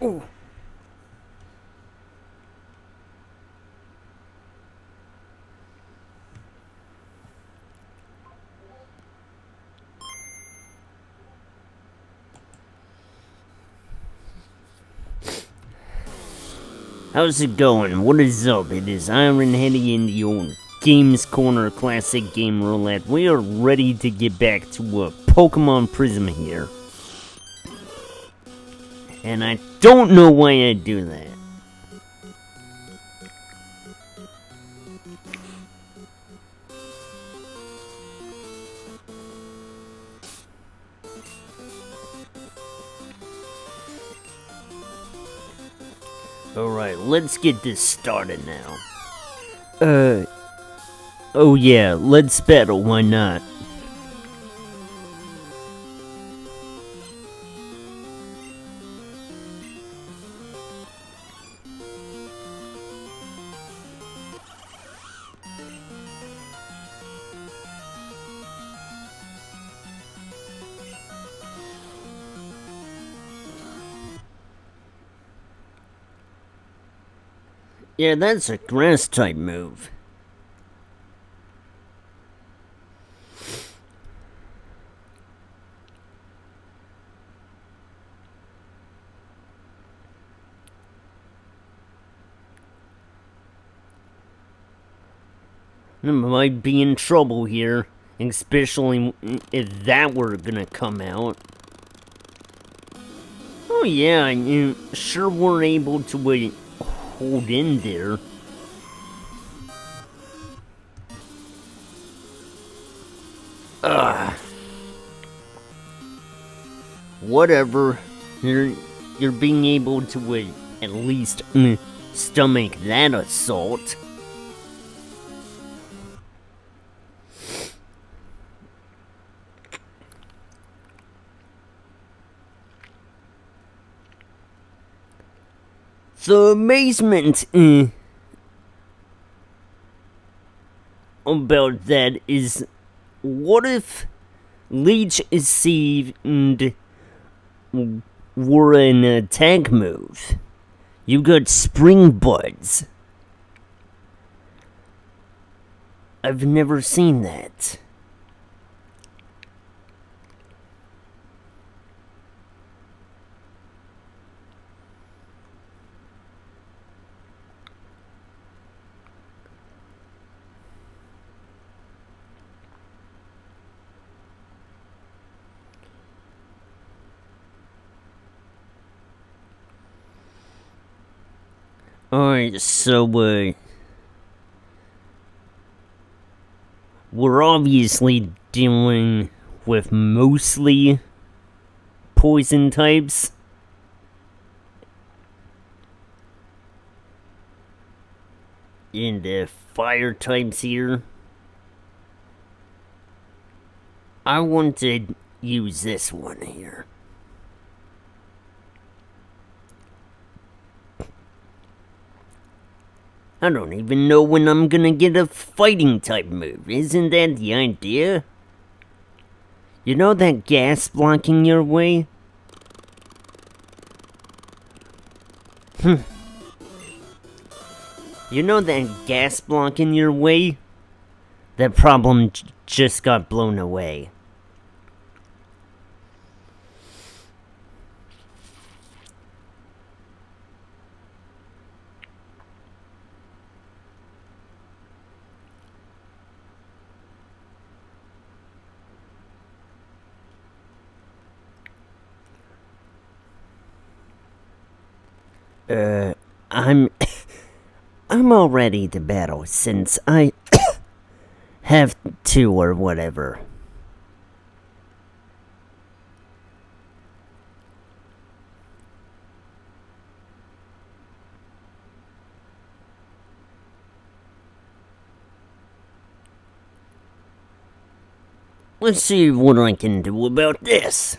Oh. How's it going? What is up? It is Iron Heady in the old Games Corner Classic Game Roulette. We are ready to get back to Pokemon Prism here. And I don't know why I do that. Alright, let's get this started now. Oh yeah, let's battle, why not? Yeah, that's a grass type move. I might be in trouble here, especially if that were gonna come out. Oh yeah, you sure were able to hold in there. Ugh. Whatever. You're being able to at least stomach that assault. The amazement about that is, what if Leech Seed were an attack move? You got Spring Buds. I've never seen that. Alright, so, we're obviously dealing with mostly poison types. And fire types here. I want to use this one here. I don't even know when I'm gonna get a fighting type move. Isn't that the idea? You know that gas blocking your way? You know that gas blocking your way? That problem just got blown away. I'm I'm all ready to battle since I have to or whatever. Let's see what I can do about this.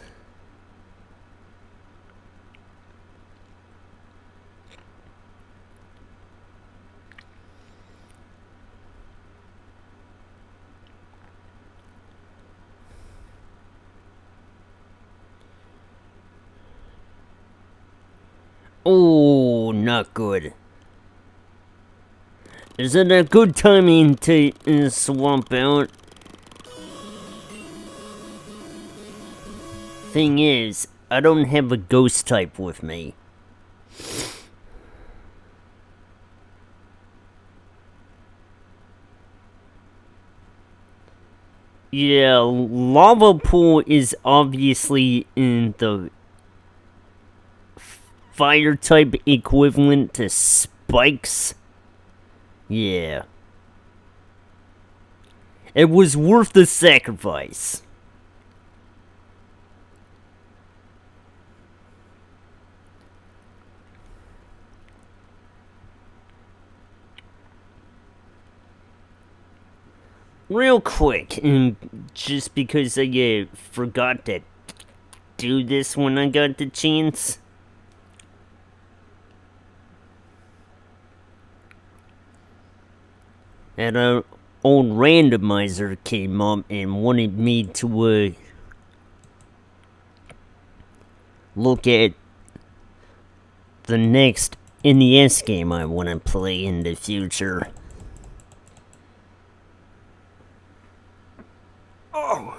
Oh, not good. Is it a good timing to swamp out? Thing is, I don't have a ghost type with me. Yeah, lava pool is obviously in the fire type equivalent to spikes. Yeah. It was worth the sacrifice. Real quick, and just because I forgot to do this when I got the chance. And an old randomizer came up and wanted me to look at the next NES game I want to play in the future. Oh.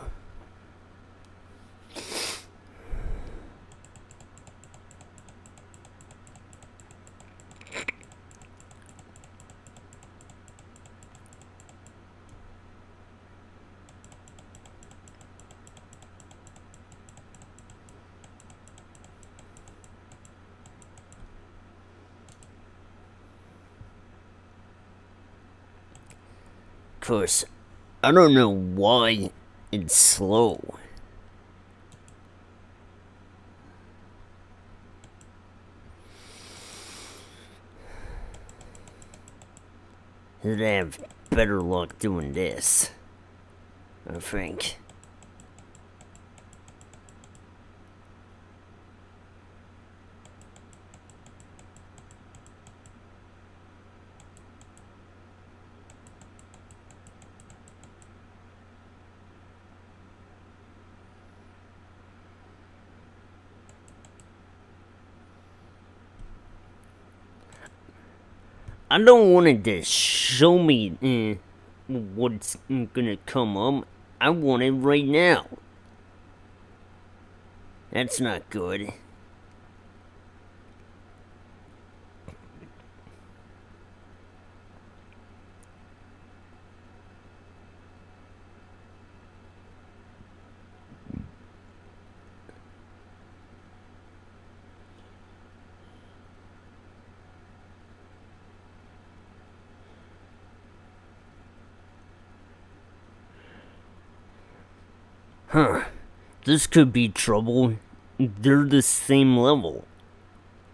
Of course, I don't know why it's slow. I'd have better luck doing this, I think. I don't want it to show me what's gonna come up. I want it right now. That's not good. Huh. This could be trouble. They're the same level.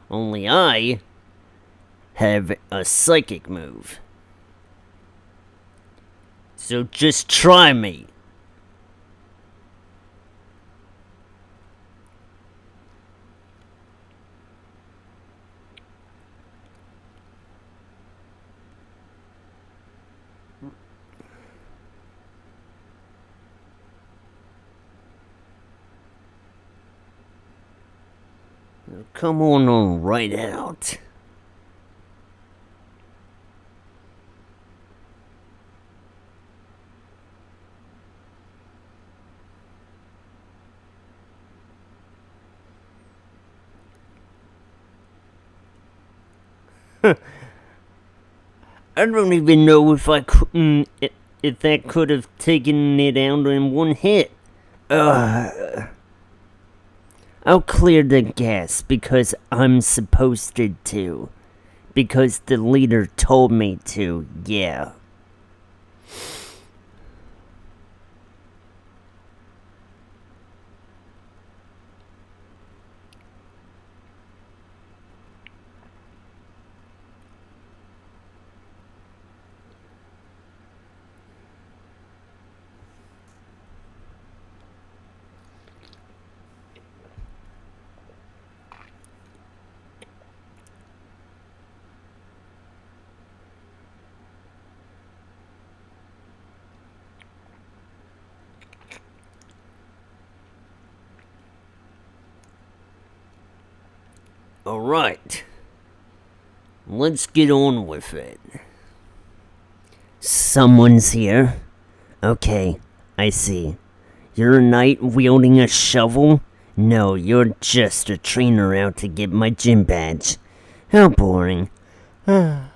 Only I have a psychic move. So just try me. Come on right out. I don't even know if I couldn't, if that could have taken it out in one hit. I'll clear the gas because I'm supposed to. Because the leader told me to, yeah. Alright. Let's get on with it. Someone's here? Okay, I see. You're a knight wielding a shovel? No, you're just a trainer out to get my gym badge. How boring. Well,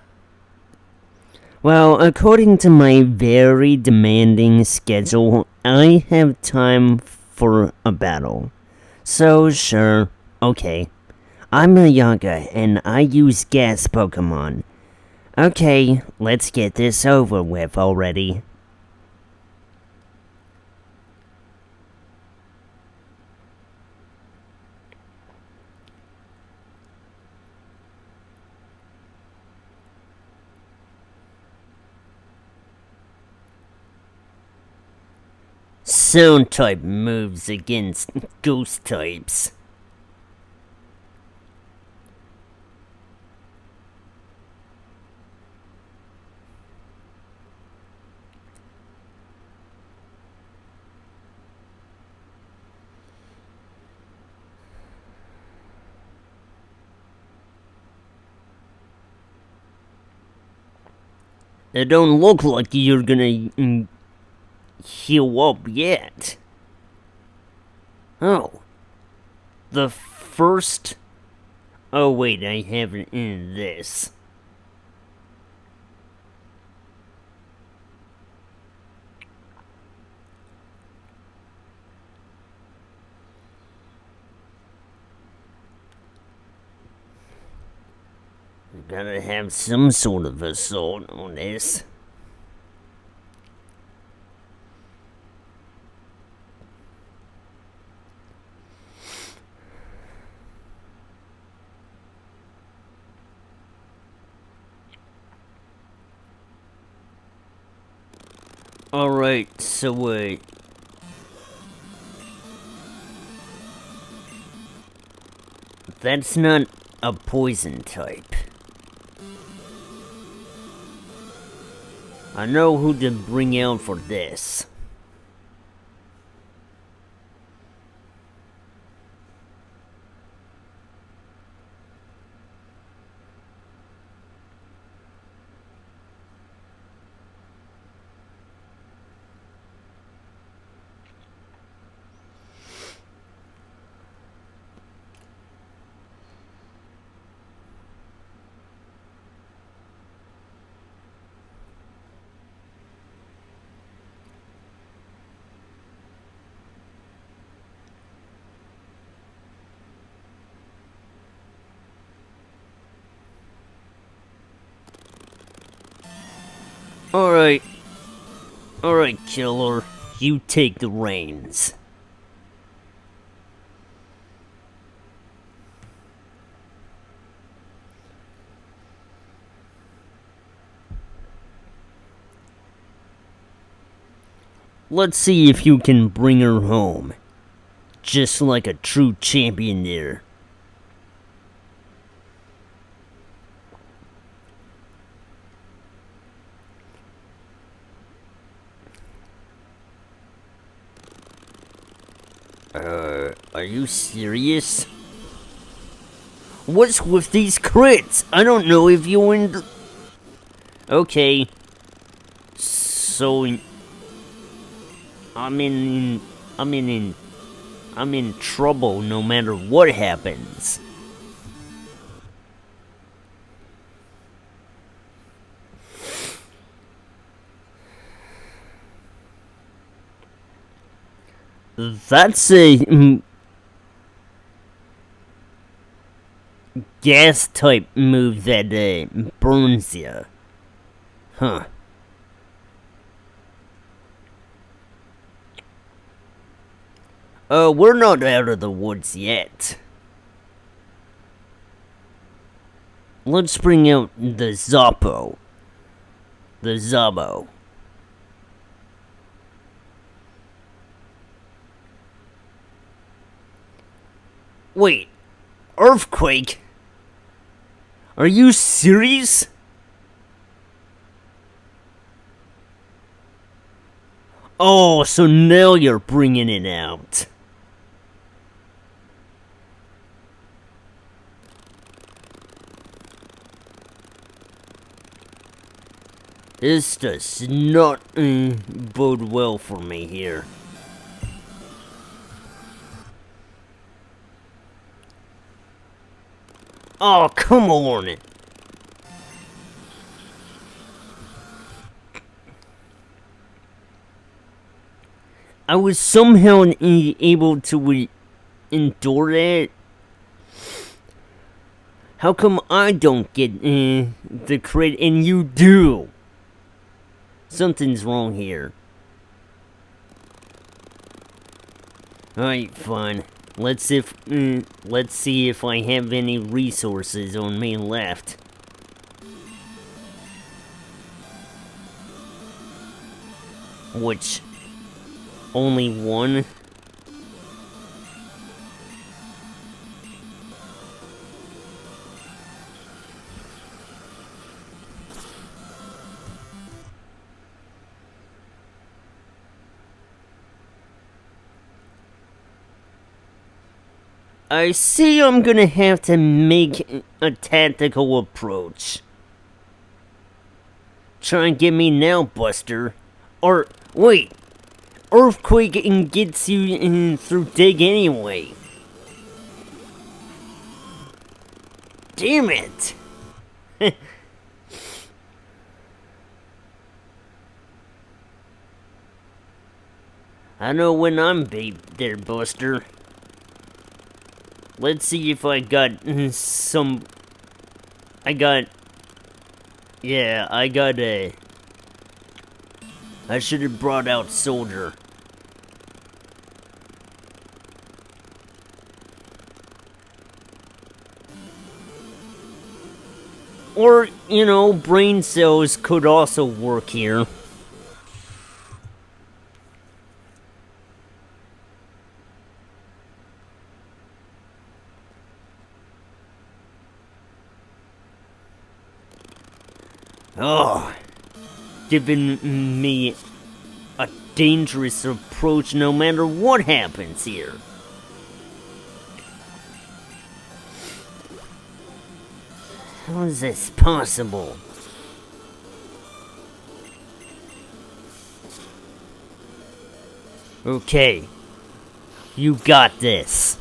according to my very demanding schedule, I have time for a battle. So, sure, okay. I'm a Yaga, and I use gas Pokemon. Okay, let's get this over with already. Sound type moves against ghost types. It don't look like you're gonna heal up yet. Oh. The first... Oh wait, I haven't in this. Gotta have some sort of assault on this. Alright, so that's not a poison type. I know who to bring out for this. Alright. Alright, killer. You take the reins. Let's see if you can bring her home. Just like a true champion there. Are you serious? What's with these crits? I don't know if you Okay. So... I'm in trouble no matter what happens. That's a gas type move that burns you. Huh. We're not out of the woods yet. Let's bring out the Zoppo. The Zabo. Wait, Earthquake? Are you serious? Oh, so now you're bringing it out. This does not bode well for me here. Oh, come on! I was somehow able to endure it. How come I don't get the crit and you do? Something's wrong here. Alright, fine. Let's see if I have any resources on me left. Which, only one? I see I'm gonna have to make a tactical approach. Try and get me now, Buster. Or, wait. Earthquake gets you through dig anyway. Damn it. I know when I'm bait there, Buster. Let's see if I got some... Yeah, I got a... I should have brought out Soldier. Or, you know, brain cells could also work here. Oh, giving me a dangerous approach no matter what happens here. How is this possible? Okay, you got this.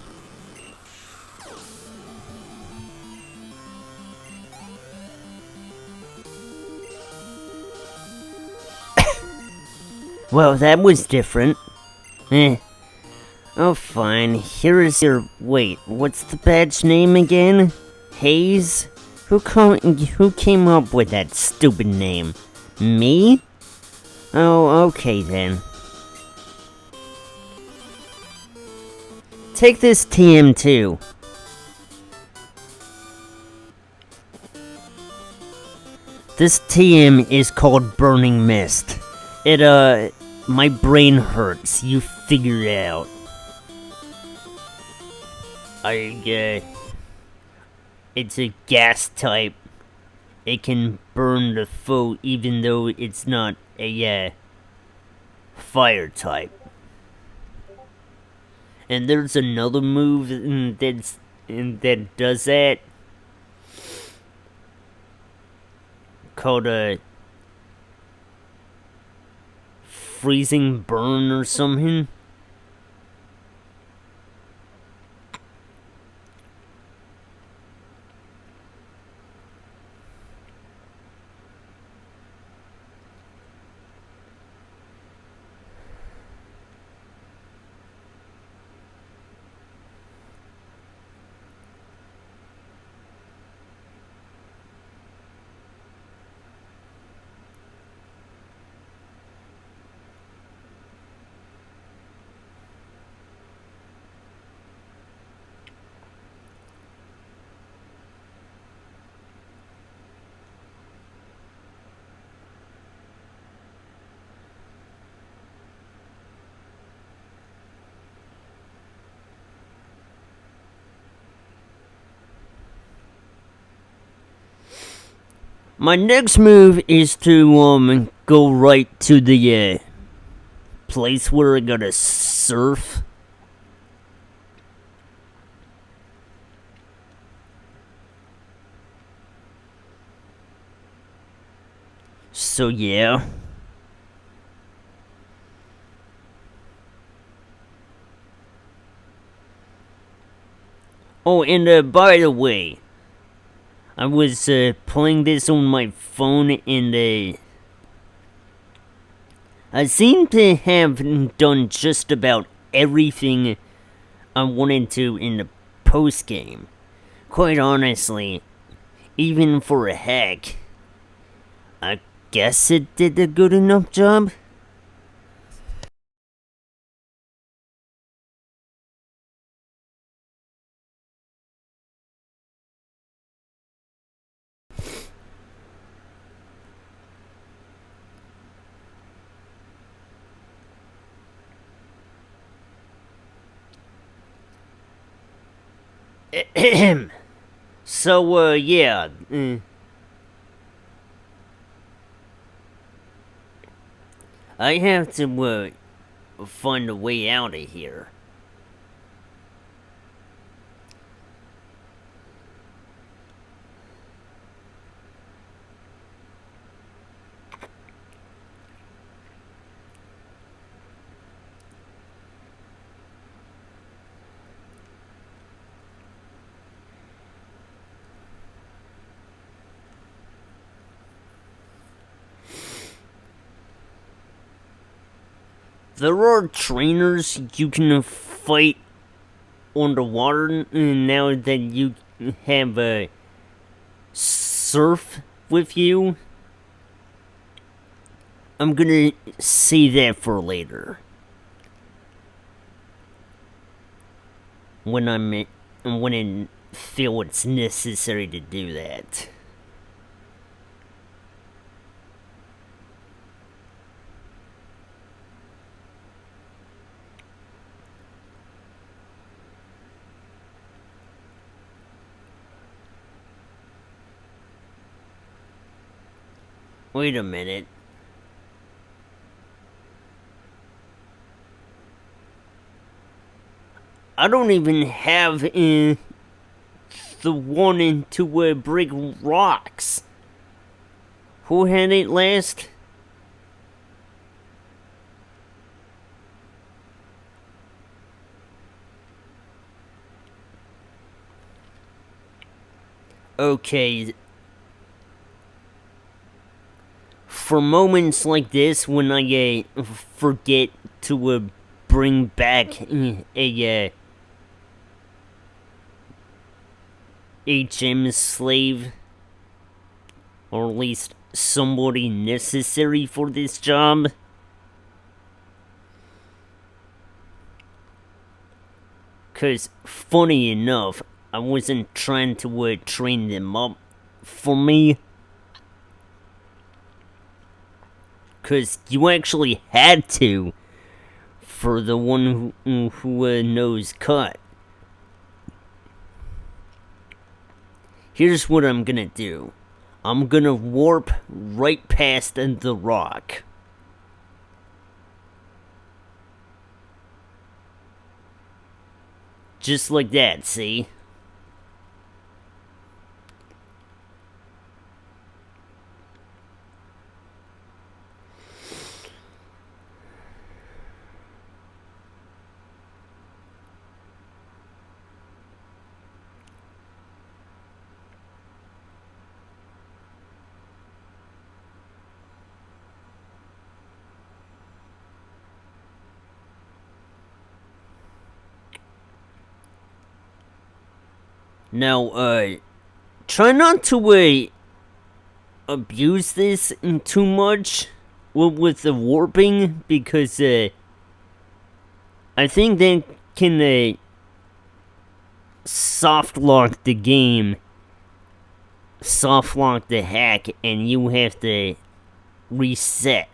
Well, that was different. Oh, fine. Here is your... Wait, what's the badge name again? Hayes? Who came up with that stupid name? Me? Oh, okay then. Take this TM2. This TM is called Burning Mist. My brain hurts. You figure it out. It's a gas type. It can burn the foe even though it's not a, fire type. And there's another move that does that. Called a... freezing burn or something. My next move is to go right to the place where I gotta surf. So yeah. Oh, and by the way, I was playing this on my phone, and I seem to have done just about everything I wanted to in the post game. Quite honestly, even for a hack, I guess it did a good enough job. Ahem. So, yeah. I have to, find a way out of here. There are trainers you can fight underwater now that you have a surf with you. I'm gonna save that for later. When I feel it's necessary to do that. Wait a minute. I don't even have the one to break rocks. Who had it last? Okay. For moments like this, when I forget to bring back a HM slave, or at least somebody necessary for this job. Cause, funny enough, I wasn't trying to train them up for me. Cause you actually had to for the one who knows cut. Here's what I'm gonna do. I'm gonna warp right past the rock. Just like that, see? Now, try not to, abuse this too much with the warping, because, I think that can, soft lock the game, soft lock the hack, and you have to reset.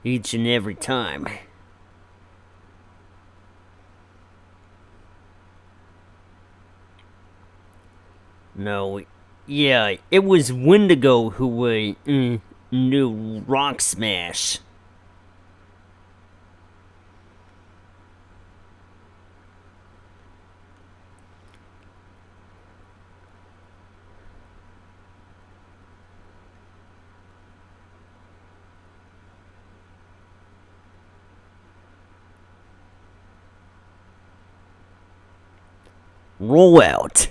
Each and every time. No, yeah, it was Wendigo who knew Rock Smash. Roll out.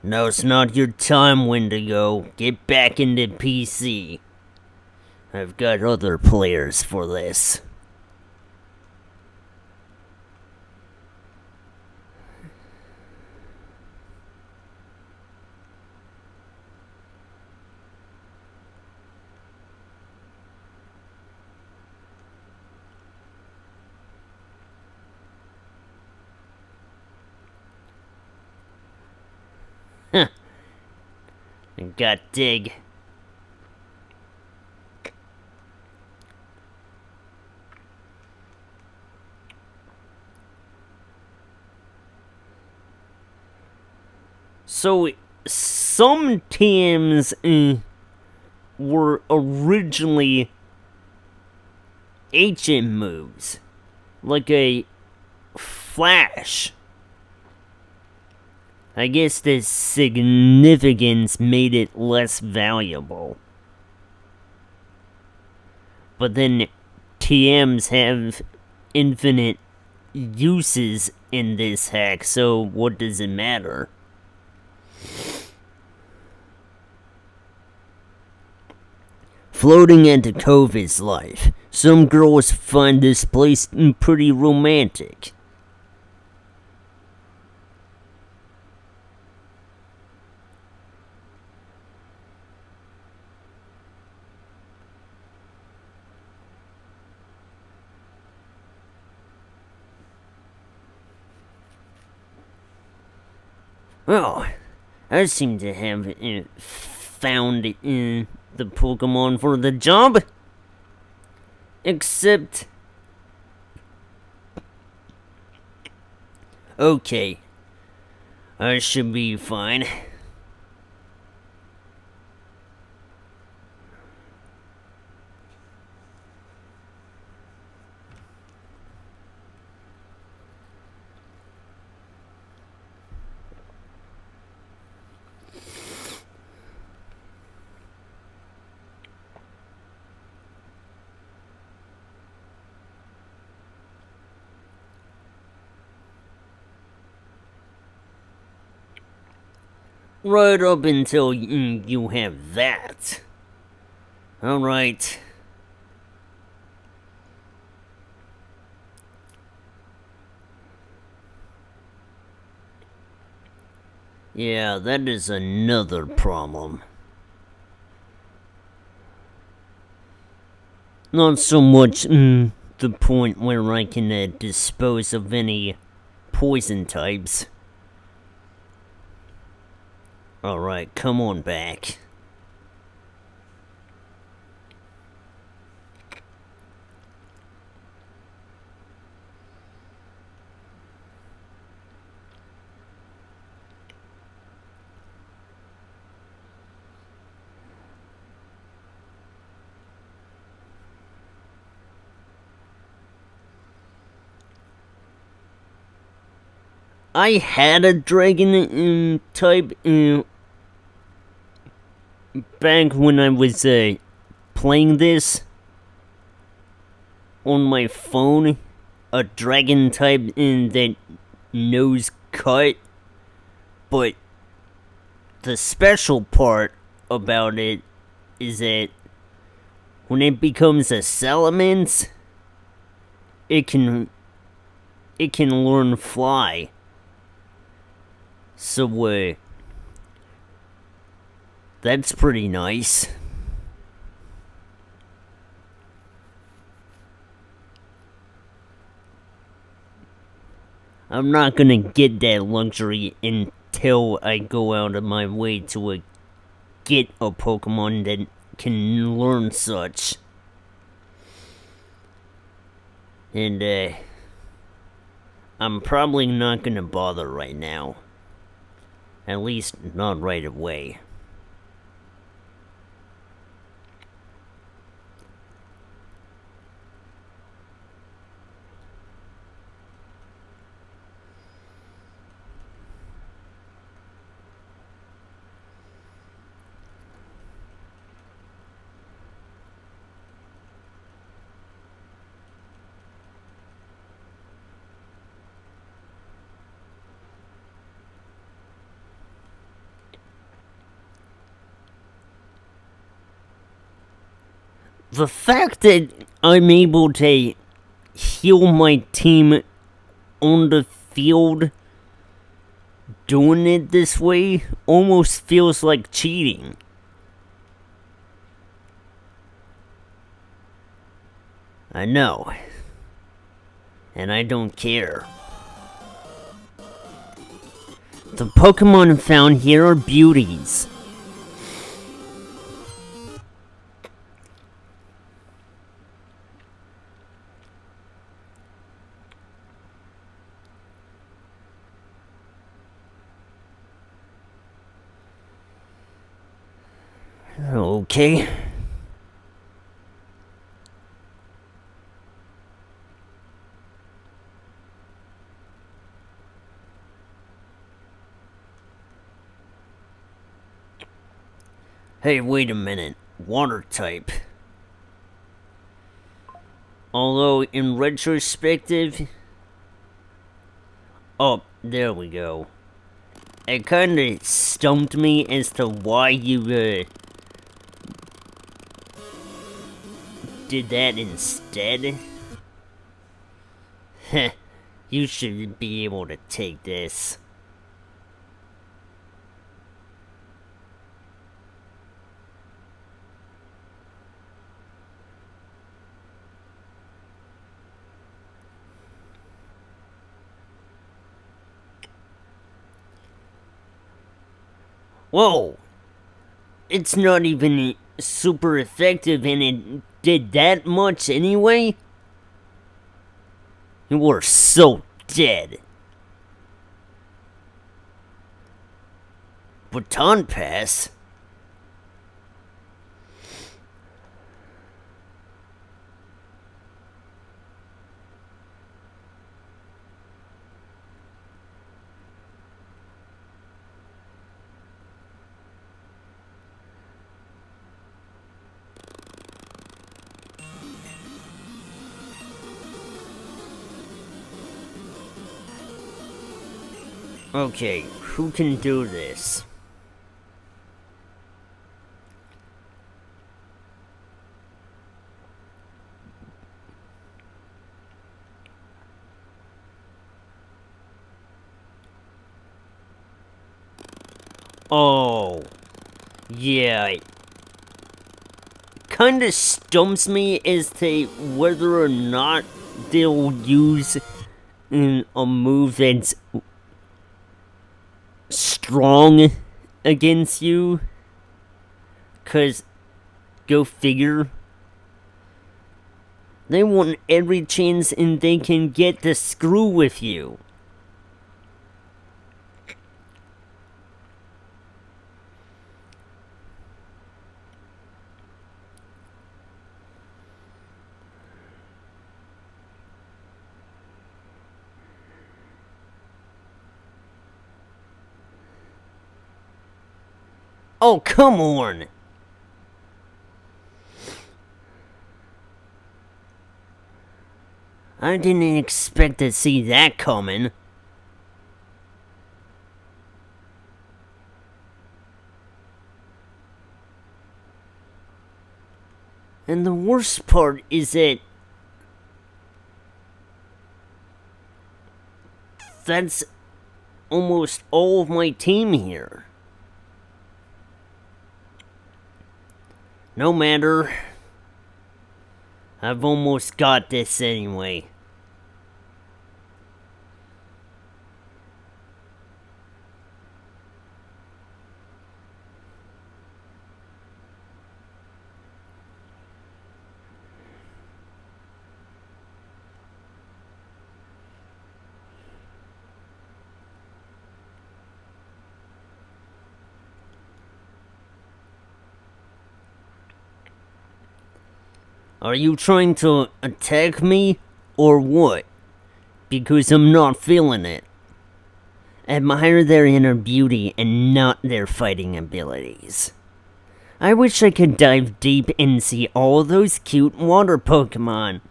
No, it's not your time, Wendigo. Get back into PC. I've got other players for this. Huh. Got dig. So, some teams were originally ancient moves, like a flash. I guess the significance made it less valuable. But then TMs have infinite uses in this hack, so what does it matter? Floating into COVID's life. Some girls find this place pretty romantic. Well, I seem to have found the Pokemon for the job. Except... Okay. I should be fine. Right up until you have that. Alright. Yeah, that is another problem. Not so much the point where I can dispose of any poison types. Alright, come on back. I had a dragon type back when I was playing this on my phone. A dragon type that knows cut, but the special part about it is that when it becomes a salamence, it can learn fly. So, that's pretty nice. I'm not gonna get that luxury until I go out of my way to get a Pokemon that can learn such. And, I'm probably not gonna bother right now. At least, not right away. The fact that I'm able to heal my team on the field doing it this way almost feels like cheating. I know. And I don't care. The Pokemon found here are beauties. Okay. Hey, wait a minute. Water type. Although, in retrospective... Oh, there we go. It kinda stumped me as to why you, did that instead. Heh, you should be able to take this. Whoa! It's not even super effective and it did that much anyway? You were so dead. Baton pass? Okay, who can do this? Oh, yeah. Kinda stumps me as to whether or not they'll use a move that's strong against you. 'Cause, go figure, they want every chance and they can get to screw with you. Oh, come on! I didn't expect to see that coming. And the worst part is that that's almost all of my team here. No matter. I've almost got this anyway. Are you trying to attack me, or what? Because I'm not feeling it. Admire their inner beauty and not their fighting abilities. I wish I could dive deep and see all those cute water Pokemon.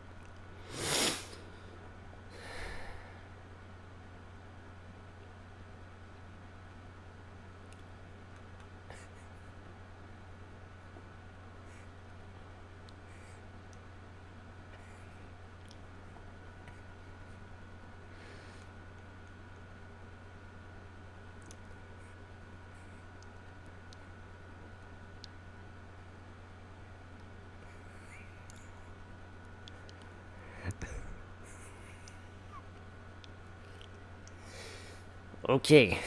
Okay.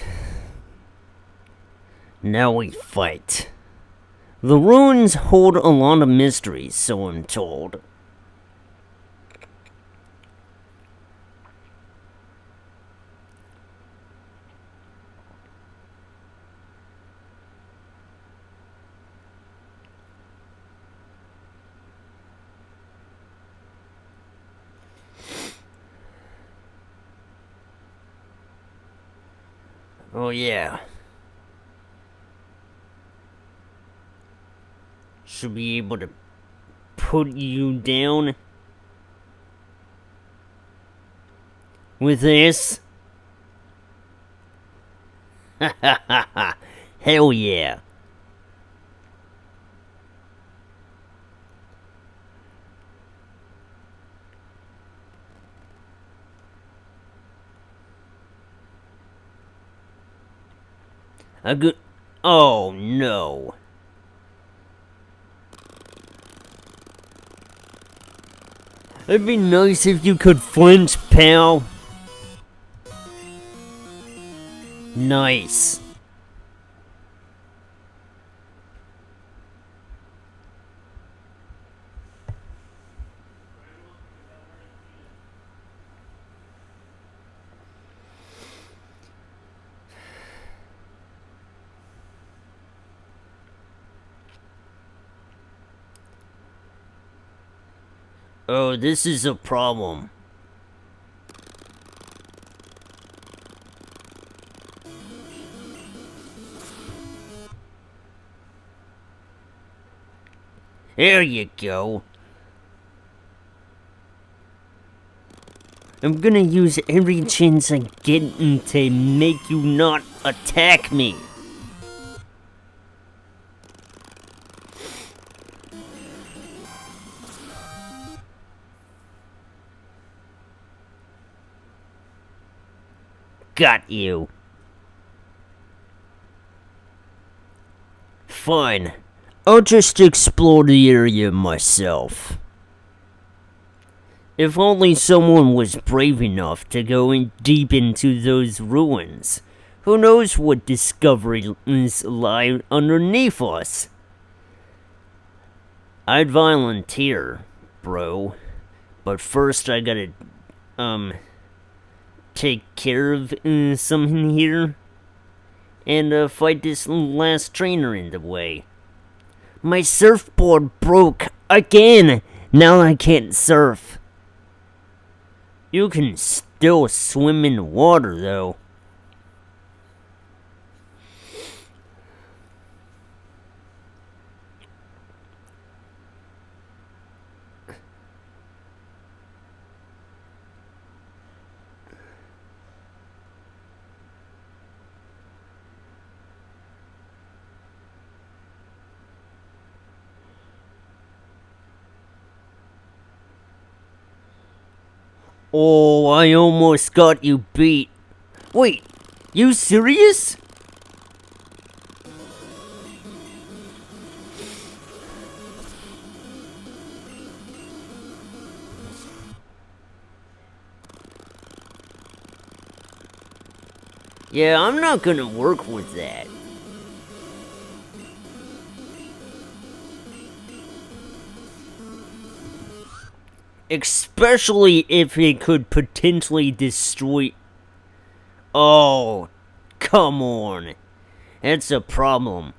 Now we fight. The ruins hold a lot of mysteries, so I'm told. Oh yeah. Should be able to put you down with this. Ha ha ha ha. Hell yeah. A good. Oh no. It'd be nice if you could flinch, pal. Nice. Oh, this is a problem. There you go. I'm gonna use every chance I get to make you not attack me. Got you. Fine. I'll just explore the area myself. If only someone was brave enough to go in deep into those ruins. Who knows what discoveries lie underneath us? I'd volunteer, bro. But first I gotta, take care of something here. And fight this last trainer in the way. My surfboard broke again! Now I can't surf. You can still swim in water, though. Oh, I almost got you beat. Wait, you serious? Yeah, I'm not gonna work with that. Especially if it could potentially destroy... Oh, come on. That's a problem.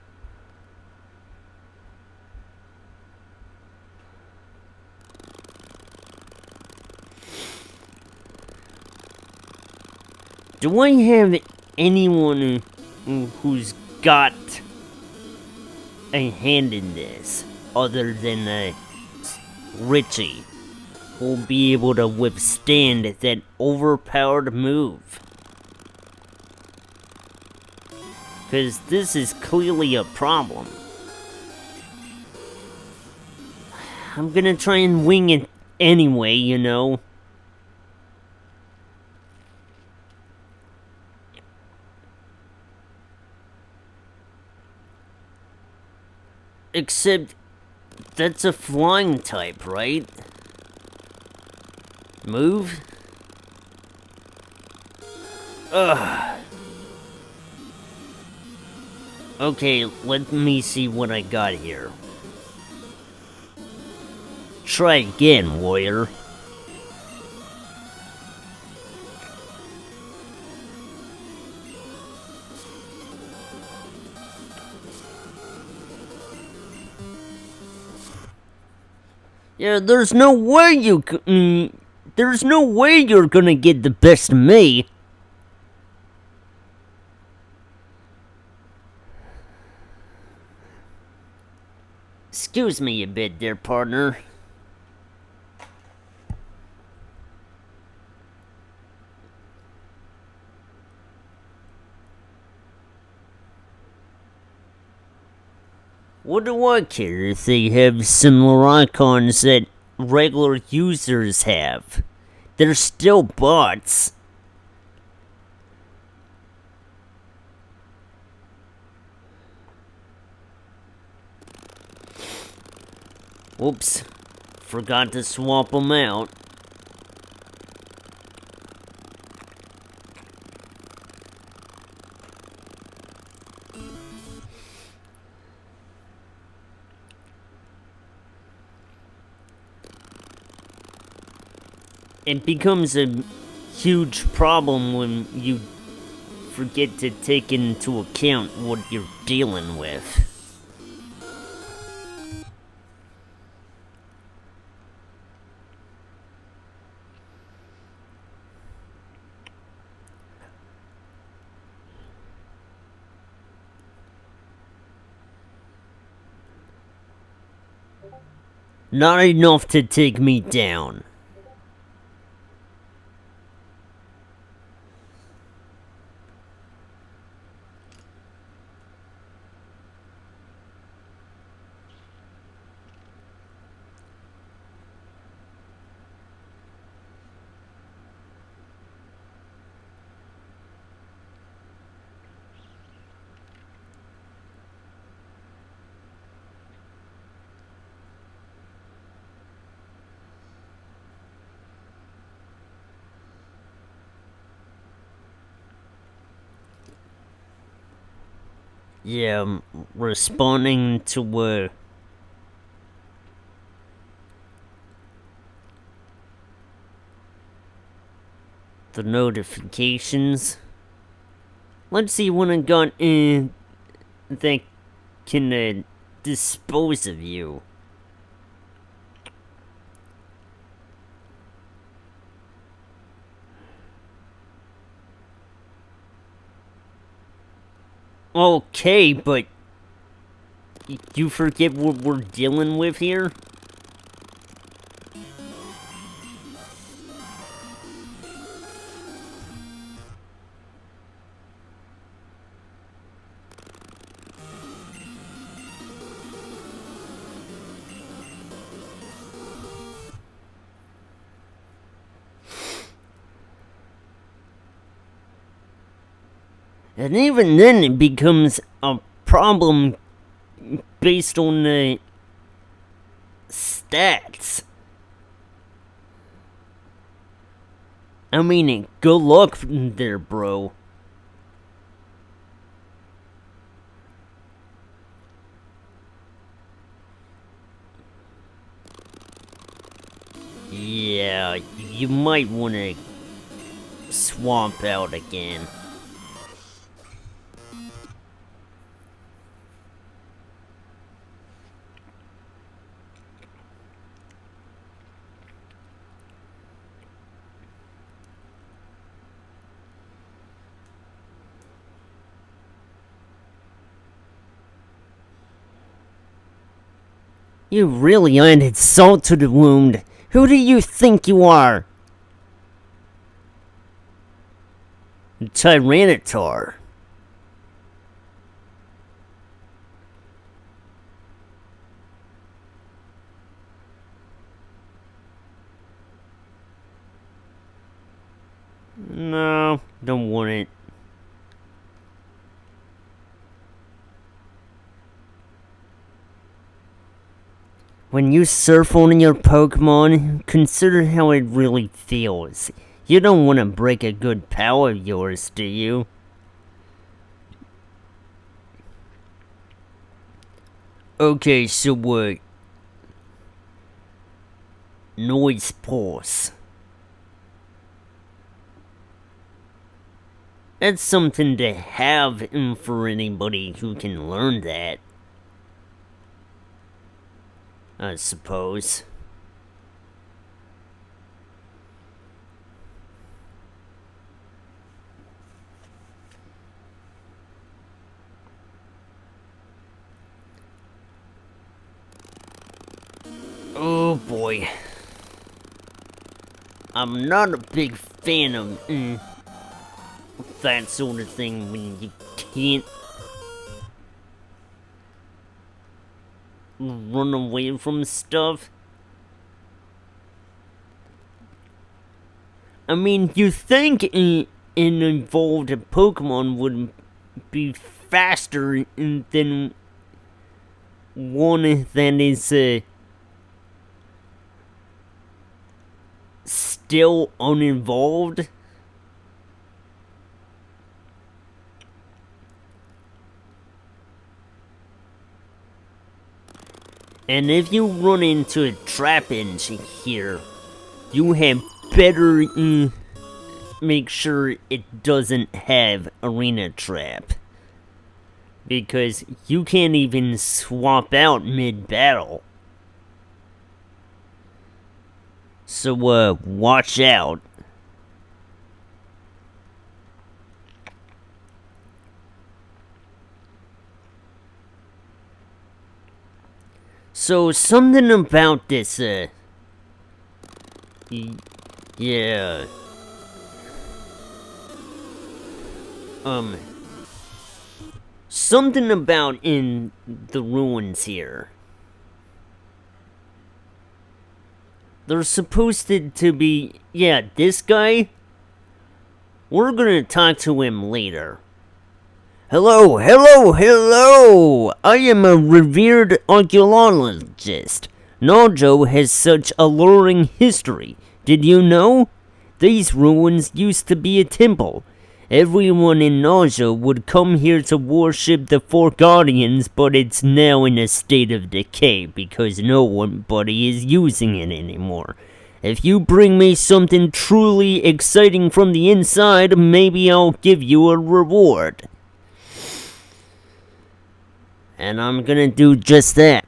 Do I have anyone who's got a hand in this other than Richie who'll be able to withstand that overpowered move? Because this is clearly a problem. I'm gonna try and wing it anyway, you know. Except, that's a flying type, right? Move? Ugh. Okay, let me see what I got here. Try again, warrior. Yeah, there's no way there's no way you're gonna get the best of me. Excuse me a bit there, partner. What do I care if they have similar icons that regular users have? They're still bots. Whoops. Forgot to swap them out. It becomes a huge problem when you forget to take into account what you're dealing with. Not enough to take me down. Yeah, I'm responding to, the notifications. Let's see what I got, that can, dispose of you. Okay, but you forget what we're dealing with here? And even then it becomes a problem based on the stats. I mean, good luck there, bro. Yeah, you might want to swamp out again. You really added salt to the wound. Who do you think you are? Tyranitar. No, don't want it. When you surf on your Pokemon, consider how it really feels. You don't want to break a good pal of yours, do you? Okay, so what? Noise pulse. That's something to have for anybody who can learn that. I suppose. Oh boy. I'm not a big fan of that sort of thing when you can't run away from stuff. I mean, you think an evolved Pokemon would be faster than one that is still uninvolved. And if you run into a Trapinch here, you have better make sure it doesn't have Arena Trap. Because you can't even swap out mid-battle. So, watch out. So, something about this, yeah. Something about in the ruins here. They're supposed to be, yeah, this guy. We're gonna talk to him later. Hello, hello, hello! I am a revered archaeologist. Najo has such alluring history. Did you know? These ruins used to be a temple. Everyone in Naja would come here to worship the four guardians, but it's now in a state of decay because nobody is using it anymore. If you bring me something truly exciting from the inside, maybe I'll give you a reward. And I'm gonna do just that.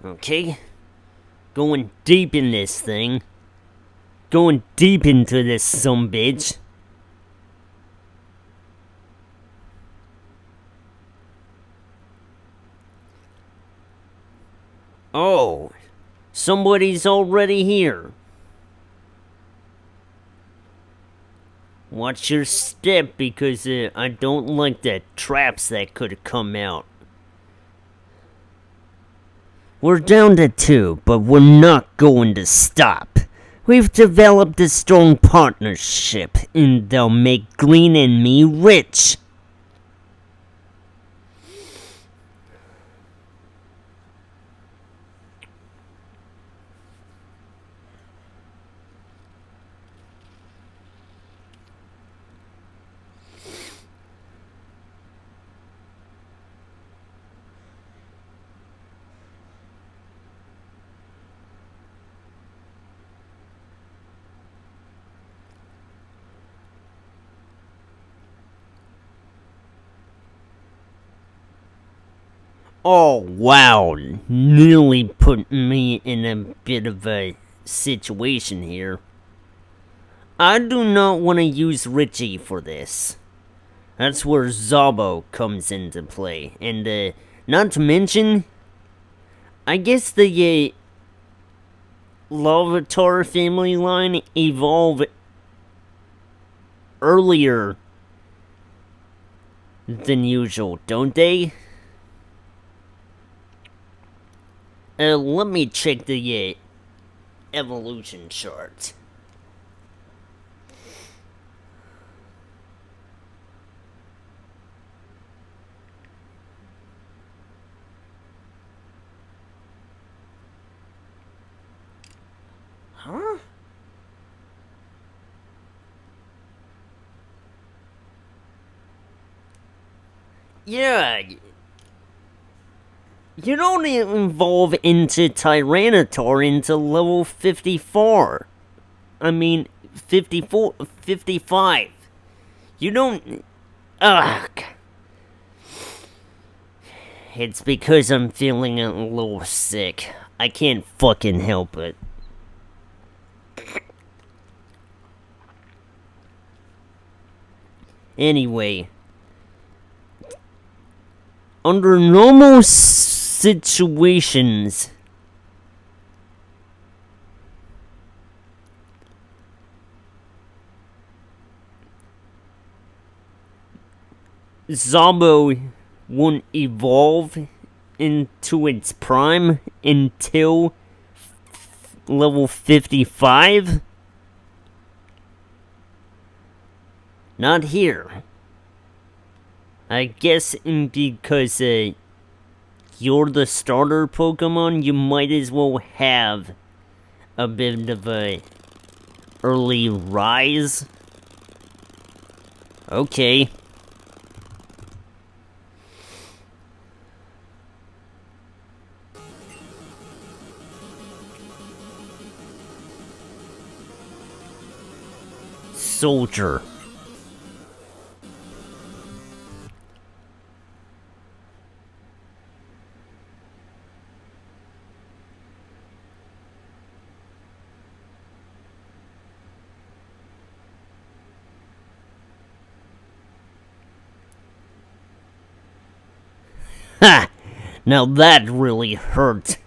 Okay? Going deep in this thing. Going deep into this sumbitch. Oh, somebody's already here. Watch your step because I don't like the traps that could come out. We're down to 2, but we're not going to stop. We've developed a strong partnership, and they'll make Green and me rich. Oh, wow. Nearly put me in a bit of a situation here. I do not want to use Richie for this. That's where Zabo comes into play. And, not to mention, I guess the Larvitar family line evolved earlier than usual, don't they? Let me check the evolution chart. Huh? Yeah. You don't evolve into Tyranitar until level 54. I mean, 54, 55. You don't... Ugh. It's because I'm feeling a little sick. I can't fucking help it. Anyway. Under normal situations... Zombo won't evolve into its prime until level 55? Not here. I guess because you're the starter Pokemon, you might as well have a bit of a early rise. Okay. Soldier. Ha! Now that really hurt.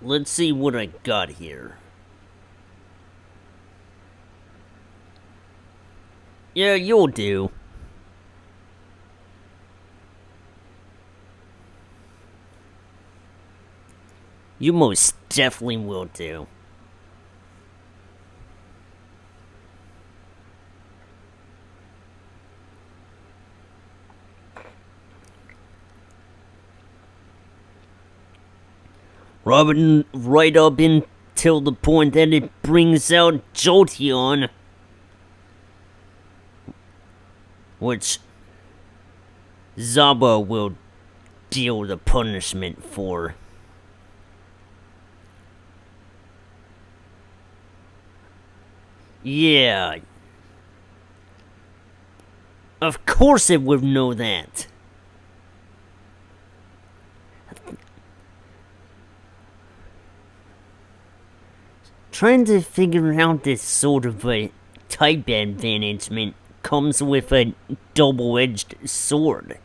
Let's see what I got here. Yeah, you'll do. You most definitely will do. Robin, right up until the point that it brings out Jolteon. Which Zaba will deal the punishment for. Yeah. Of course it would know that. Trying to figure out this sort of a type advancement comes with a double-edged sword.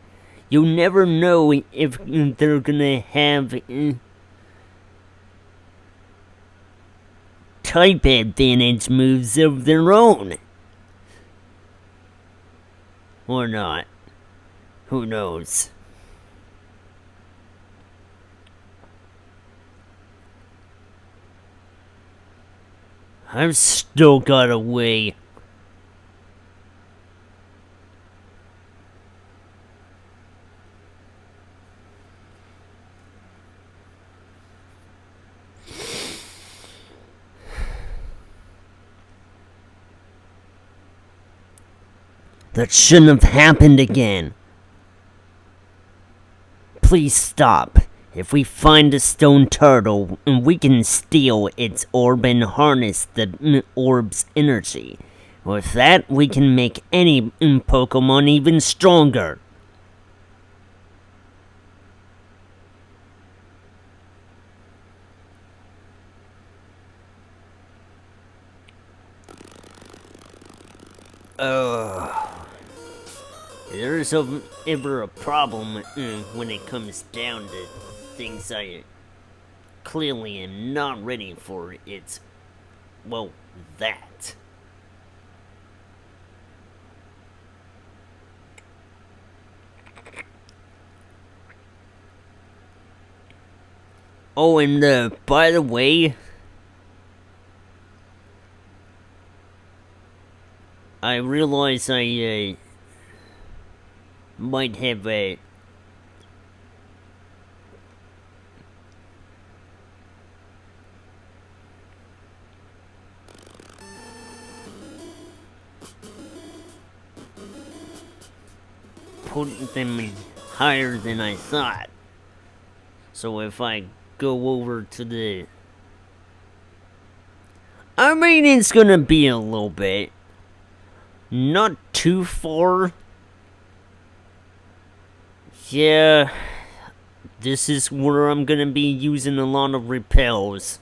You never know if they're gonna have type advantage moves of their own. Or not. Who knows? I've still got a way. That shouldn't have happened again. Please stop. If we find a stone turtle, we can steal its orb and harness the orb's energy. With that, we can make any Pokemon even stronger. There's ever a problem when it comes down to things I clearly am not ready for. It's, well, that. Oh, and by the way, I realize I might have put them higher than I thought. So if I go over to the... I mean, it's gonna be a little bit. Not too far. Yeah, this is where I'm gonna be using a lot of repels.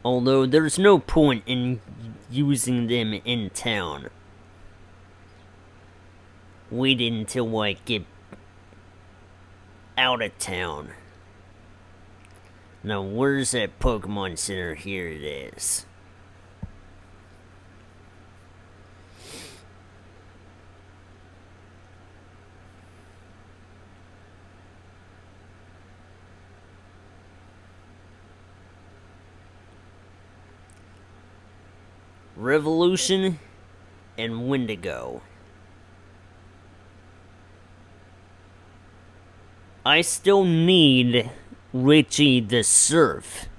Although there's no point in using them in town. Wait until I get out of town. Now, where's that Pokemon Center? Here it is. Revolution and Wendigo. I still need Richie the Surf.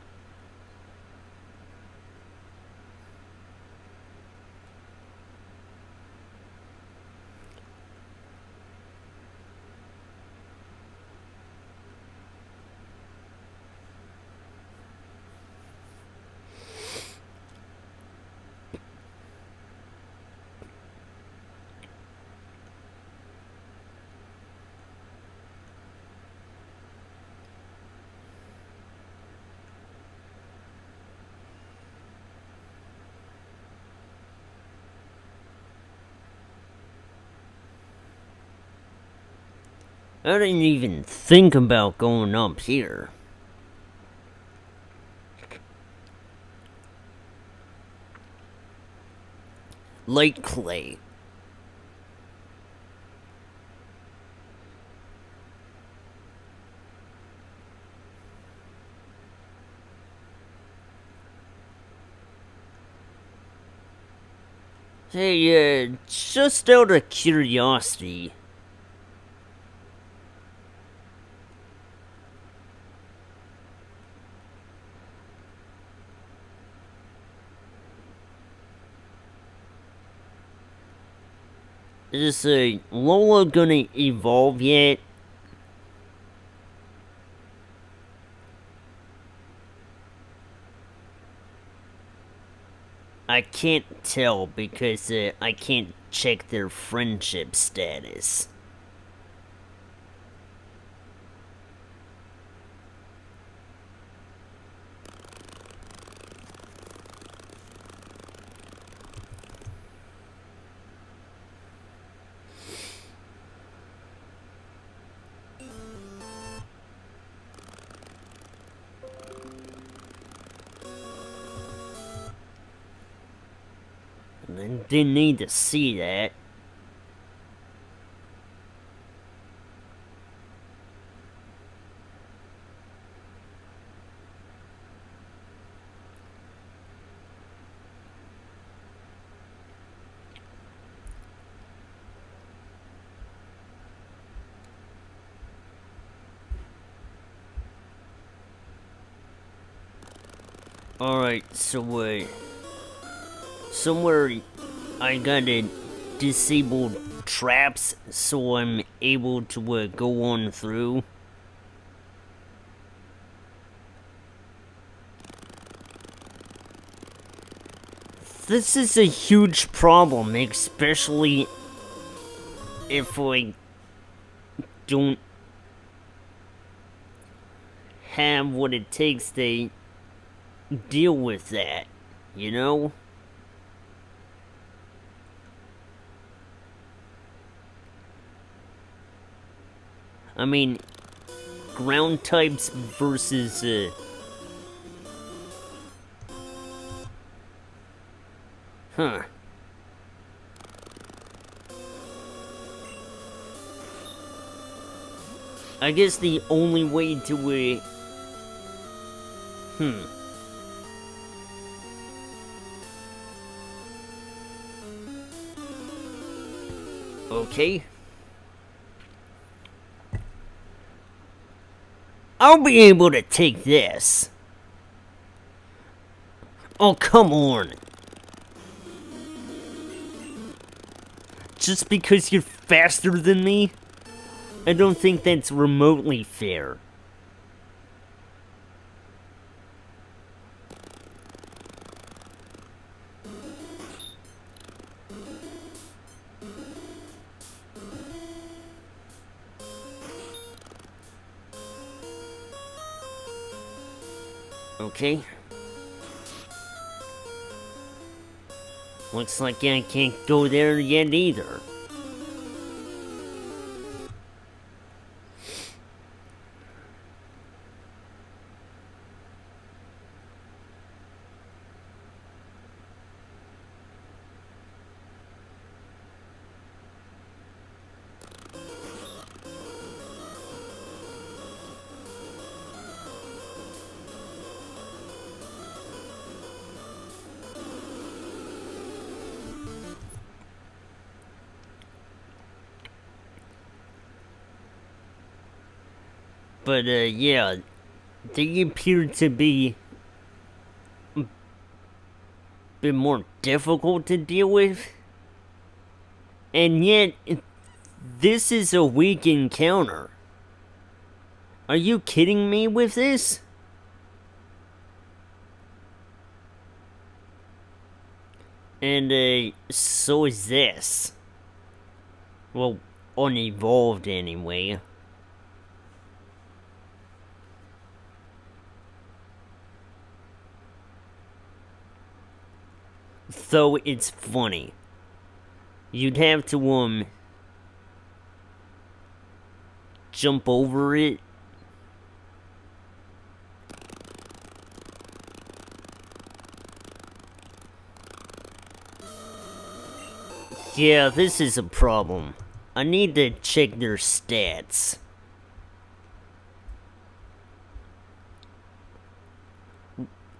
I didn't even think about going up here. Light clay. Hey, just out of curiosity, is Lola gonna evolve yet? I can't tell because I can't check their friendship status. Didn't need to see that. Alright, so, somewhere I gotta disable traps so I'm able to, go on through. This is a huge problem, especially if I don't have what it takes to deal with that, you know? I mean, ground types versus, huh. I guess the only way to, Okay. I'll be able to take this. Oh, come on. Just because you're faster than me? I don't think that's remotely fair. Okay. Looks like I can't go there yet either. But, yeah, they appear to be a bit more difficult to deal with. And yet, this is a weak encounter. Are you kidding me with this? And, so is this. Well, unevolved anyway. Though it's funny. You'd have to, jump over it. Yeah, this is a problem. I need to check their stats.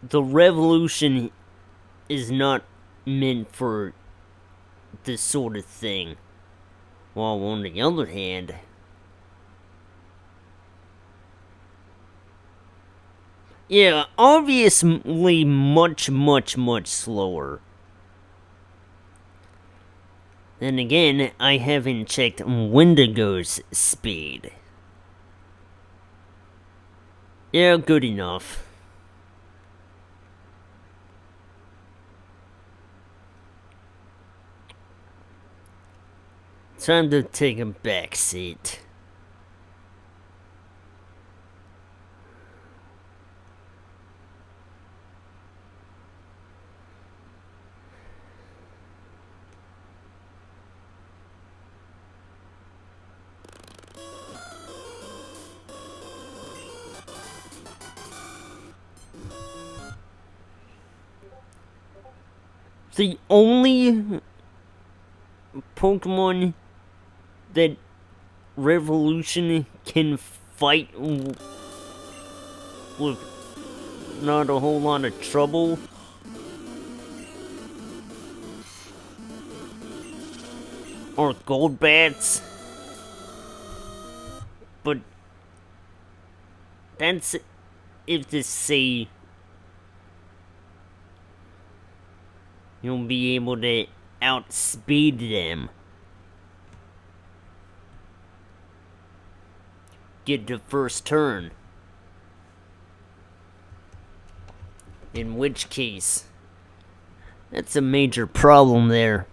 The revolution is not meant for this sort of thing. While on the other hand, yeah, obviously much slower. Then again, I haven't checked Wendigo's speed. Yeah, good enough. Time to take a back seat. The only Pokemon that Revolution can fight with not a whole lot of trouble are gold bats. But that's if to say you'll be able to outspeed them. Get the first turn. In which case, that's a major problem there.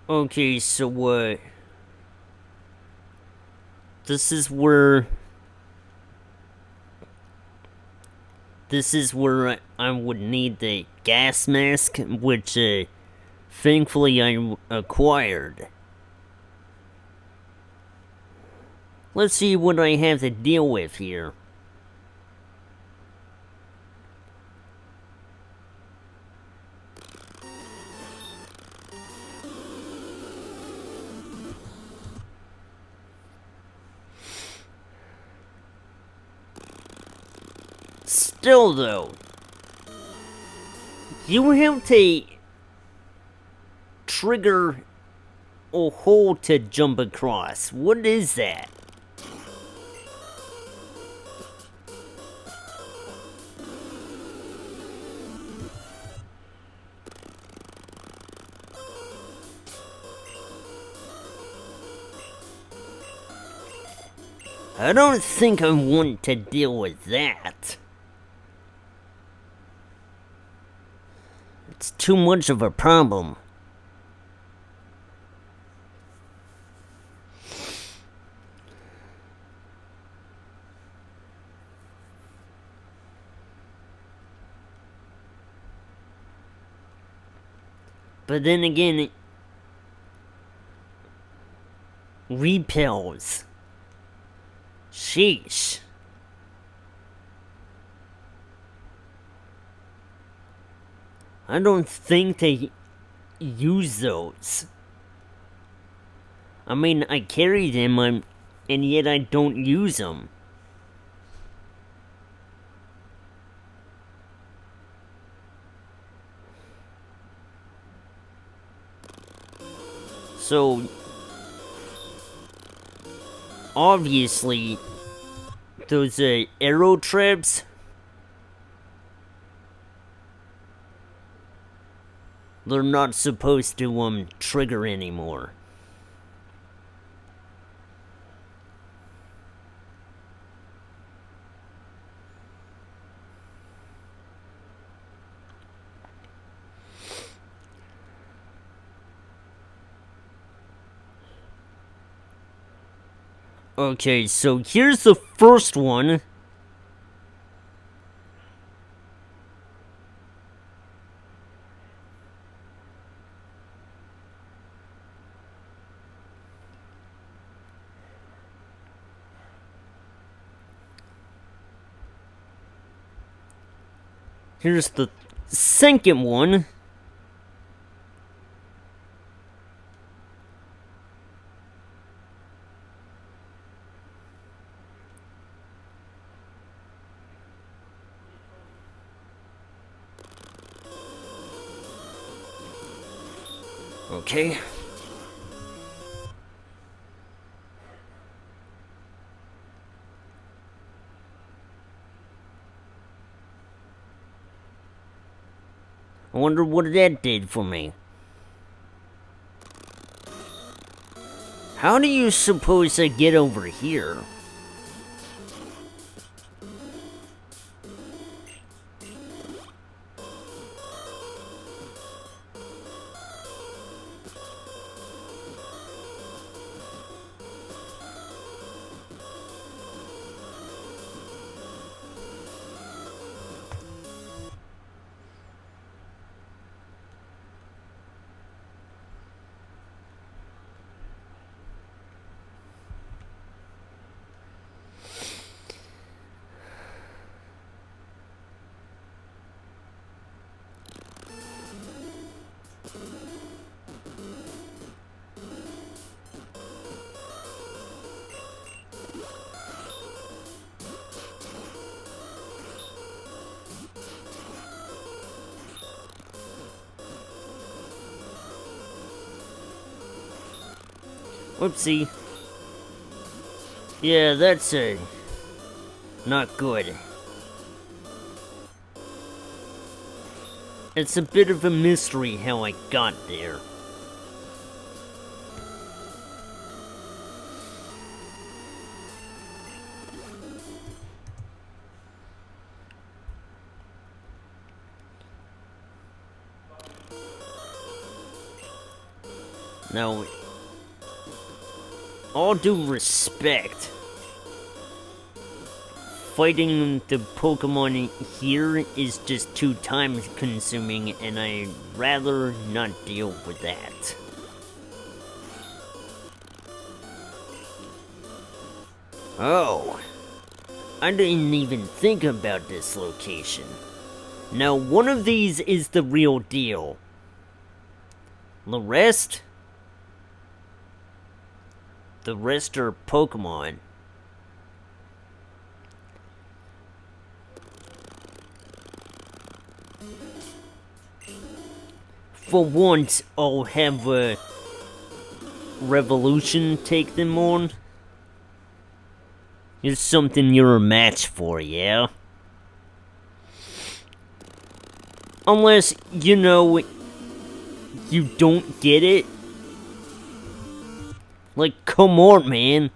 Okay, so this is where I would need the gas mask, which thankfully I acquired. Let's see what I have to deal with here. Still though, you have to trigger a hole to jump across. What is that? I don't think I want to deal with that. It's too much of a problem. But then again, repels. Sheesh. I don't think they use those. I mean, I carry them, and yet I don't use them. So, obviously, those arrow traps, they're not supposed to trigger anymore. Okay, so here's the first one. Here's the second one. Okay. I wonder what that did for me. How do you suppose I get over here? Whoopsie. Yeah, that's not good. It's a bit of a mystery how I got there. Now, all due respect, fighting the Pokemon here is just too time consuming, and I'd rather not deal with that. Oh, I didn't even think about this location. Now, one of these is the real deal. The rest are Pokemon. For once, I'll have a Revolution take them on. It's something you're a match for, yeah? Unless, you know, you don't get it. Like, come on, man.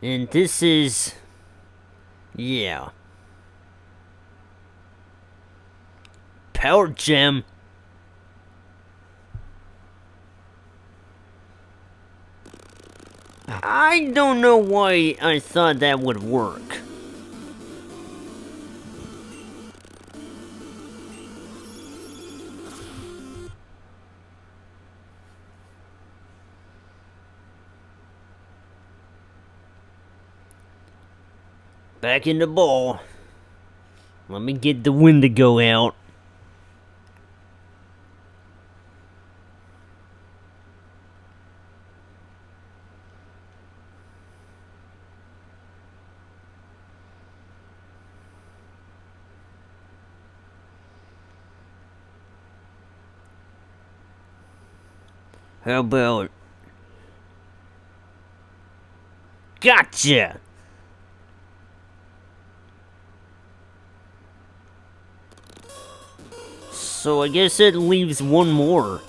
And this is... yeah. Power Gem. I don't know why I thought that would work. Back in the ball. Let me get the Wendigo out. How about... gotcha! So I guess it leaves one more.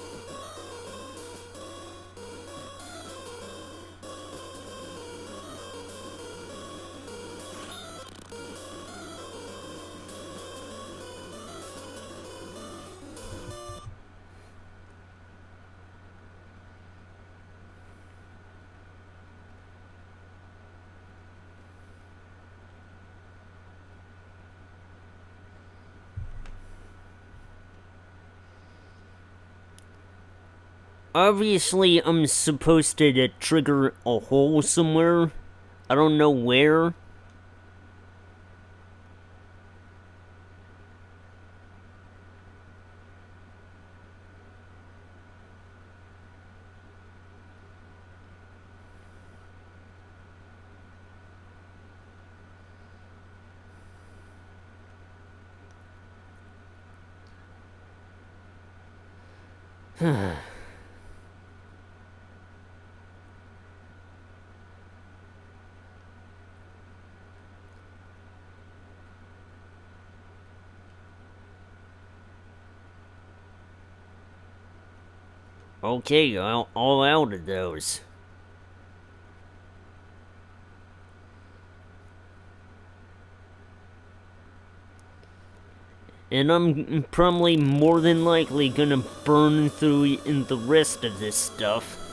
Obviously, I'm supposed to trigger a hole somewhere. I don't know where. Okay, all out of those. And I'm probably more than likely gonna burn through in the rest of this stuff.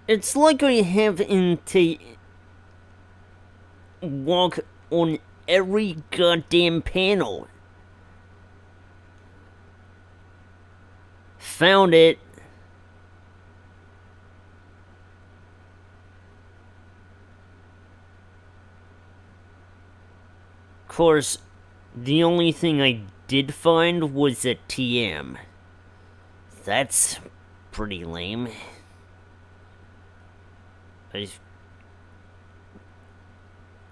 It's like I have to walk on every goddamn panel. Found it. course, the only thing I did find was a TM. That's pretty lame.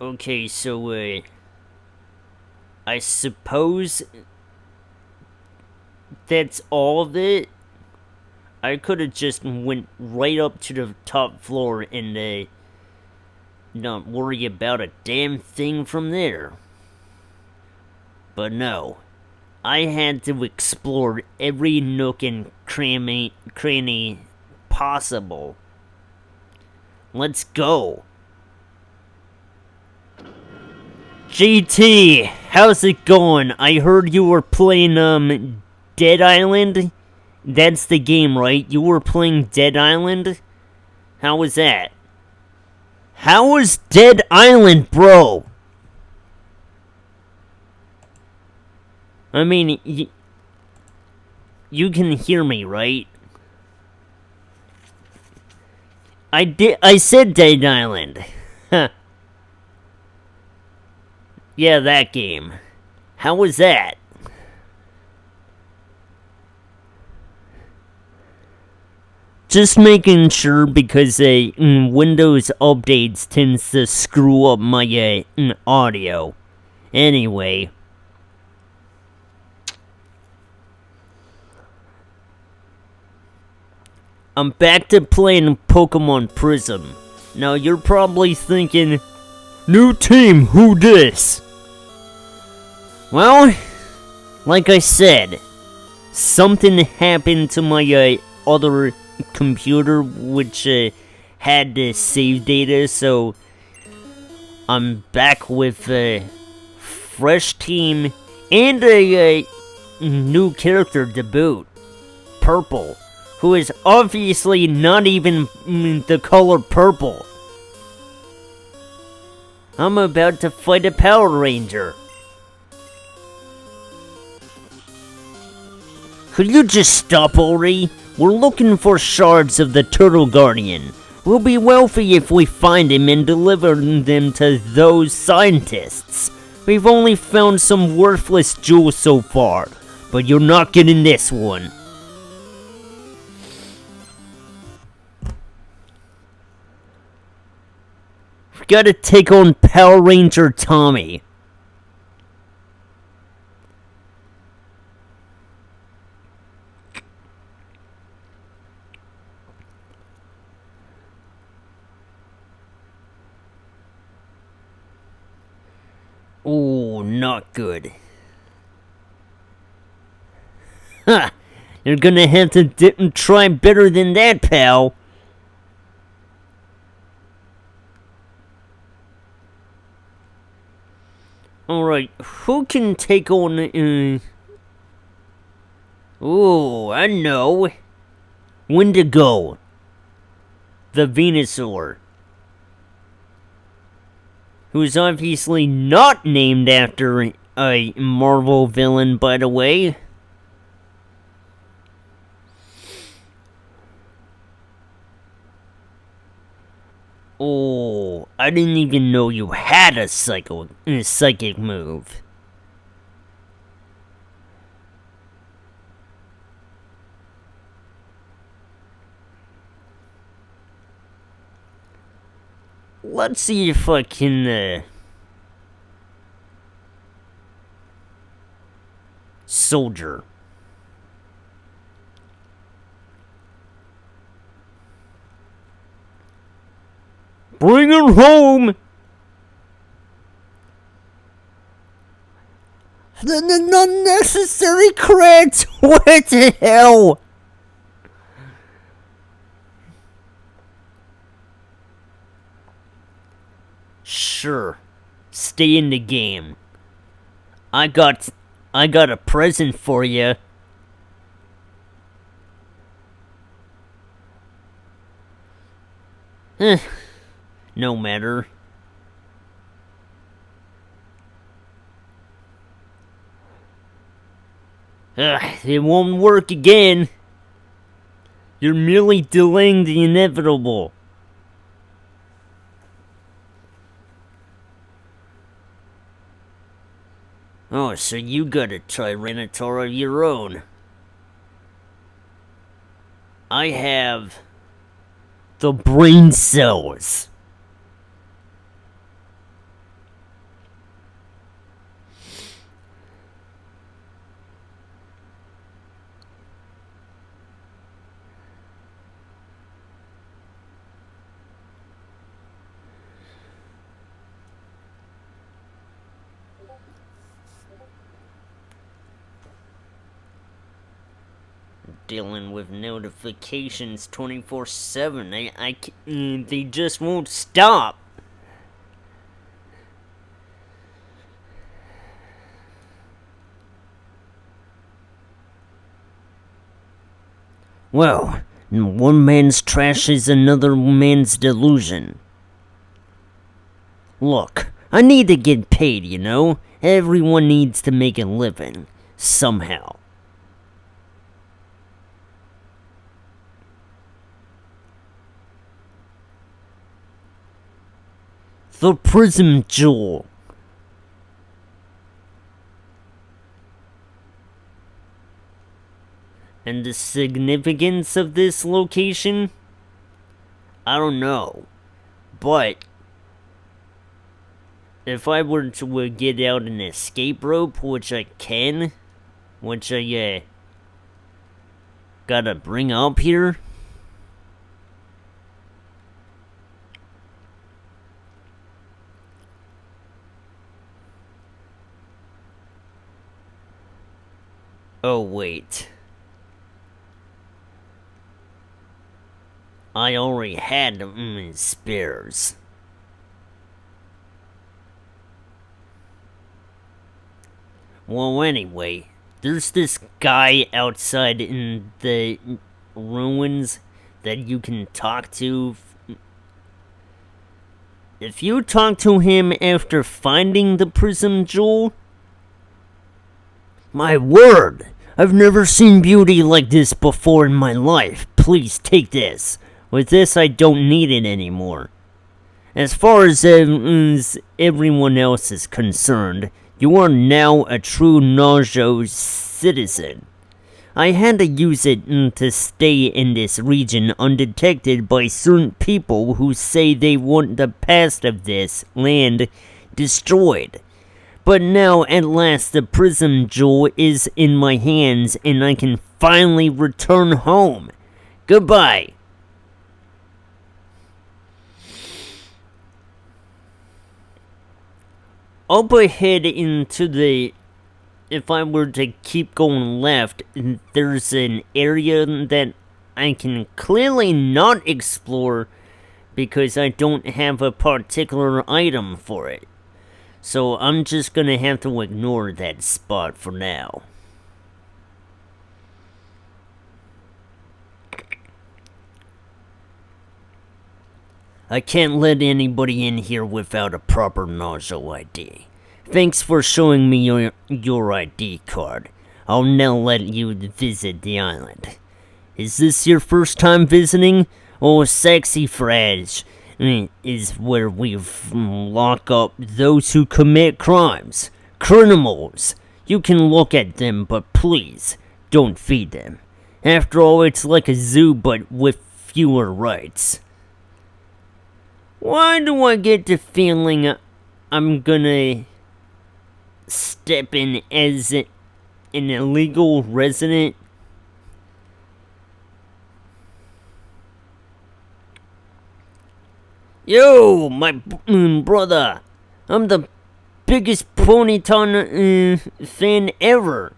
Okay, so, I suppose that's all of it. I could have just went right up to the top floor and, not worry about a damn thing from there. But no, I had to explore every nook and cranny possible. Let's go. GT, how's it going? I heard you were playing, Dead Island? That's the game, right? You were playing Dead Island? How was that? How was Dead Island, bro? I mean, you can hear me, right? I said Dead Island. Huh. Yeah, that game. How was that? Just making sure because Windows updates tends to screw up my audio. Anyway. I'm back to playing Pokemon Prism. Now you're probably thinking, new team, who dis? Well, like I said, something happened to my other computer which had the save data, so I'm back with a fresh team and a new character to boot, Purple, who is obviously not even the color purple. I'm about to fight a Power Ranger. Could you just stop already? We're looking for shards of the Turtle Guardian. We'll be wealthy if we find him and deliver them to those scientists. We've only found some worthless jewels so far, but you're not getting this one. We gotta take on Power Ranger Tommy. Oh, not good. Ha! You're gonna have to try better than that, pal. Alright, who can take on, Oh, I know. Wendigo. The Venusaur. Who's obviously not named after a Marvel villain, by the way. Oh, I didn't even know you had a psychic move. Let's see if I can, Soldier. Bring her home! The unnecessary creds! What the hell? Sure. Stay in the game. I got a present for you. No matter. It won't work again. You're merely delaying the inevitable. Oh, so you got a Tyrannosaur of your own. I have the brain cells. Dealing with notifications 24/7. They just won't stop. Well, one man's trash is another man's delusion. Look, I need to get paid, you know? Everyone needs to make a living. Somehow. The Prism Jewel. And the significance of this location? I don't know. But if I were to get out an escape rope, which I can, which I gotta bring up here. Oh, wait. I already had spares. Well, anyway, there's this guy outside in the ruins that you can talk to. If you talk to him after finding the Prism Jewel, my word! I've never seen beauty like this before in my life. Please take this. With this, I don't need it anymore. As far as everyone else is concerned, you are now a true Najo citizen. I had to use it to stay in this region undetected by certain people who say they want the past of this land destroyed. But now, at last, the Prism Jewel is in my hands, and I can finally return home. Goodbye. Up ahead into the... If I were to keep going left, there's an area that I can clearly not explore because I don't have a particular item for it. So I'm just gonna have to ignore that spot for now. I can't let anybody in here without a proper Najo ID. Thanks for showing me your ID card. I'll now let you visit the island. Is this your first time visiting? Oh, Sexy Fredge is where we lock up those who commit crimes. Criminals. You can look at them, but please, don't feed them. After all, it's like a zoo, but with fewer rights. Why do I get the feeling I'm gonna step in as an illegal resident? Yo, my brother, I'm the biggest Ponyton fan ever.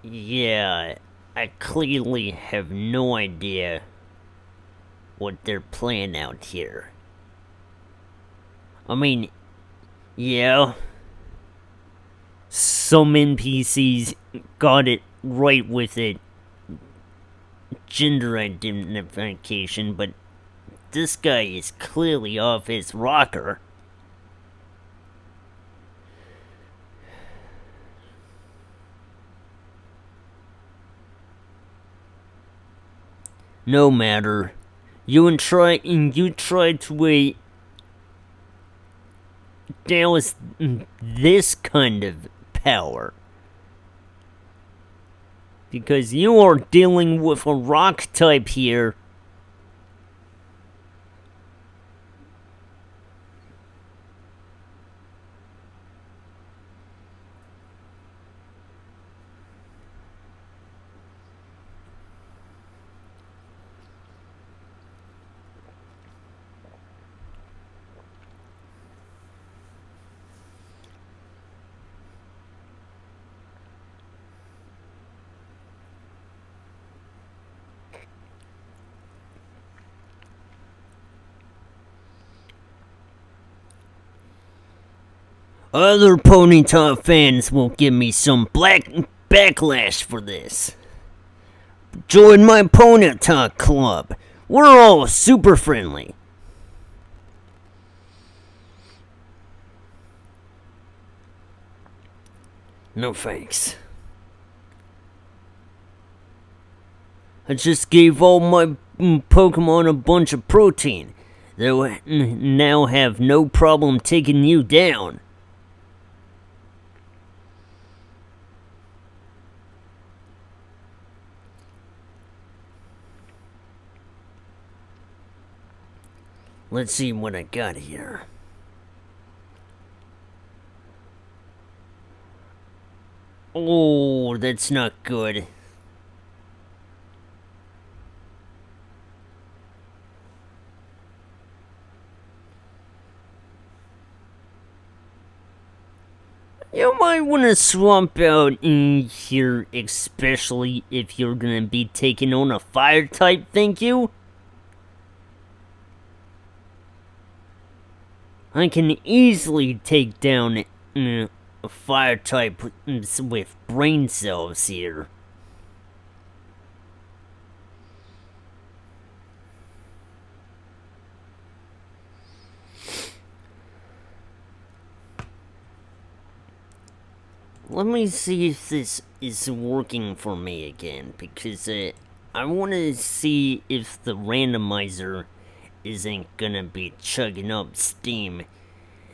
Yeah, I clearly have no idea what they're playing out here. I mean, yeah, some NPCs got it right with it, gender identification, but this guy is clearly off his rocker. No matter. You tried to douse this kind of power. Because you are dealing with a rock type here. Other Ponyta fans will give me some backlash for this. Join my Ponyta club. We're all super friendly. No thanks. I just gave all my Pokemon a bunch of protein. They'll now have no problem taking you down. Let's see what I got here. Oh, that's not good. You might want to swap out in here, especially if you're gonna be taking on a fire type, thank you? I can easily take down a fire type with brain cells here. Let me see if this is working for me again, because I want to see if the randomizer isn't gonna be chugging up steam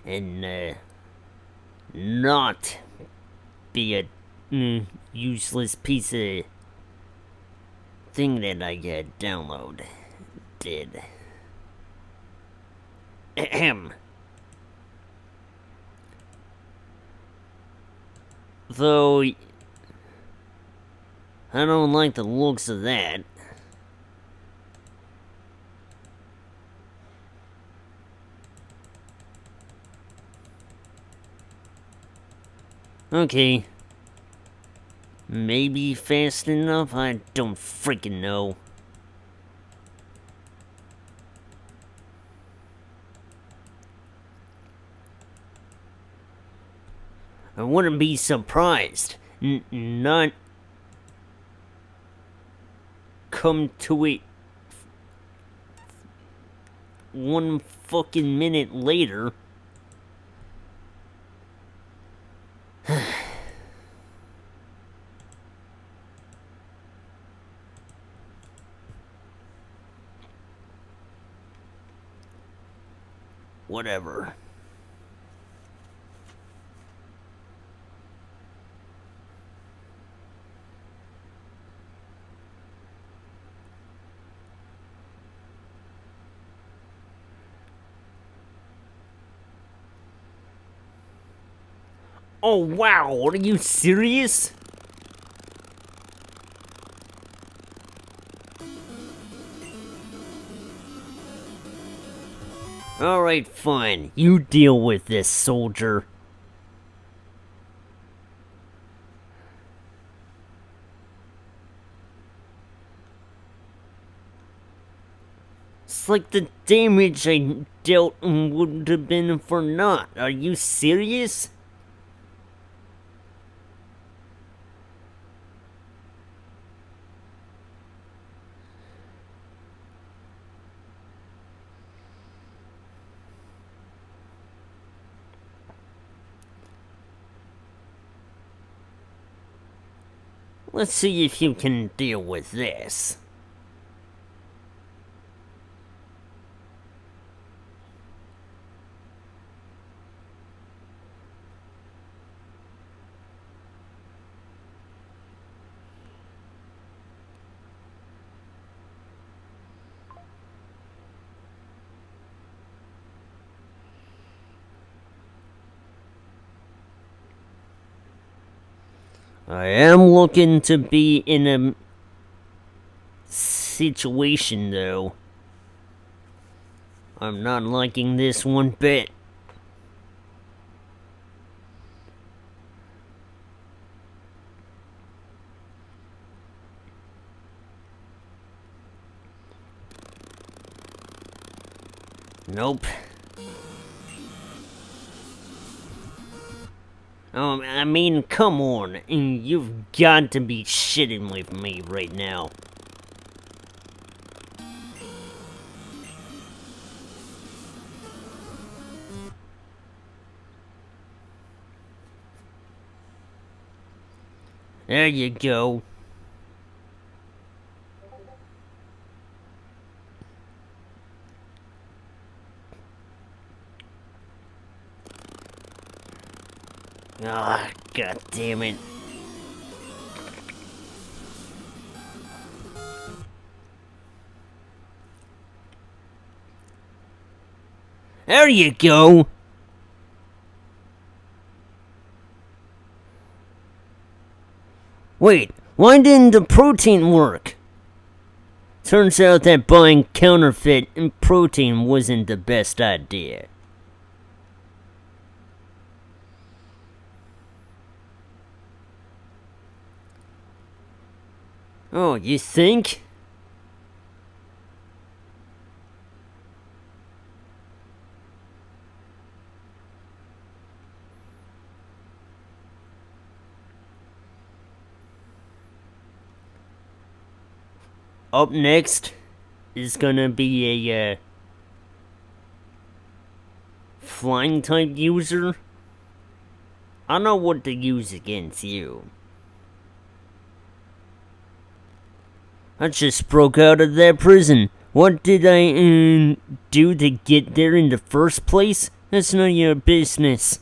and not be a useless piece of thing that I downloaded. Ahem. Though I don't like the looks of that. Okay. Maybe fast enough? I don't freaking know. I wouldn't be surprised. Not come to it one fucking minute later. Whatever. Oh wow, are you serious? Alright, fine. You deal with this, soldier. It's like the damage I dealt would have been for naught. Are you serious? Let's see if you can deal with this. I am looking to be in a situation, though. I'm not liking this one bit. Nope. I mean, come on. You've got to be shitting with me right now. There you go. Ah, god damn it. There you go. Wait, why didn't the protein work? Turns out that buying counterfeit protein wasn't the best idea. Oh, you think? Up next is gonna be a flying type user. I know what to use against you. I just broke out of that prison. What did I do to get there in the first place? That's none of your business.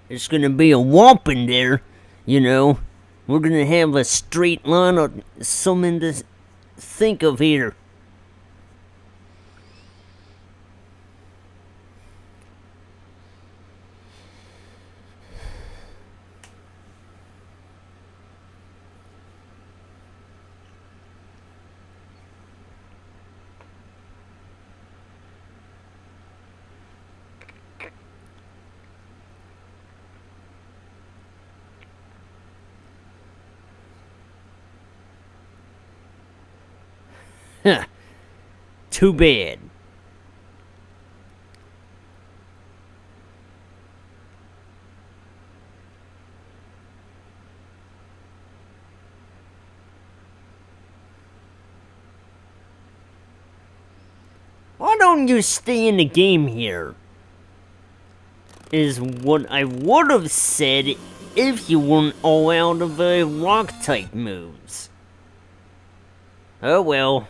It's gonna be a whomp in there, you know. We're gonna have a straight line of something to think of here. Huh. Too bad. Why don't you stay in the game here? Is what I would have said if you weren't all out of rock type moves. Oh well.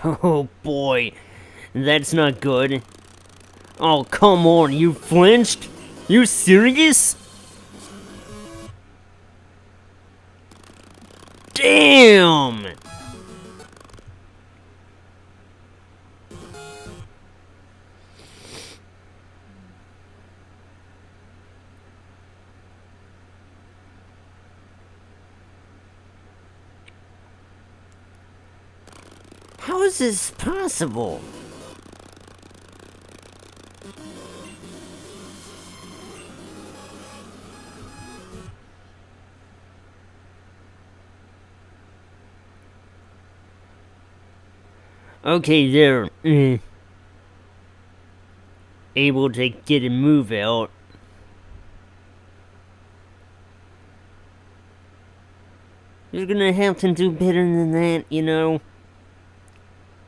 Oh boy, that's not good. Oh, come on, you flinched? You serious? Damn! How is this possible? Okay, they're able to get a move out. You're gonna have to do better than that, you know.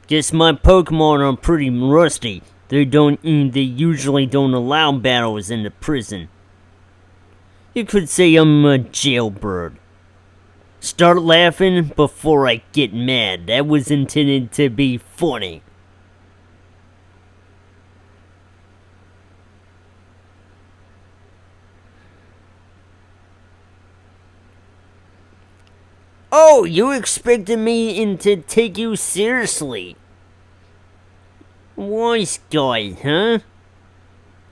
Guess my Pokemon are pretty rusty. They usually don't allow battles in the prison. You could say I'm a jailbird. Start laughing before I get mad. That was intended to be funny. Oh, you expected me to take you seriously? Wise guy, huh?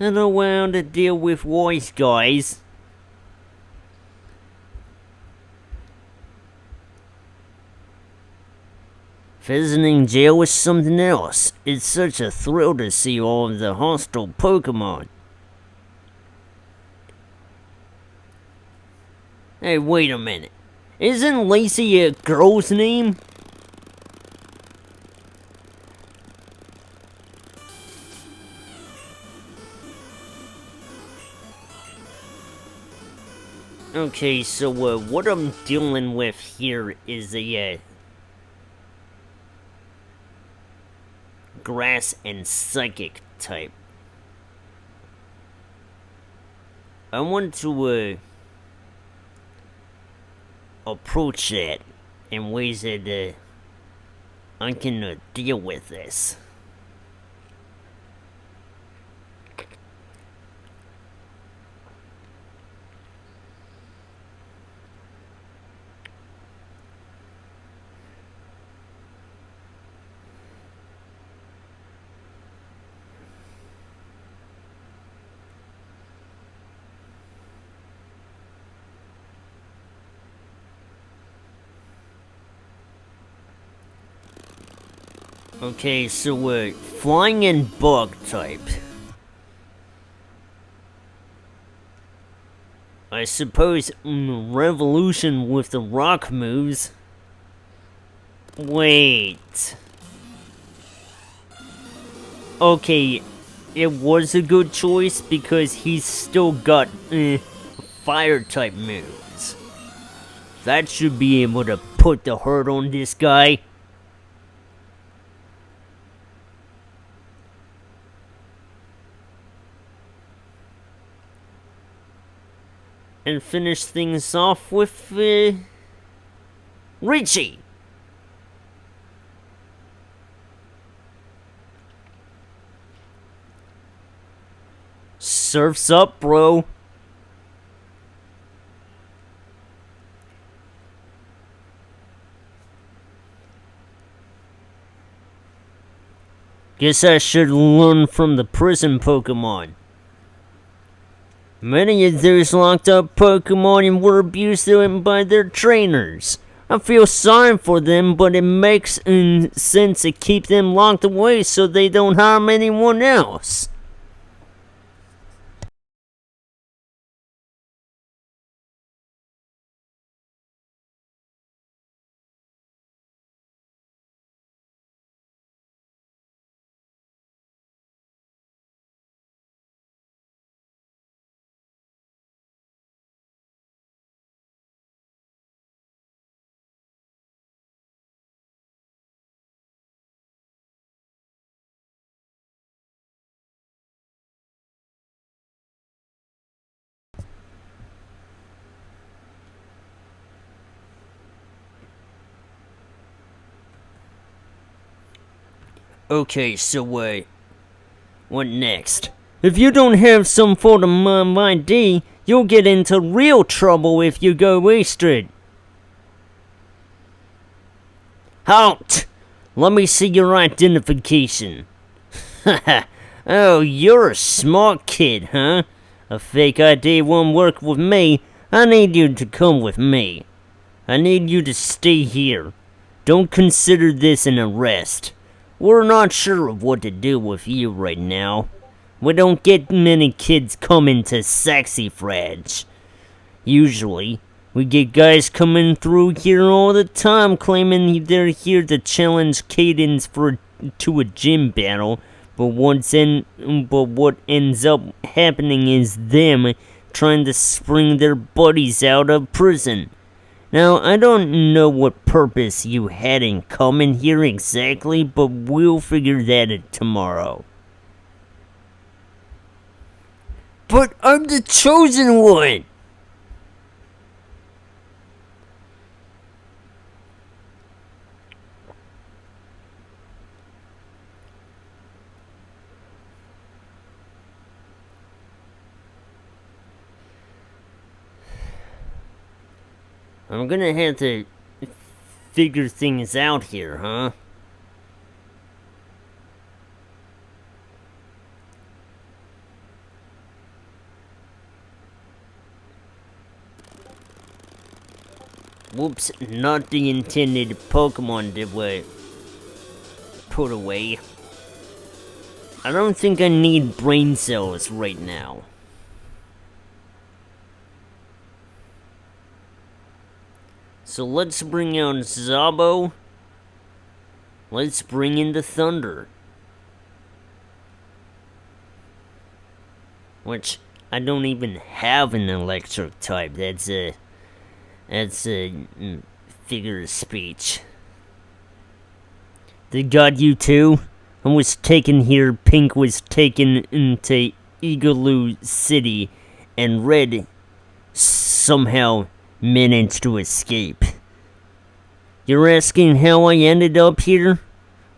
I don't know how to deal with wise guys. Visiting jail is something else. It's such a thrill to see all of the hostile Pokemon. Hey, wait a minute. Isn't Lacey a girl's name? Okay, so what I'm dealing with here is a grass and psychic type. I want to approach it in ways that I can deal with this. Okay, so flying and bug type. I suppose revolution with the rock moves. Wait. Okay, it was a good choice because he's still got fire type moves. That should be able to put the hurt on this guy. And finish things off with Richie. Surf's up, bro. Guess I should learn from the Prism Pokemon. Many of those locked up Pokemon were abused by their trainers. I feel sorry for them, but it makes sense to keep them locked away so they don't harm anyone else. Okay, so what next? If you don't have some sort of ID, you'll get into real trouble if you go wasted. Halt! Let me see your identification. Haha. Oh, you're a smart kid, huh? A fake ID won't work with me. I need you to come with me. I need you to stay here. Don't consider this an arrest. We're not sure of what to do with you right now. We don't get many kids coming to Saxifrage. Usually, we get guys coming through here all the time claiming they're here to challenge Cadence to a gym battle, but what ends up happening is them trying to spring their buddies out of prison. Now, I don't know what purpose you had in coming here exactly, but we'll figure that out tomorrow. But I'm the chosen one! I'm gonna have to figure things out here, huh? Whoops, not the intended Pokemon that were put away. I don't think I need brain cells right now. So let's bring out Zabo. Let's bring in the Thunder. Which, I don't even have an electric type. That's a figure of speech. They got you too? I was taken here, Pink was taken into Igloo City, and Red somehow managed to escape. You're asking how I ended up here?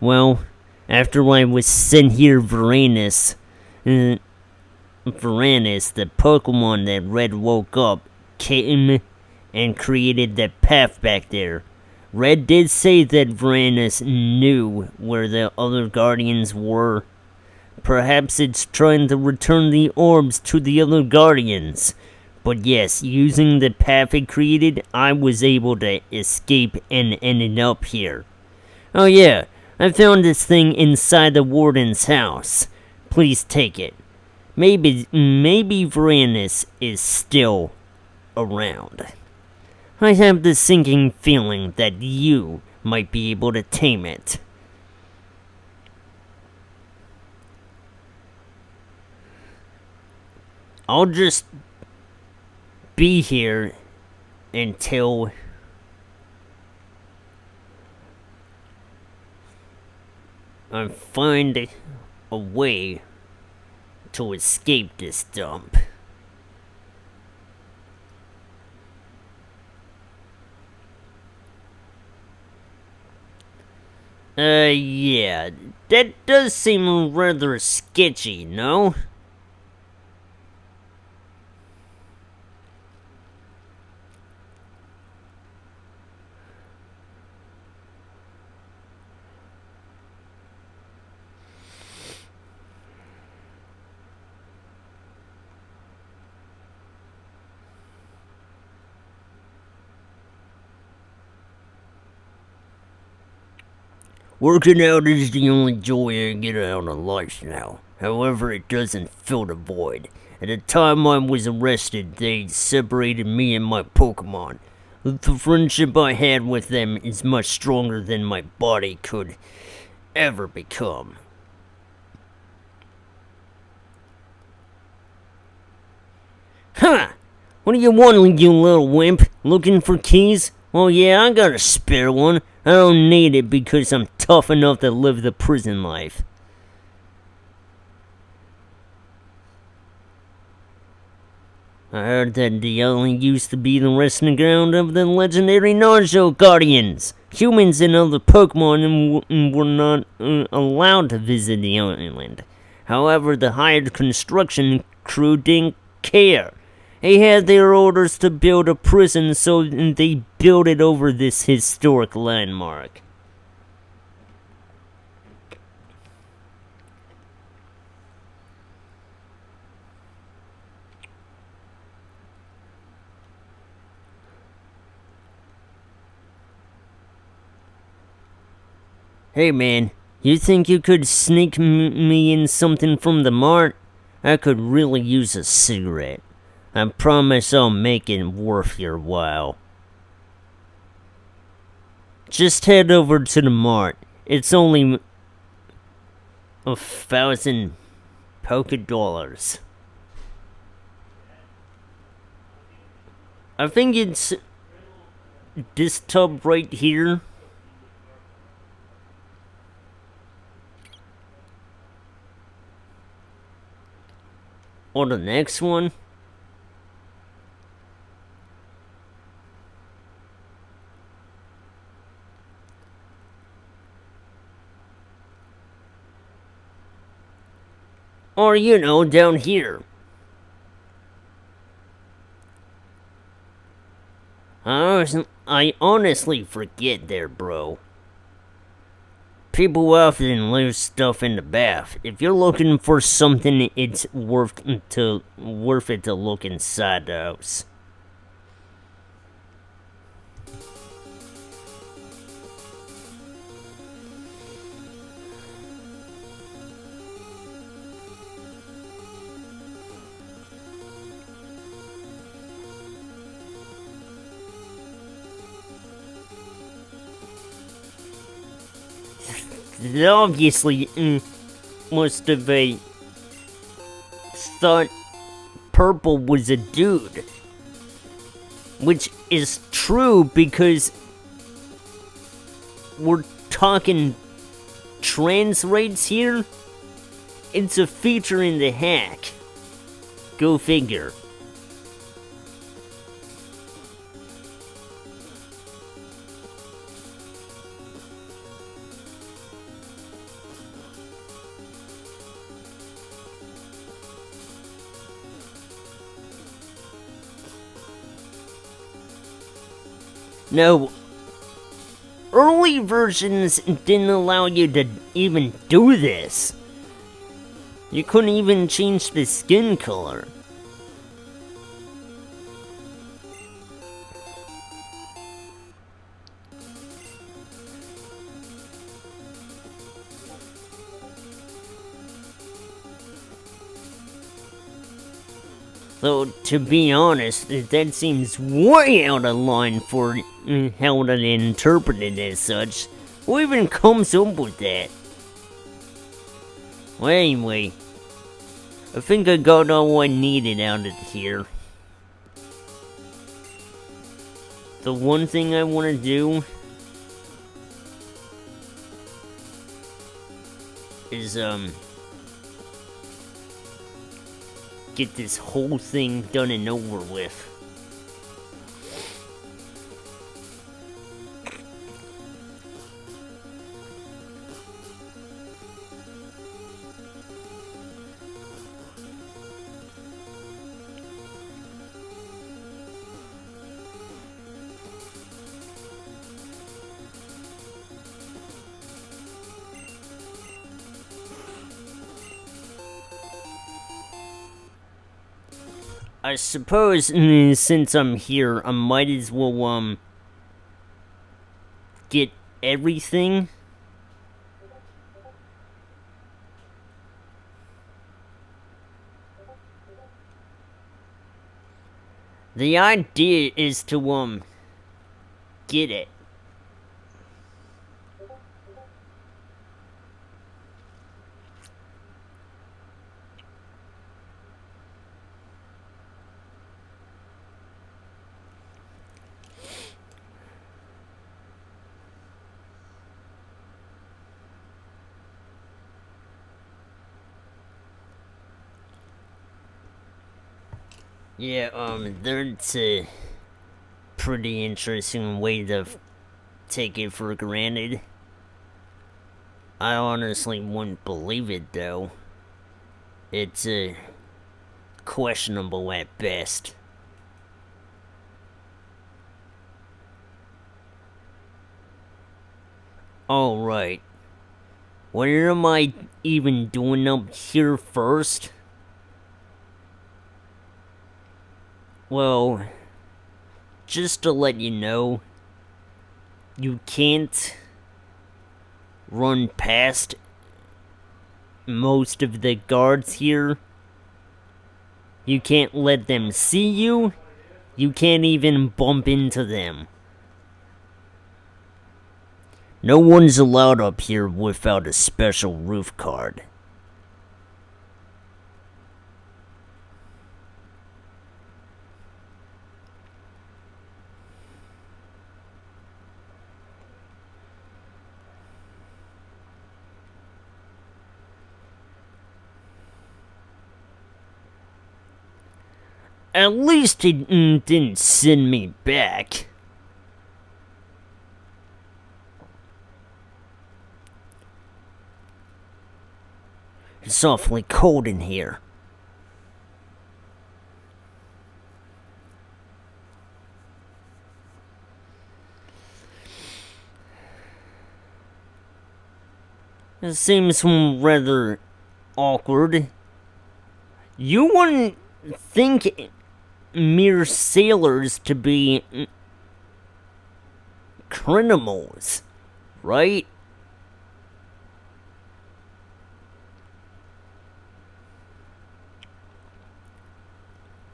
Well, after I was sent here, Varanus, the Pokemon that Red woke up, came and created that path back there. Red did say that Varanus knew where the other Guardians were. Perhaps it's trying to return the orbs to the other Guardians. But yes, using the path it created, I was able to escape and ended up here. Oh yeah, I found this thing inside the Warden's house. Please take it. Maybe Varanus is still around. I have the sinking feeling that you might be able to tame it. I'll just be here until I find a way to escape this dump. Yeah, that does seem rather sketchy, no? Working out is the only joy I get out of life now. However, it doesn't fill the void. At the time I was arrested, they separated me and my Pokemon. The friendship I had with them is much stronger than my body could ever become. Huh! What do you want, you little wimp? Looking for keys? Well, yeah, I got a spare one. I don't need it because I'm tough enough to live the prison life. I heard that the island used to be the resting ground of the legendary Naruto Guardians. Humans and other Pokemon were not allowed to visit the island. However, the hired construction crew didn't care. They had their orders to build a prison, so they built it over this historic landmark. Hey man, you think you could sneak me in something from the mart? I could really use a cigarette. I promise I'll make it worth your while. Just head over to the mart. It's only 1,000 polka dollars. I think it's this tub right here. Or the next one? Or, down here. I honestly forget there, bro. People often leave stuff in the bath. If you're looking for something, it's worth it to look inside the house. They obviously must have thought Purple was a dude. Which is true because we're talking trans rates here. It's a feature in the hack. Go figure. No, early versions didn't allow you to even do this. You couldn't even change the skin color. Though, to be honest, that seems way out of line for how to interpret it as such. Who even comes up with that? Well, anyway, I think I got all I needed out of here. The one thing I want to do is, get this whole thing done and over with. I suppose, since I'm here, I might as well, get everything. The idea is to, get it. Yeah, that's a pretty interesting way to take it for granted. I honestly wouldn't believe it, though. It's, questionable at best. Alright. What am I even doing up here first? Well, just to let you know, you can't run past most of the guards here. You can't let them see you. You can't even bump into them. No one's allowed up here without a special roof card. At least he didn't send me back. It's awfully cold in here. It seems rather awkward. You wouldn't think mere sailors to be criminals, right?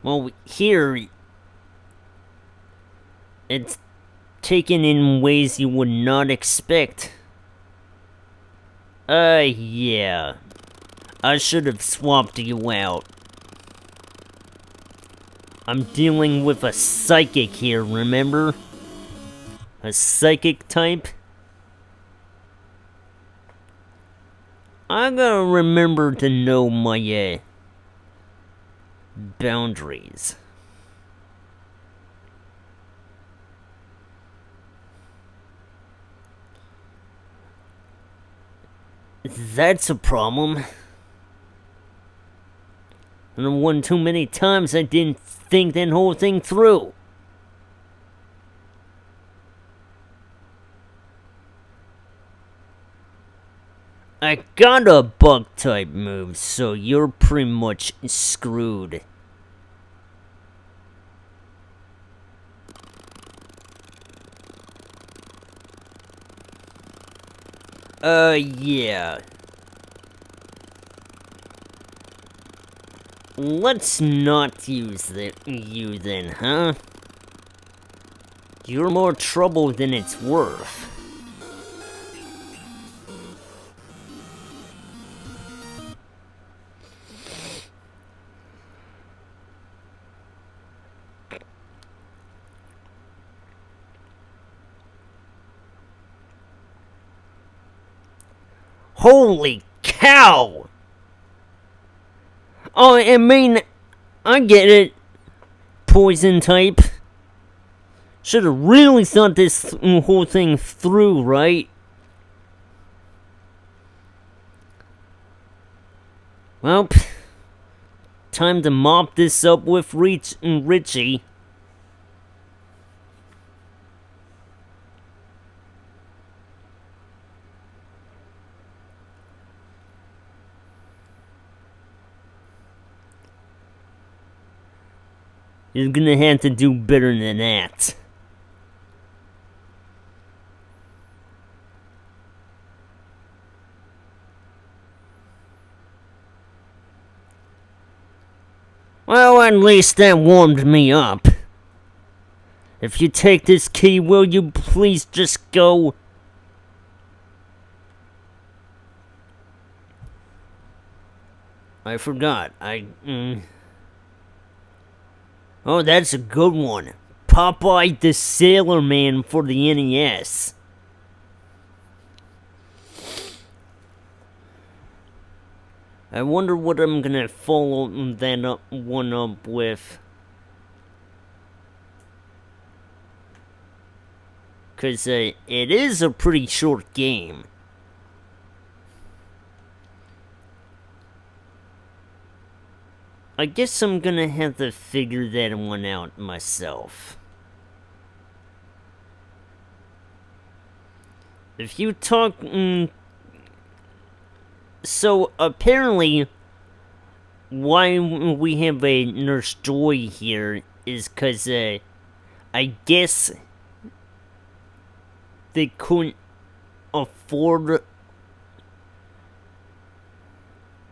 Well, here, it's taken in ways you would not expect. Yeah. I should have swapped you out. I'm dealing with a psychic here, remember? A psychic type? I gotta remember to know my, boundaries. That's a problem. And one too many times I didn't think that whole thing through. I got a bug type move, so you're pretty much screwed. Yeah. Let's not use you then, huh? You're more trouble than it's worth. Holy cow! Oh, I mean, I get it. Poison type. Should have really thought this whole thing through, right? Well, time to mop this up with Richie. You're gonna have to do better than that. Well, at least that warmed me up. If you take this key, will you please just go? I forgot. Oh, that's a good one. Popeye the Sailor Man for the NES. I wonder what I'm gonna follow that one up with. Cause it is a pretty short game. I guess I'm gonna have to figure that one out myself. If you talk... so, apparently, why we have a Nurse Joy here is because, I guess they couldn't afford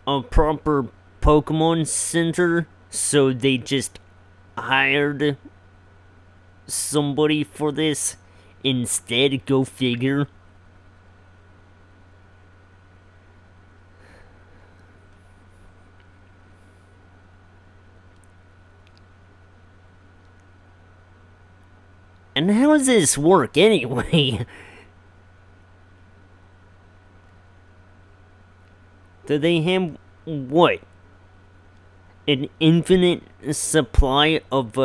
a proper Pokemon Center, so they just hired somebody for this instead. Go figure. And how does this work anyway? Do they have what? an infinite supply of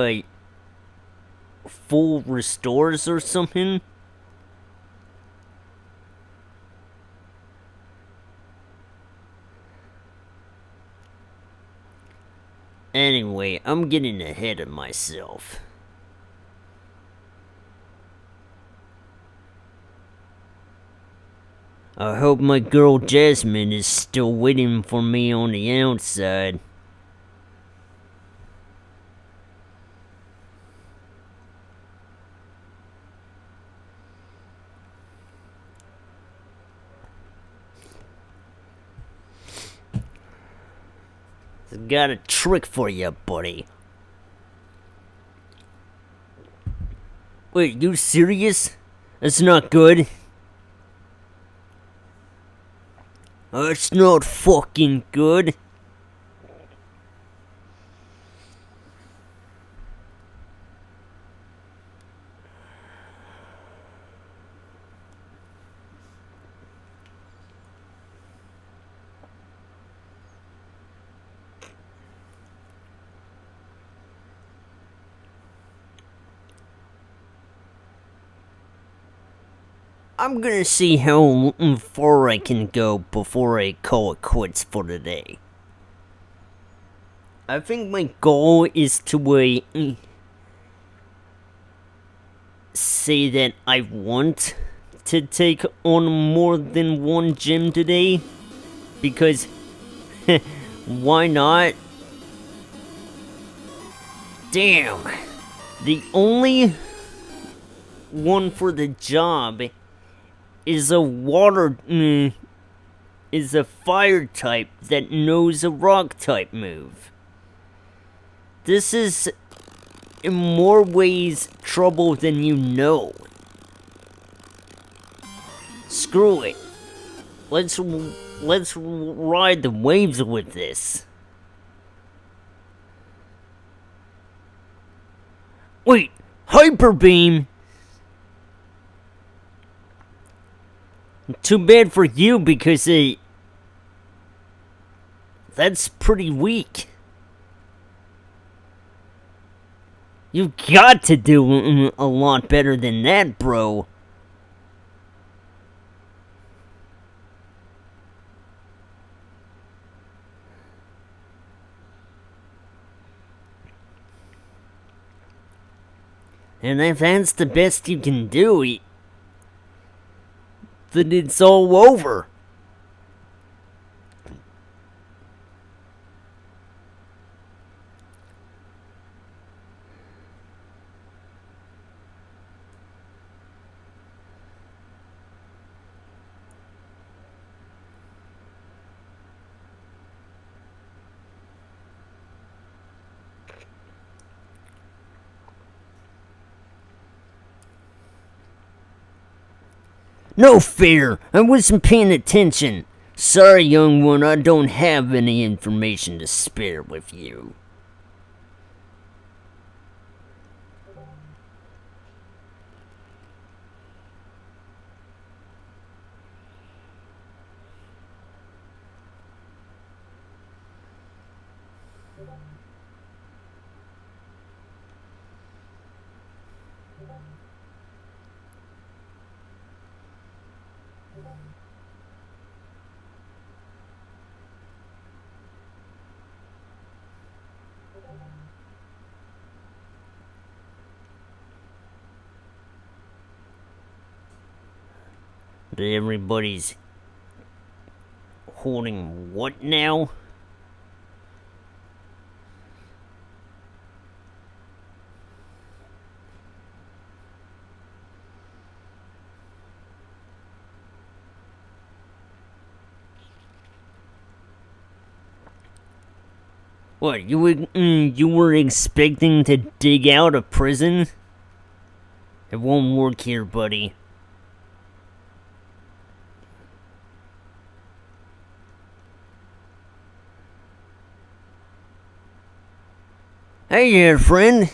full restores or something? Anyway, I'm getting ahead of myself. I hope my girl Jasmine is still waiting for me on the outside. I've got a trick for you, buddy. Wait, you serious? That's not good. That's not fucking good. I'm gonna see how far I can go before I call it quits for today. I think my goal is to say that I want to take on more than one gym today, because why not? Damn, the only one for the job is a is a fire type that knows a rock type move. This is in more ways trouble than you know. Screw it. Let's ride the waves with this. Wait, Hyper Beam? Too bad for you, because that's pretty weak. You've got to do a lot better than that, bro. And if that's the best you can do, then it's all over. No fair! I wasn't paying attention. Sorry, young one, I don't have any information to spare with you. Everybody's holding what now? What, you were expecting to dig out a prison? It won't work here, buddy. Hey there, friend.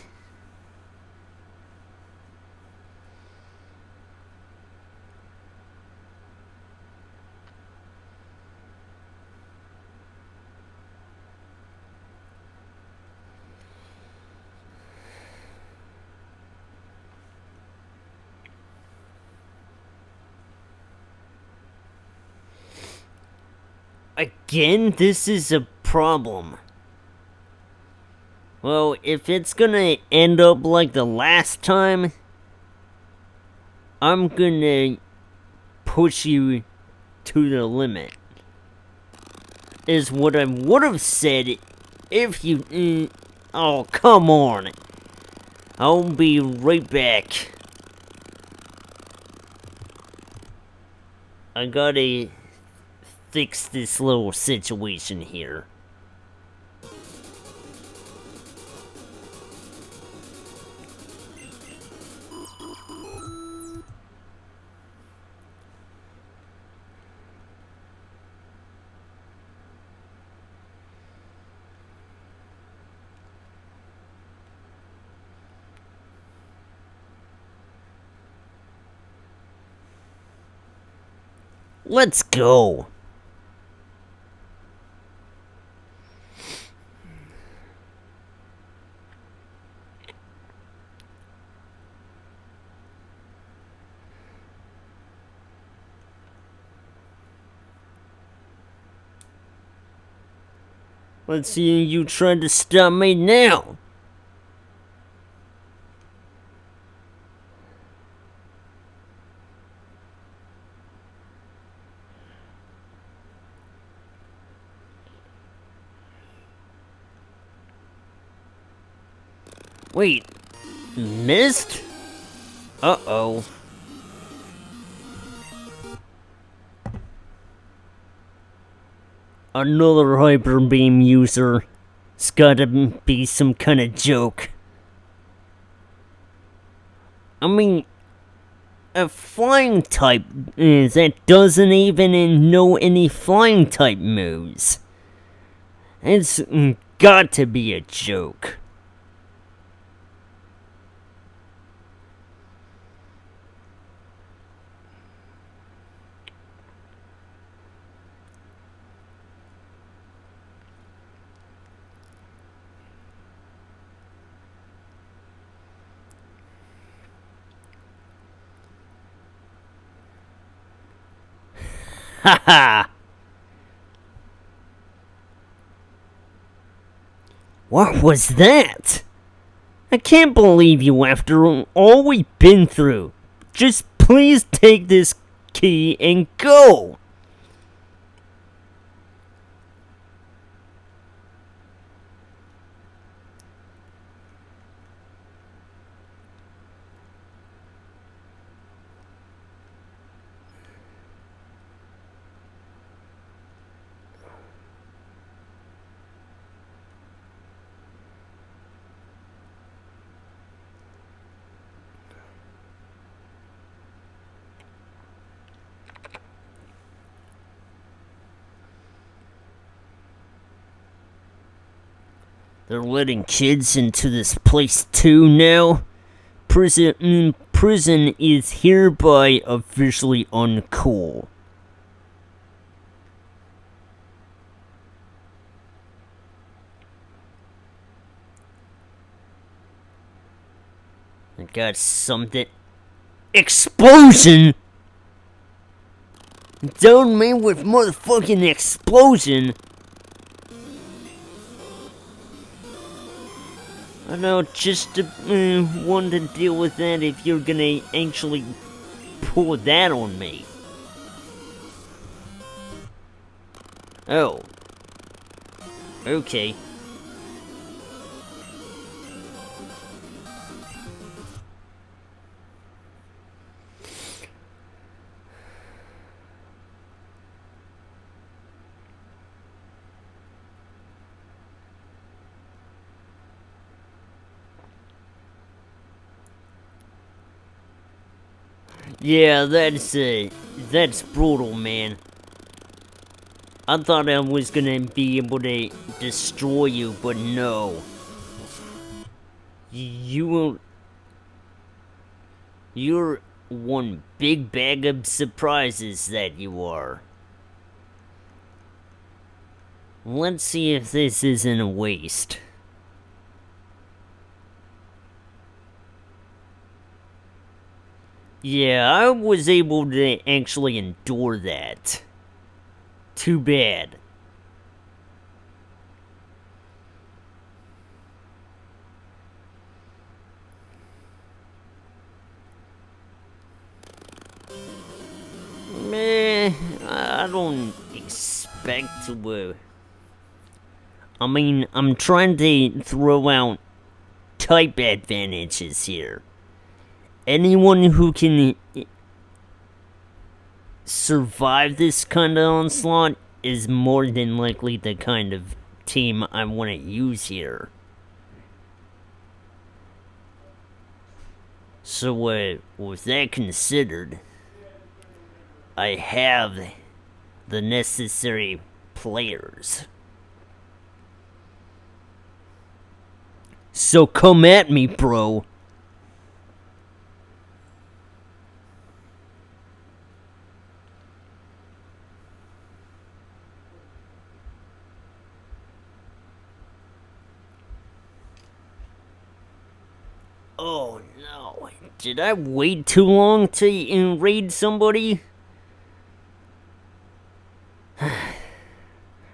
Again, this is a problem. Well, if it's gonna end up like the last time, I'm gonna push you to the limit. Is what I would have said if you... oh, come on. I'll be right back. I gotta fix this little situation here. Let's go. Let's see you trying to stop me now. Wait, missed? Uh-oh. Another hyper beam user. It's gotta be some kind of joke. I mean, a flying type that doesn't even know any flying type moves. It's got to be a joke. Haha! What was that? I can't believe you after all we've been through. Just please take this key and go! They're letting kids into this place too now? Prism is hereby officially uncool. I got something. Explosion! Don't me with motherfucking explosion! I know, just want to deal with that if you're gonna actually pull that on me. Oh. Okay. Yeah, that's brutal, man. I thought I was gonna be able to destroy you, but no. You're one big bag of surprises that you are. Let's see if this isn't a waste. Yeah, I was able to actually endure that. Too bad. don't expect to, I'm trying to throw out type advantages here. Anyone who can survive this kind of onslaught is more than likely the kind of team I want to use here. So, with that considered, I have the necessary players. So come at me, bro. Oh no, did I wait too long to raid somebody?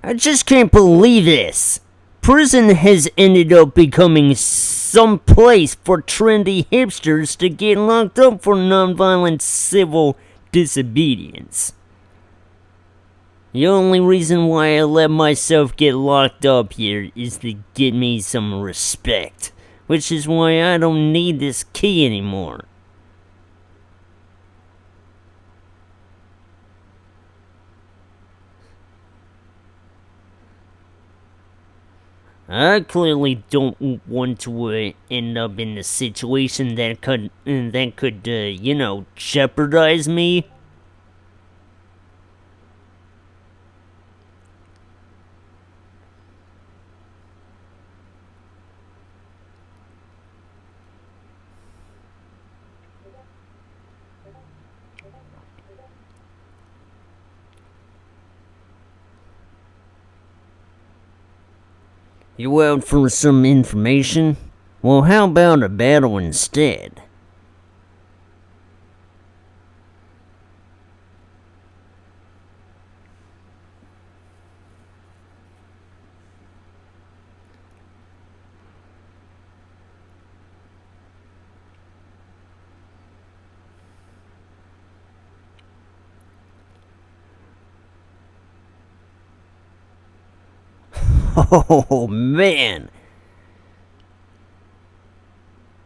I just can't believe this. Prism has ended up becoming some place for trendy hipsters to get locked up for nonviolent civil disobedience. The only reason why I let myself get locked up here is to get me some respect, which is why I don't need this key anymore. I clearly don't want to end up in a situation that could, jeopardize me. You out for some information? Well, how about a battle instead? Oh man!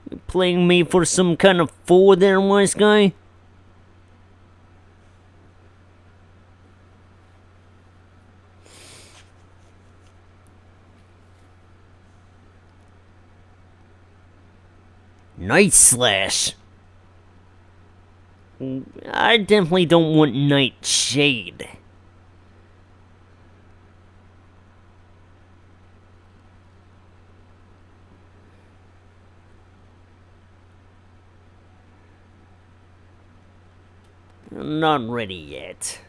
You playing me for some kind of fool there, wise guy? Night Slash. I definitely don't want Nightshade. Not ready yet.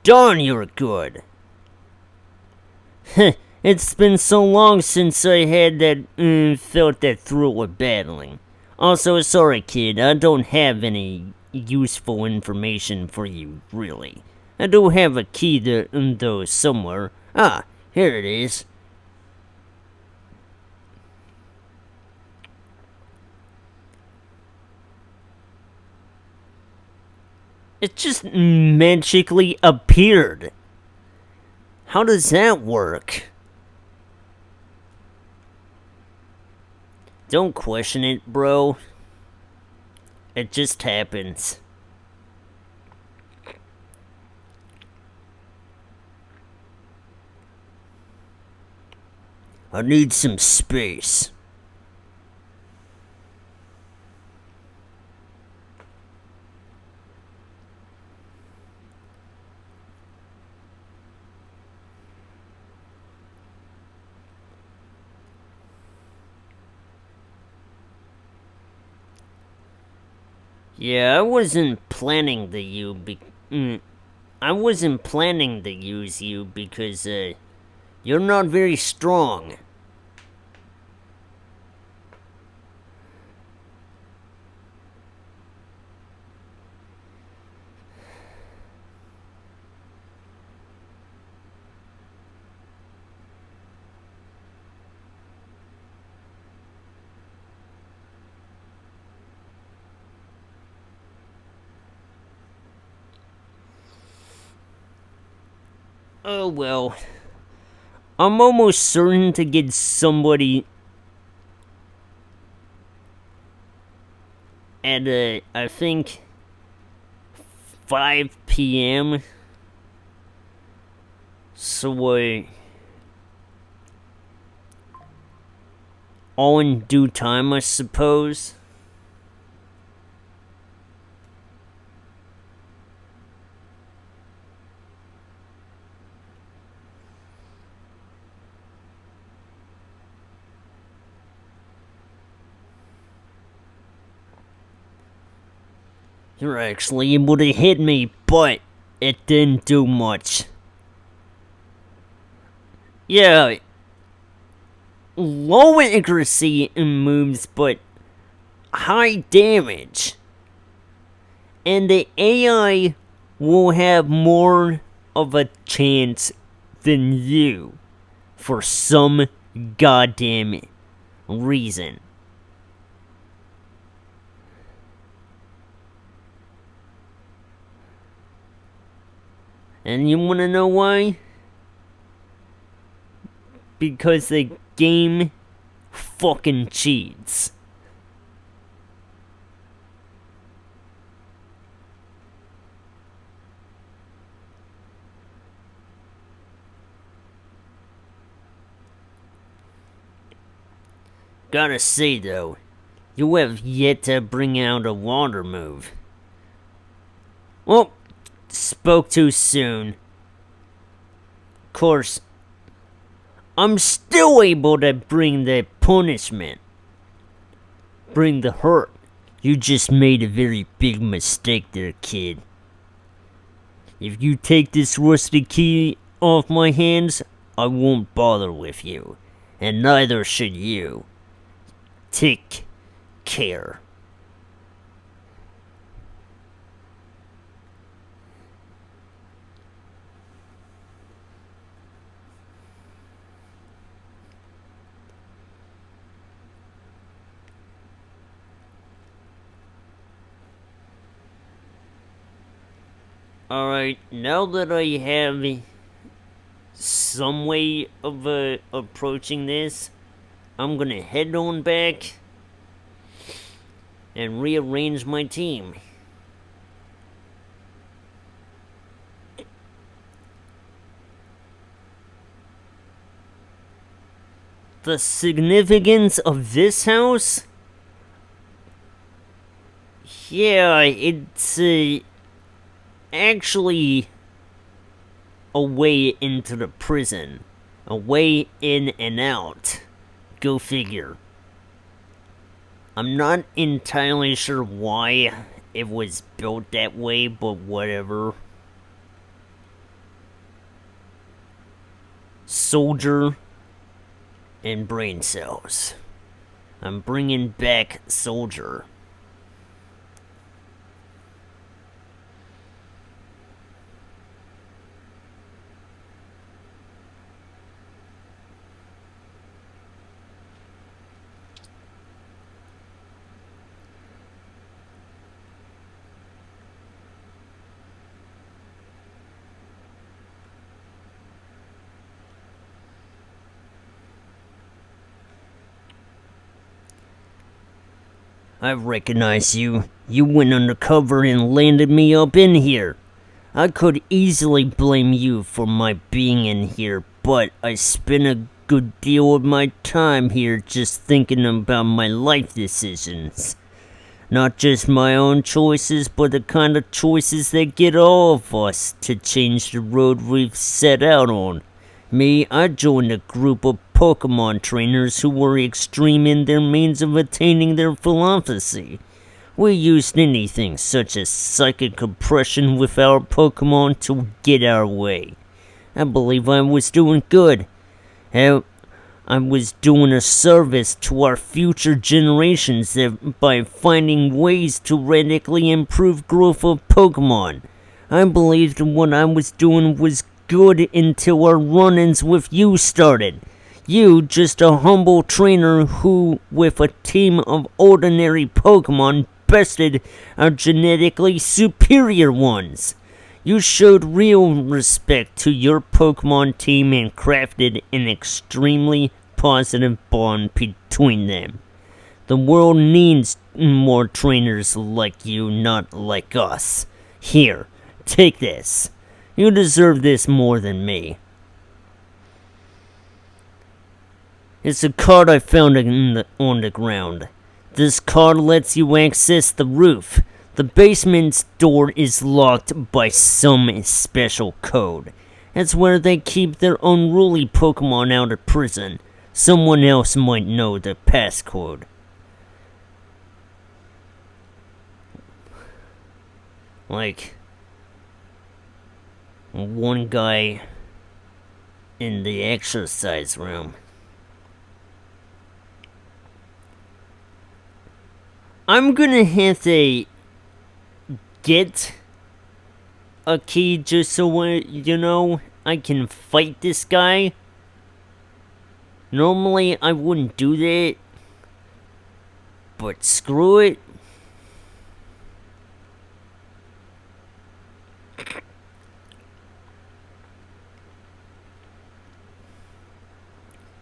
Darn, you're good. It's been so long since I had that, felt that thrill of battling. Also, sorry kid, I don't have any useful information for you, really. I do have a key though, somewhere. Ah, here it is. It just magically appeared. How does that work? Don't question it, bro. It just happens. I need some space. Yeah, I wasn't planning to use you because, you're not very strong. Oh well. I'm almost certain to get somebody at I think 5 p.m. So all in due time, I suppose. You're actually able to hit me, but it didn't do much. Yeah, low accuracy in moves, but high damage. And the AI will have more of a chance than you for some goddamn reason. And you wanna know why? Because the game fucking cheats. Gotta say though, you have yet to bring out a water move. Well, spoke too soon. Of course, I'm still able to bring the punishment. Bring the hurt. You just made a very big mistake there, kid. If you take this rusty key off my hands, I won't bother with you. And neither should you. Take care. Alright, now that I have some way of approaching this, I'm gonna head on back and rearrange my team. The significance of this house? Yeah, it's actually a way into the prison. A way in and out. Go figure. I'm not entirely sure why it was built that way, but whatever. Soldier and brain cells. I'm bringing back Soldier. I recognize you. You went undercover and landed me up in here. I could easily blame you for my being in here, but I spent a good deal of my time here just thinking about my life decisions. Not just my own choices, but the kind of choices that get all of us to change the road we've set out on. Me, I joined a group of Pokemon trainers who were extreme in their means of attaining their philosophy. We used anything such as psychic compression with our Pokemon to get our way. I believe I was doing good. I was doing a service to our future generations by finding ways to radically improve growth of Pokemon. I believed what I was doing was good until our run-ins with you started. You, just a humble trainer who, with a team of ordinary Pokemon, bested our genetically superior ones. You showed real respect to your Pokemon team and crafted an extremely positive bond between them. The world needs more trainers like you, not like us. Here, take this. You deserve this more than me. It's a card I found on the ground. This card lets you access the roof. The basement's door is locked by some special code. That's where they keep their unruly Pokemon out of prison. Someone else might know the passcode. Like one guy in the exercise room. I'm gonna have to get a key just so I can fight this guy. Normally I wouldn't do that, but screw it.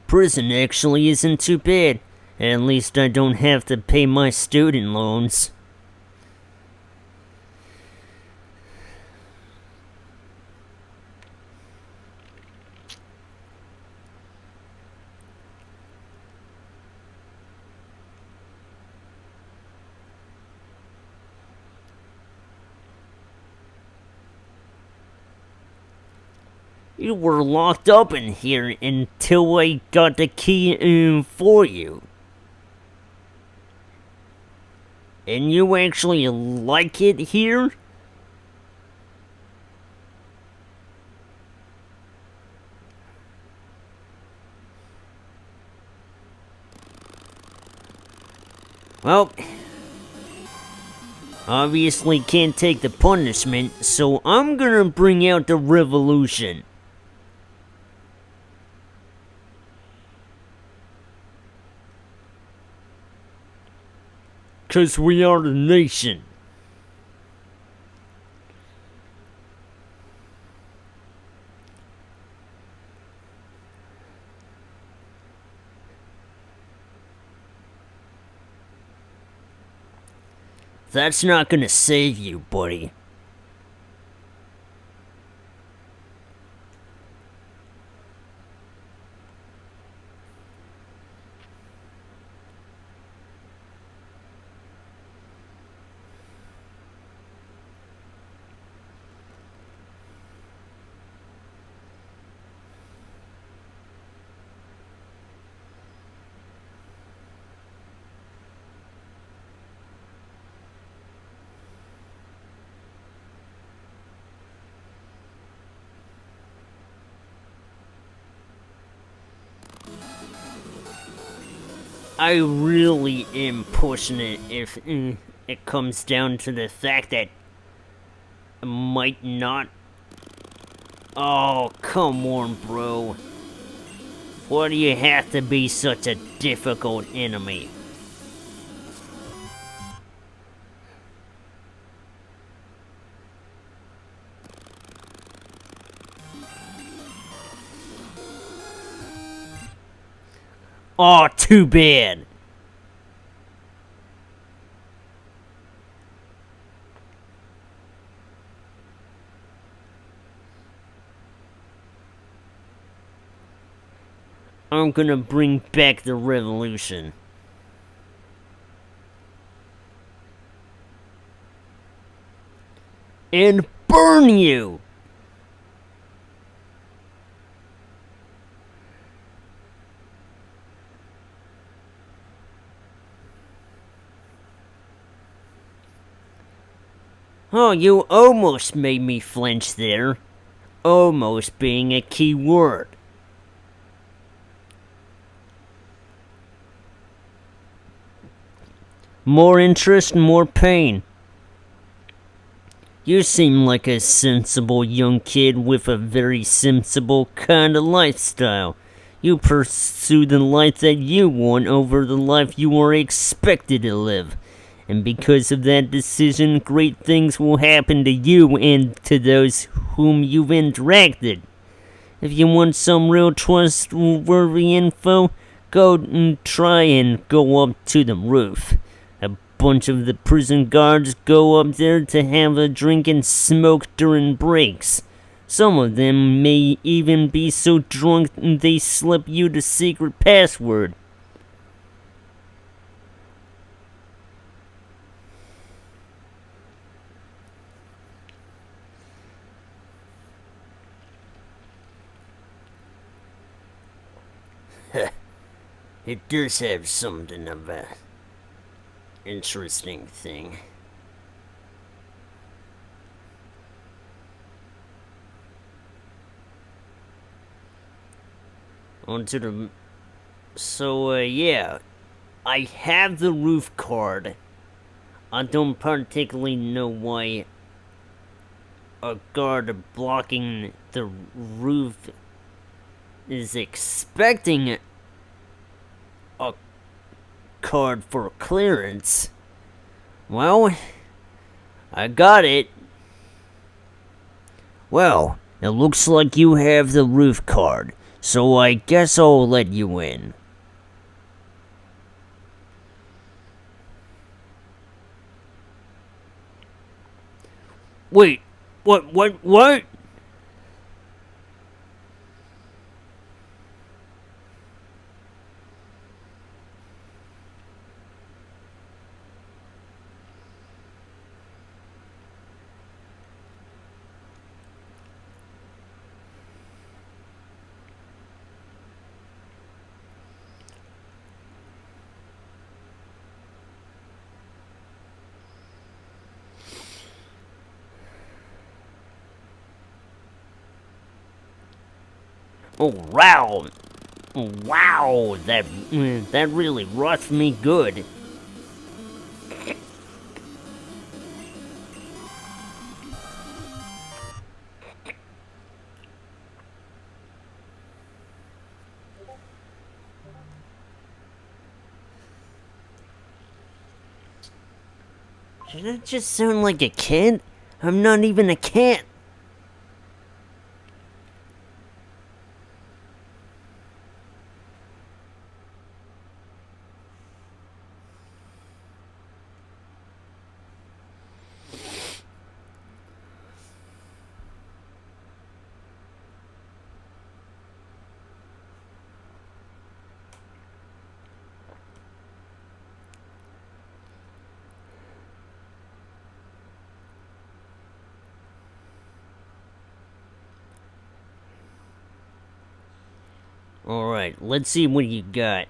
Prison actually isn't too bad. At least I don't have to pay my student loans. You were locked up in here until I got the key in for you. And you actually like it here? Well, obviously can't take the punishment, so I'm gonna bring out the revolution. Cause we are the nation. That's not gonna save you, buddy. I really am pushing it if it comes down to the fact that I might not. Oh, come on, bro. Why do you have to be such a difficult enemy? Oh, too bad. I'm gonna bring back the revolution. And burn you! Oh, you almost made me flinch there. Almost being a key word. More interest, more pain. You seem like a sensible young kid with a very sensible kind of lifestyle. You pursue the life that you want over the life you were expected to live. And because of that decision, great things will happen to you and to those whom you've interacted. If you want some real trustworthy info, go and try and go up to the roof. A bunch of the prison guards go up there to have a drink and smoke during breaks. Some of them may even be so drunk they slip you the secret password. It does have something of a interesting thing. Onto the... So, yeah. I have the roof card. I don't particularly know why a guard blocking the roof is expecting a card for clearance. Well, I got it. Well, it looks like you have the roof card, so I guess I'll let you in. Wait, what? Oh, wow. Wow, that really roughed me good. Did I just sound like a kid? I'm not even a cat. Alright, let's see what you got.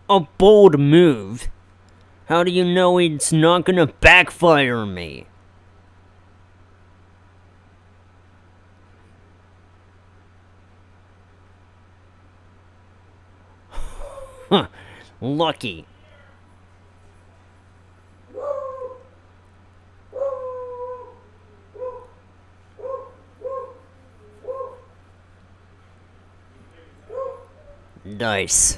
A bold move? How do you know it's not gonna backfire on me? Huh, lucky. Nice.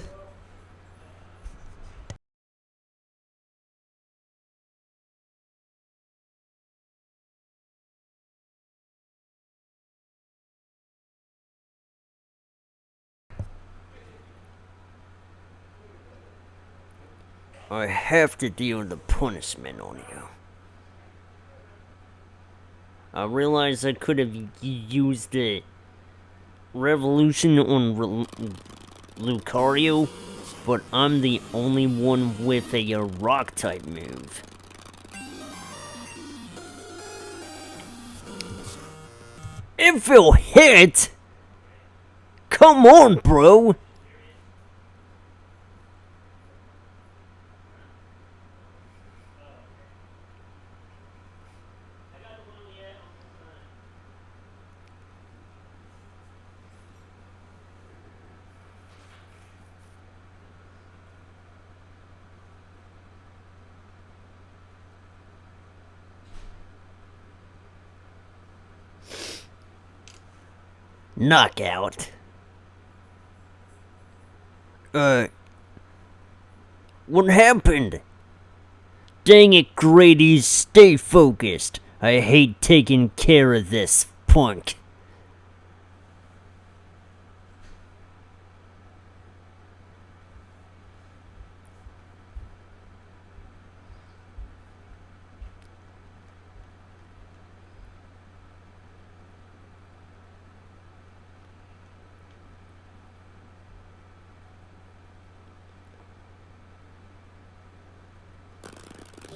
I have to deal the punishment on you. I realize I could have used the revolution on Lucario, but I'm the only one with a rock type move. If it'll hit! Come on, bro! Knockout. What happened? Dang it, Grady, stay focused. I hate taking care of this punk.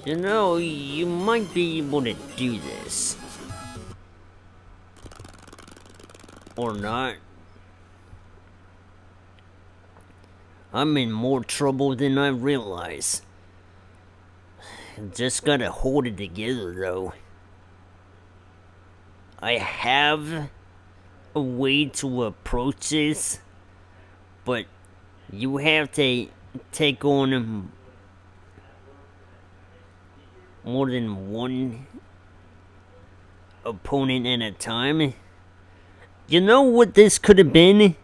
You know, you might be able to do this. Or not. I'm in more trouble than I realize. Just gotta hold it together, though. I have a way to approach this, but you have to take on more than one opponent at a time. You know what this could have been?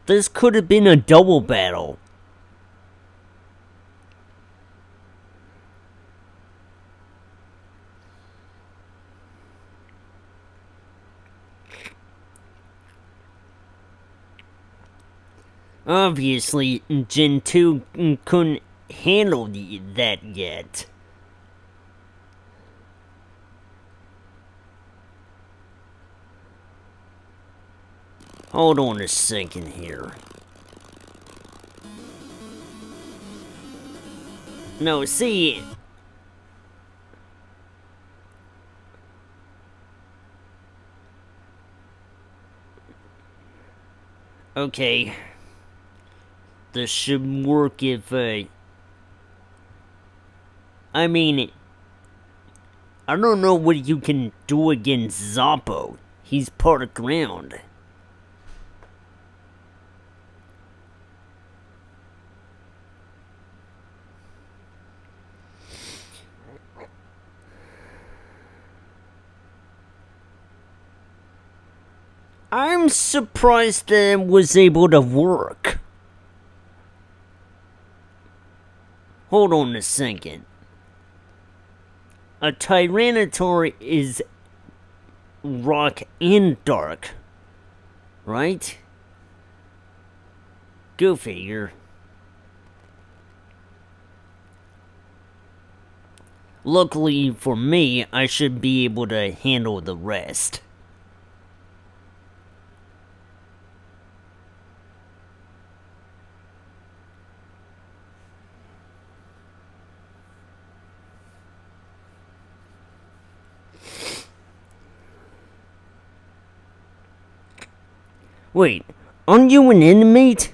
This could have been a double battle. Obviously, Gen 2 couldn't handle that yet. Hold on a second here. No, see... Okay. This should work if, I mean... I don't know what you can do against Zoppo. He's part of ground. I'm surprised that it was able to work. Hold on a second. A Tyranitar is rock and dark, right? Go figure. Luckily for me, I should be able to handle the rest. Wait, aren't you an inmate?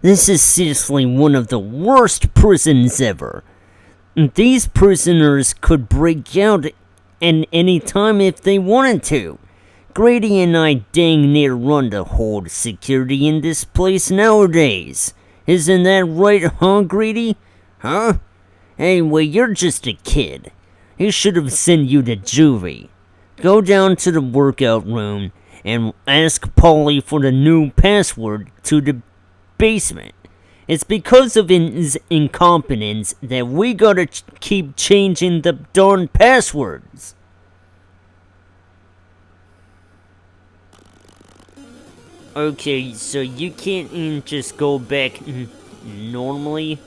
This is seriously one of the worst prisons ever. These prisoners could break out at any time if they wanted to. Grady and I dang near run to hold security in this place nowadays. Isn't that right, huh, Grady? Huh? Anyway, you're just a kid. He should have sent you to juvie. Go down to the workout room and ask Polly for the new password to the basement. It's because of his incompetence that we gotta keep changing the darn passwords. Okay, so you can't just go back normally?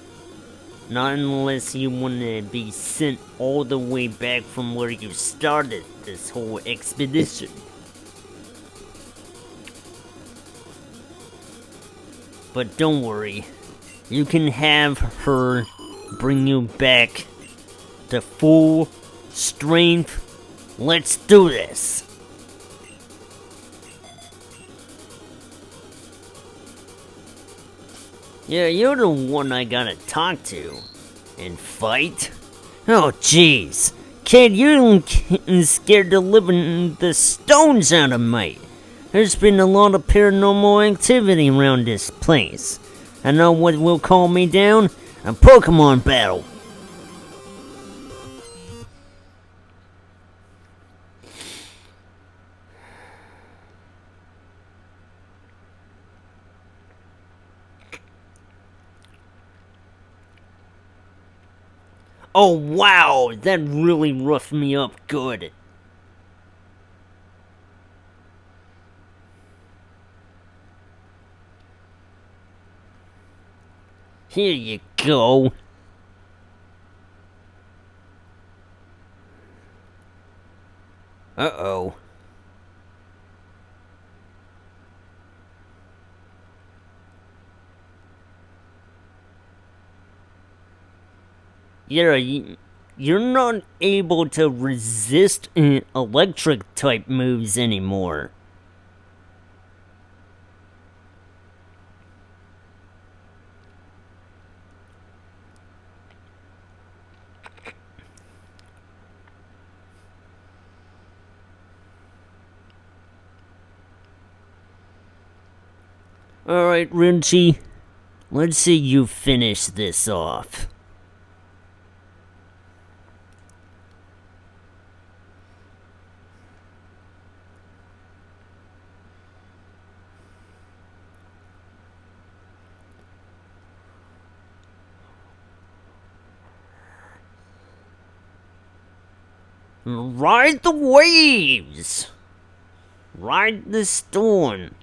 Not unless you want to be sent all the way back from where you started this whole expedition. But don't worry, you can have her bring you back to full strength. Let's do this. Yeah, you're the one I gotta talk to. And fight? Oh, jeez. Kid, you're scared to live the stones out of me. There's been a lot of paranormal activity around this place. I know what will calm me down? A Pokemon battle. Oh wow, that really roughed me up good. Here you go. Uh-oh. You're not able to resist electric type moves anymore. Alright, Rinchi. Let's see you finish this off. Ride the waves! Ride the storm.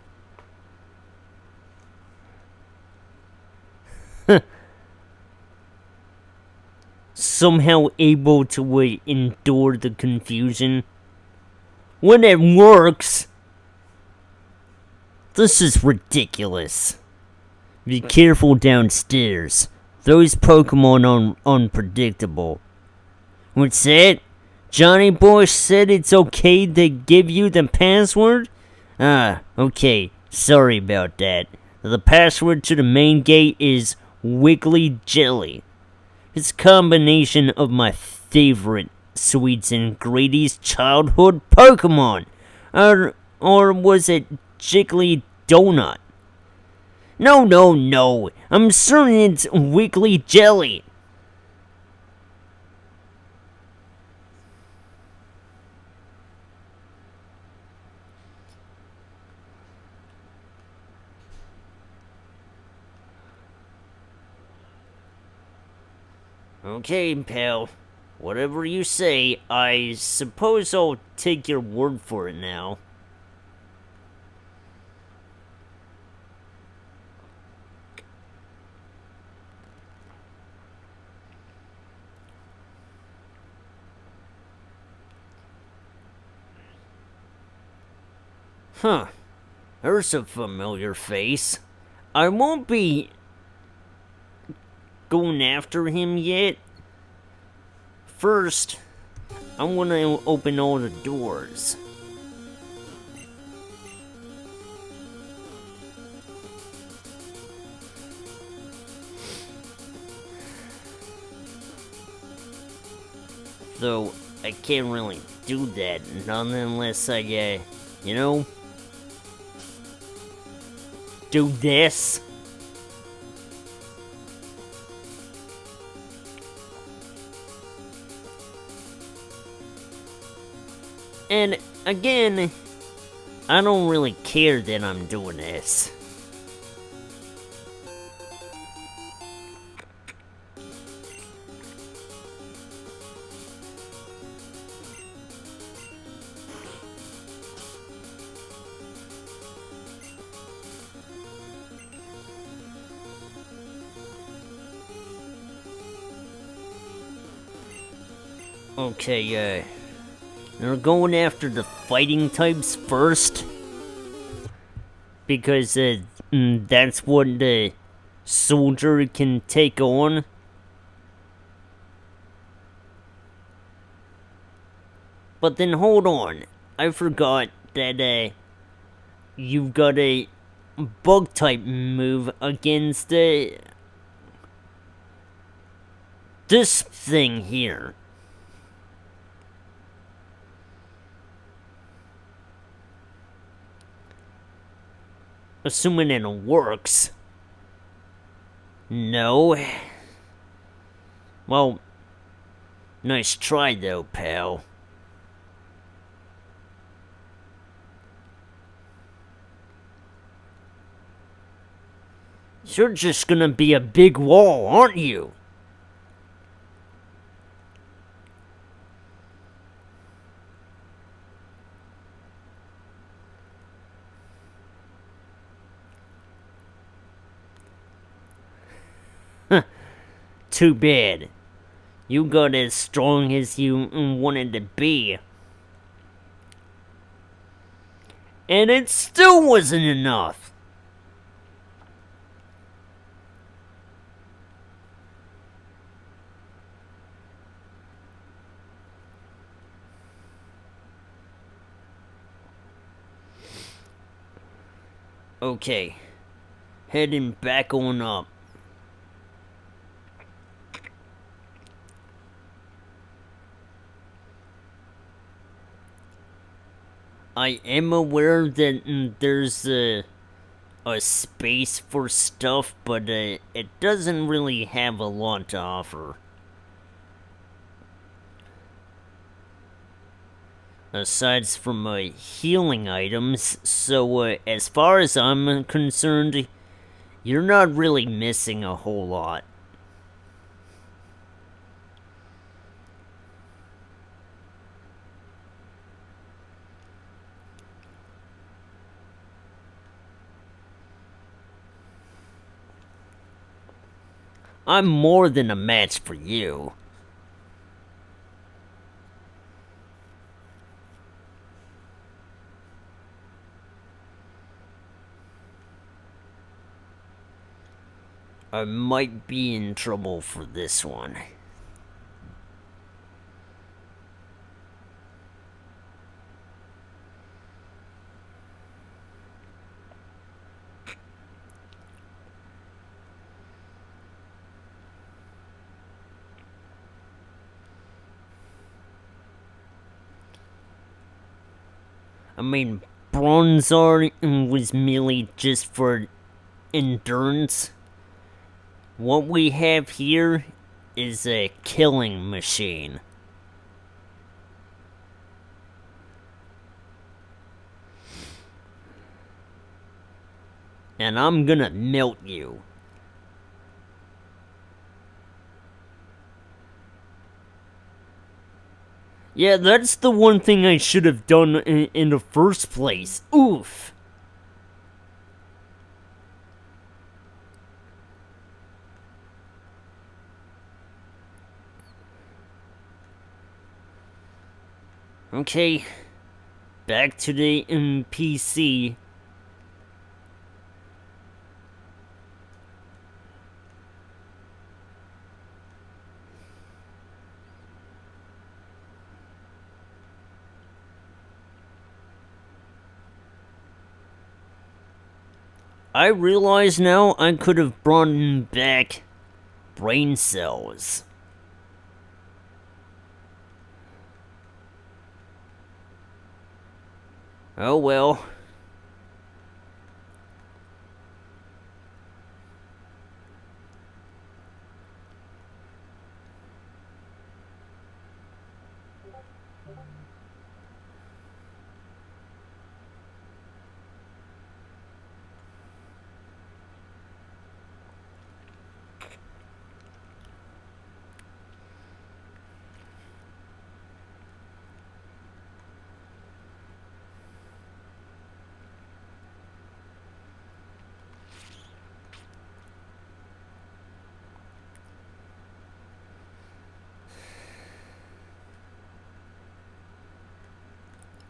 Somehow able to endure the confusion. When it works! This is ridiculous. Be careful downstairs. Those Pokemon are unpredictable. What's that? Johnny Boy said it's okay to give you the password? Ah, okay. Sorry about that. The password to the main gate is Wiggly Jelly. It's a combination of my favorite Sweets and Grady's childhood Pokemon. Or was it Jiggly Donut? No. I'm certain it's Wiggly Jelly. Okay, pal. Whatever you say, I suppose I'll take your word for it now. Huh. There's a familiar face. I won't be going after him yet. First, I'm gonna open all the doors. Though, I can't really do that, not unless I, you know, do this. And again, I don't really care that I'm doing this. Okay, they're going after the fighting types first. Because, that's what the soldier can take on. But then hold on. I forgot that, you've got a bug type move against, this thing here. Assuming it works. No. Well, nice try though, pal. You're just gonna be a big wall, aren't you? Too bad. You got as strong as you wanted to be. And it still wasn't enough. Okay, heading back on up. I am aware that there's a space for stuff, but it doesn't really have a lot to offer. Aside from healing items, so as far as I'm concerned, you're not really missing a whole lot. I'm more than a match for you. I might be in trouble for this one. I mean, Bronzor was merely just for endurance. What we have here is a killing machine. And I'm gonna melt you. Yeah, that's the one thing I should have done in the first place. Oof. Okay, back to the NPC. I realize now I could have brought back brain cells. Oh well.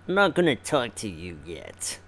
I'm not gonna talk to you yet.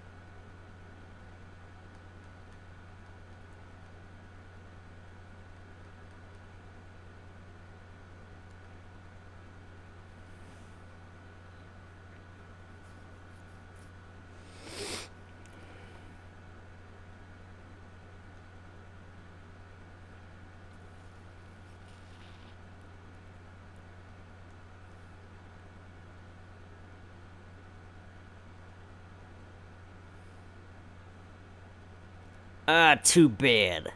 Ah, too bad.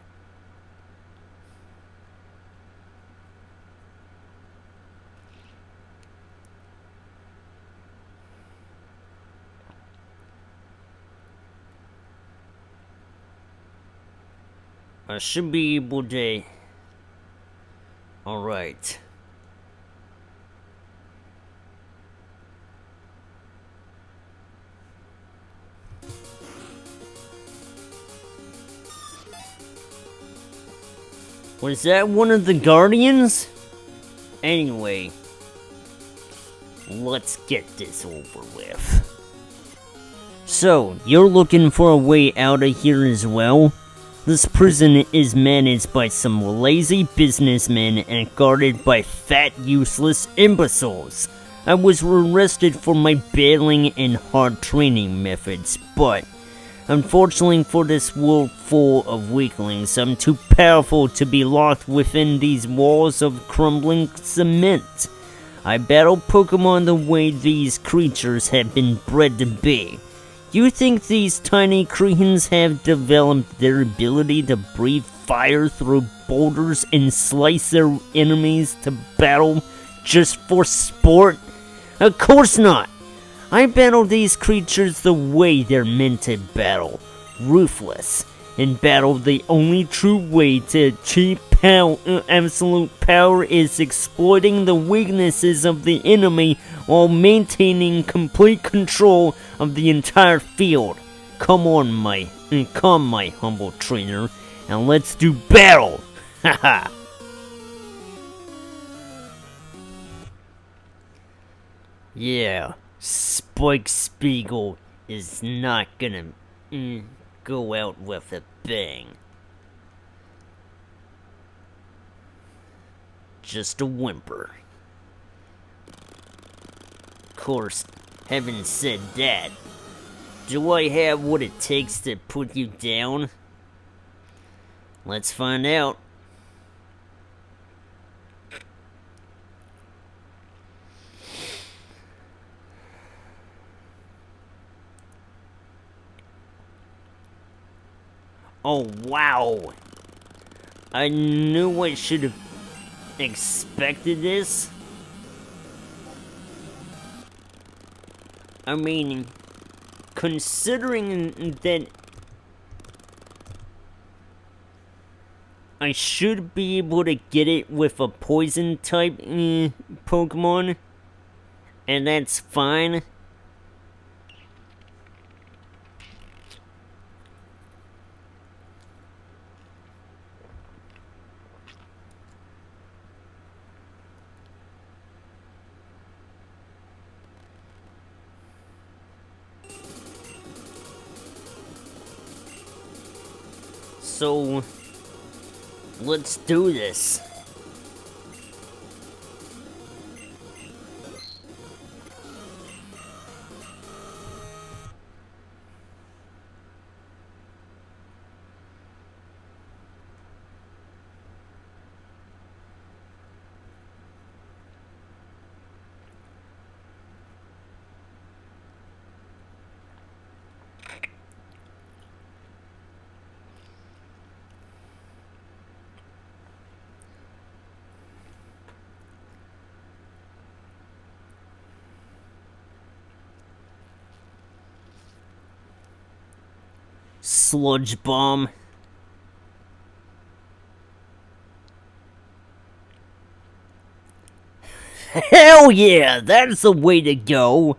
I should be able to... Alright. Was that one of the Guardians? Anyway, let's get this over with. So, you're looking for a way out of here as well? This prison is managed by some lazy businessmen and guarded by fat, useless imbeciles. I was arrested for my bailing and hard training methods, but unfortunately for this world full of weaklings, I'm too powerful to be locked within these walls of crumbling cement. I battle Pokemon the way these creatures have been bred to be. You think these tiny creatures have developed their ability to breathe fire through boulders and slice their enemies to battle just for sport? Of course not! I battle these creatures the way they're meant to battle, ruthless. In battle, the only true way to achieve absolute power is exploiting the weaknesses of the enemy while maintaining complete control of the entire field. Come, my humble trainer, and let's do battle! Haha! Yeah, Spike Spiegel is not gonna go out with a bang. Just a whimper. Of course, having said that, do I have what it takes to put you down? Let's find out. Oh, wow. I knew I should have expected this. I mean, considering that I should be able to get it with a poison type Pokemon, and that's fine. So, let's do this. Sludge bomb. Hell yeah, that's the way to go.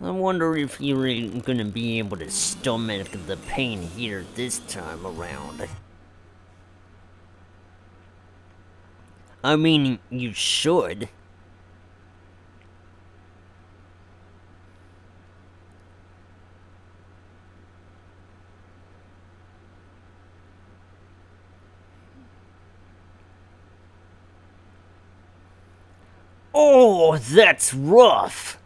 I wonder if you're gonna be able to stomach the pain here this time around. I mean, you should. Oh, that's rough.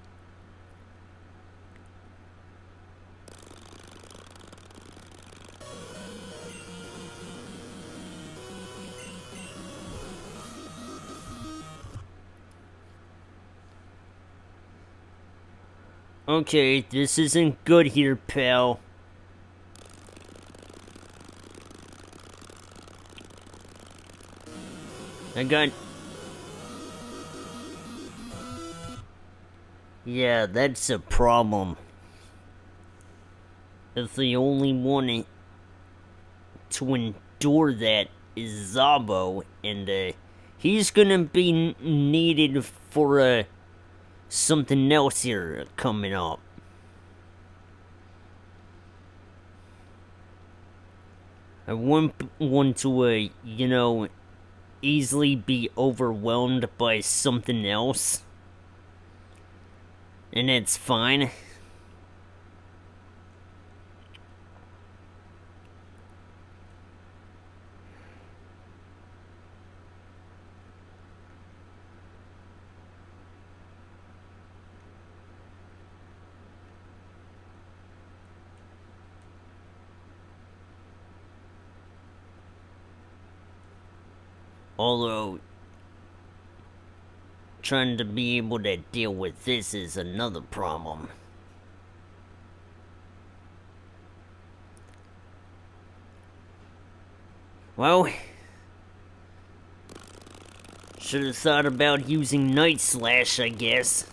Okay, this isn't good here, pal. I got... Yeah, that's a problem. If the only one to endure that is Zabo, and he's gonna be needed for something else here coming up. I wouldn't want to, easily be overwhelmed by something else. And it's fine. Although, trying to be able to deal with this is another problem. Well, should have thought about using Night Slash, I guess.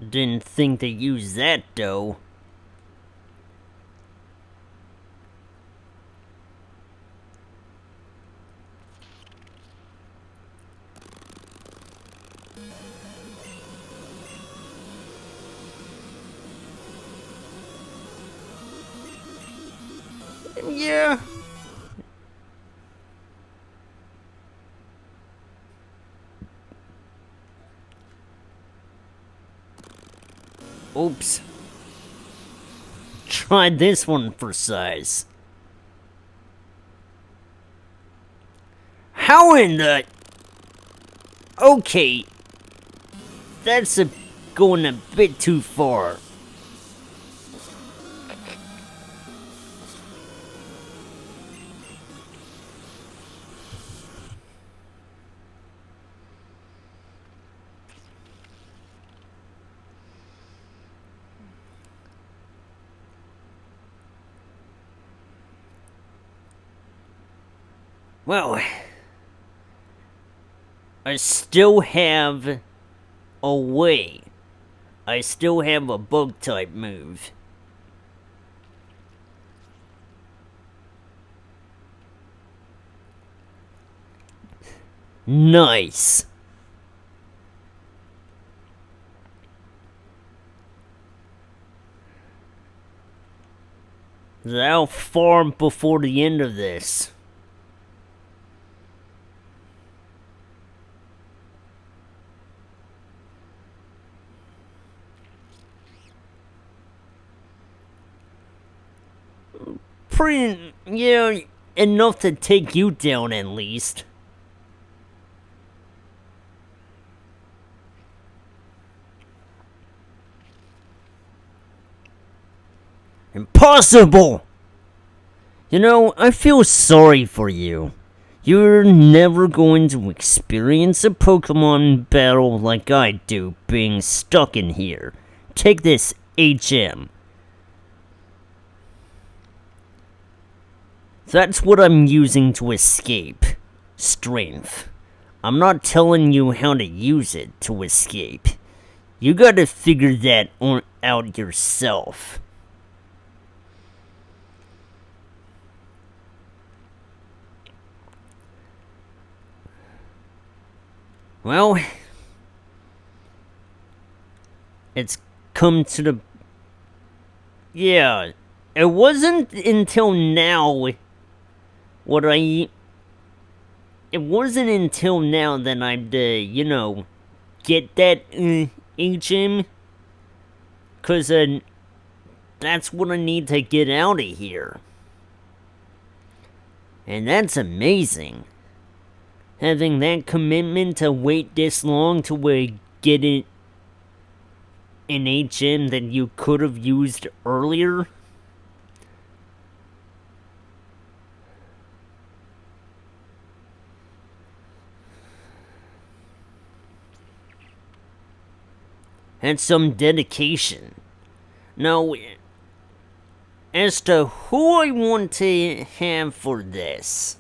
Didn't think to use that, though. Yeah. Oops. Try this one for size. How in the... Okay. That's going a bit too far. Well, I still have a way. I still have a bug type move. Nice. How far before the end of this? Pretty, enough to take you down at least. Impossible! I feel sorry for you. You're never going to experience a Pokemon battle like I do, being stuck in here. Take this HM. That's what I'm using to escape. Strength. I'm not telling you how to use it to escape. You gotta figure that out yourself. Well, it's come to the... Yeah, it wasn't until now it wasn't until now that I'd, get that, HM. 'Cause, that's what I need to get out of here. And that's amazing. Having that commitment to wait this long to, get it an HM that you could have used earlier. And some dedication. Now, as to who I want to have for this.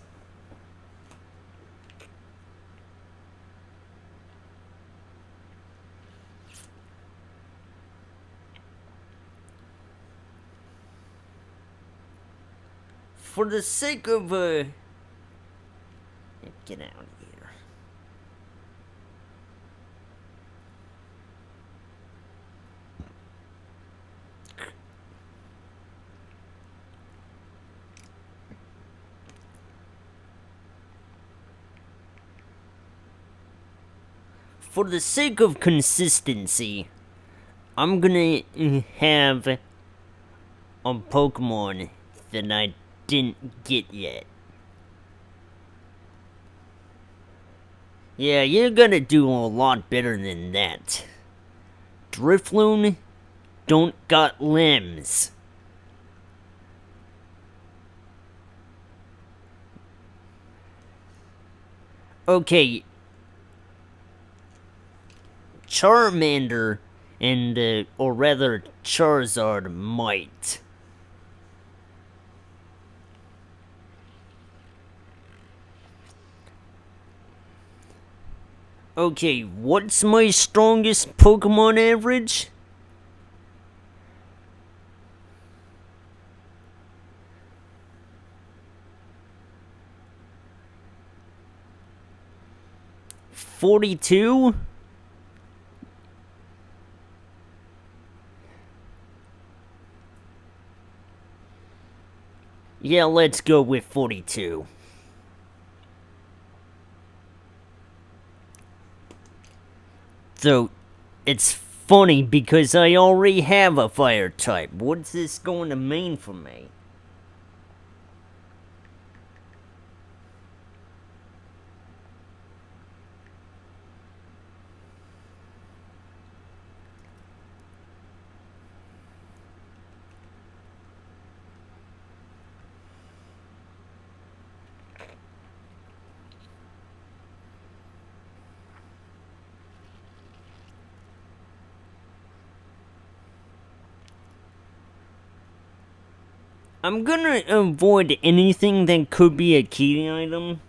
For the sake of, get out of here. For the sake of consistency, I'm gonna have a Pokemon that I didn't get yet. Yeah, you're gonna do a lot better than that. Drifloon don't got limbs. Okay. Charmander and, or rather, Charizard might. Okay, what's my strongest Pokemon average? $42? Yeah, let's go with 42. So, it's funny because I already have a fire type. What's this going to mean for me? I'm gonna avoid anything that could be a key item,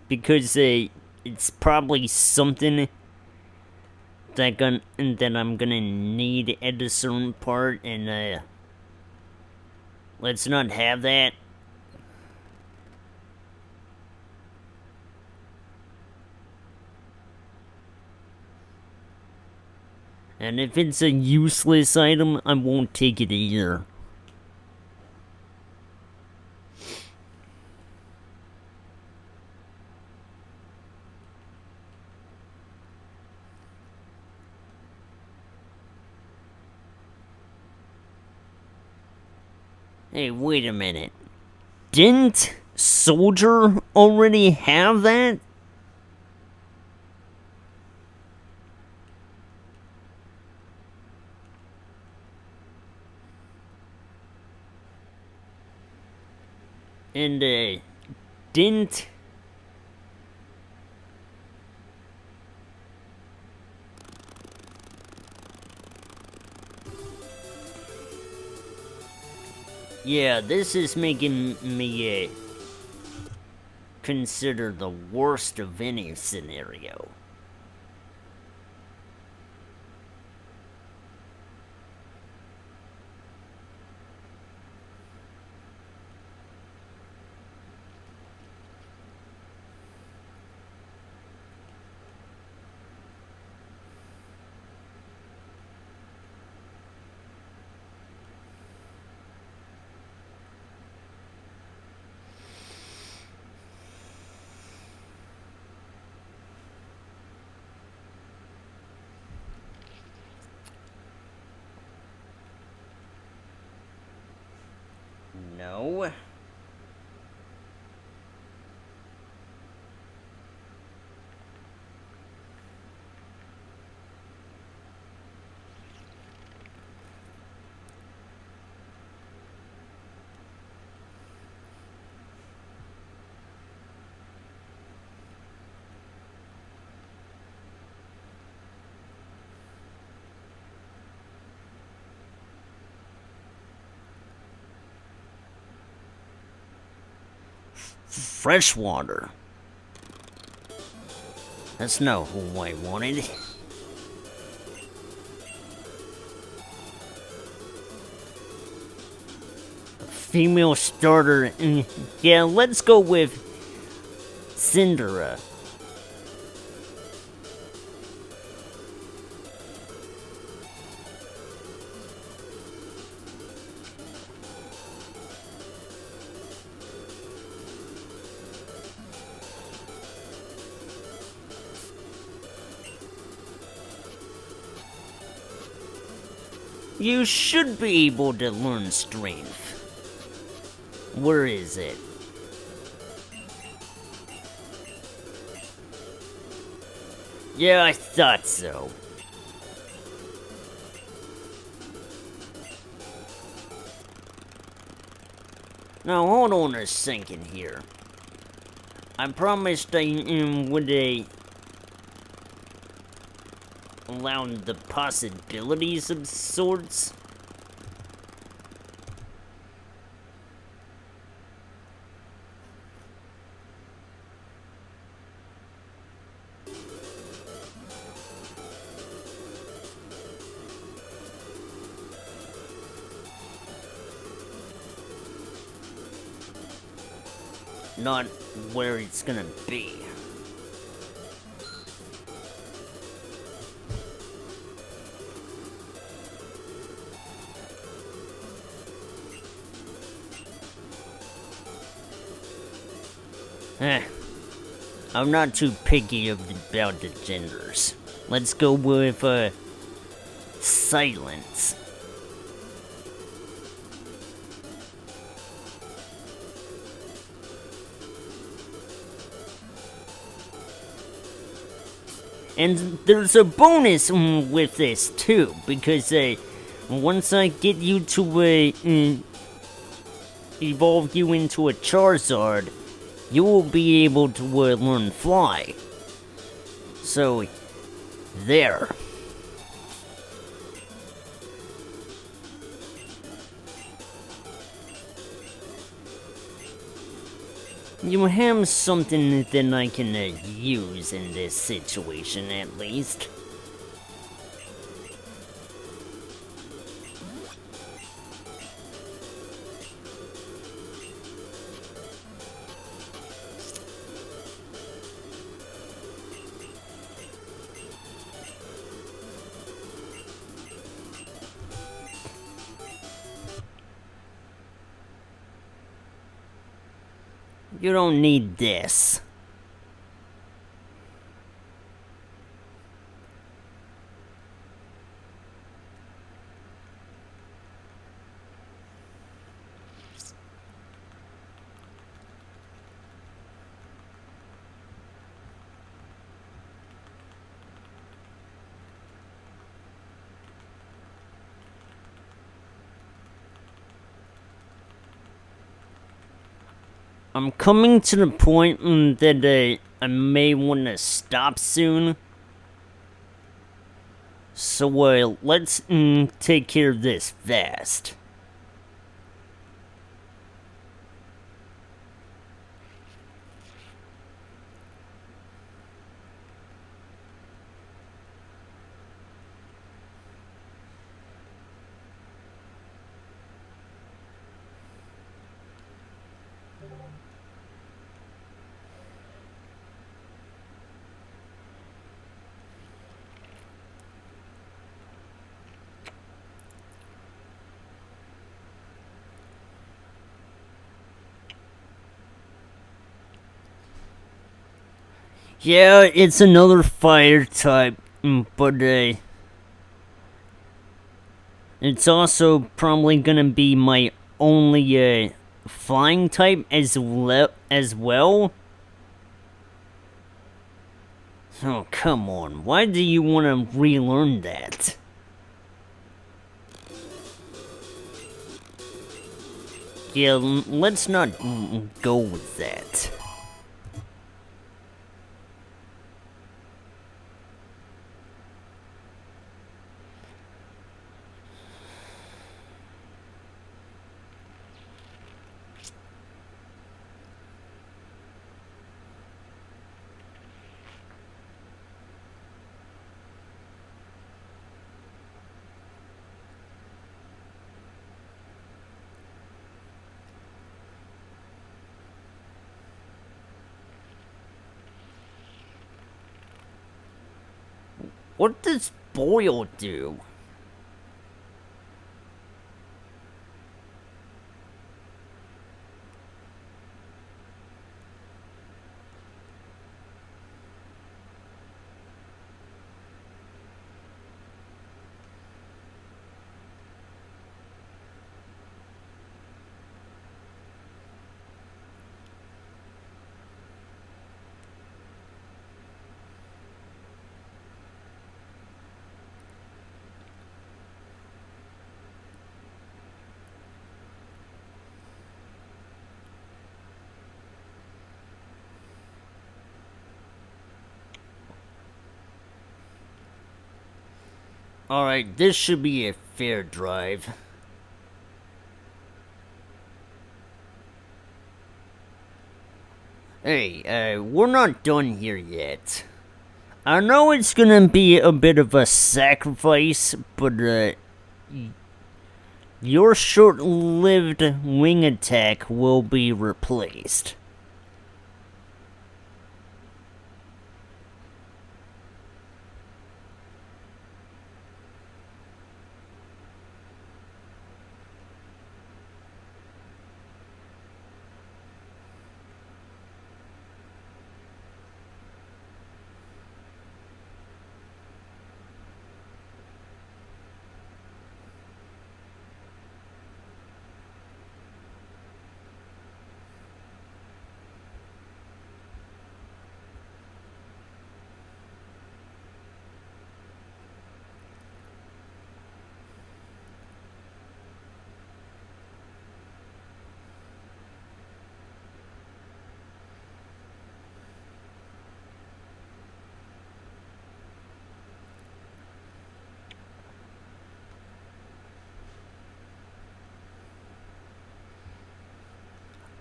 because it's probably something that I'm gonna need at a certain part, and let's not have that. And if it's a useless item, I won't take it either. Hey, wait a minute. Didn't Soldier already have that? And, didn't... Yeah, this is making me, consider the worst of any scenario. No. Freshwater. That's not who I wanted. female starter. Yeah, let's go with Cinderella. You should be able to learn strength. Where is it? Yeah, I thought so. Now hold on a second here. I promised I would allow the possibilities of sorts. Not where it's gonna be. I'm not too picky about the genders. Let's go with, silence. And there's a bonus with this too, because once I get you to evolve you into a Charizard, you will be able to learn Fly. So, there. You have something that I can use in this situation, at least. You don't need this. I'm coming to the point that I may want to stop soon. So, let's take care of this fast. Yeah, it's another fire type, but it's also probably gonna be my only flying type as well. Oh, come on. Why do you want to relearn that? Yeah, let's not go with that. What does boil do? Alright, this should be a fair drive. Hey, we're not done here yet. I know it's gonna be a bit of a sacrifice, but, your short-lived wing attack will be replaced.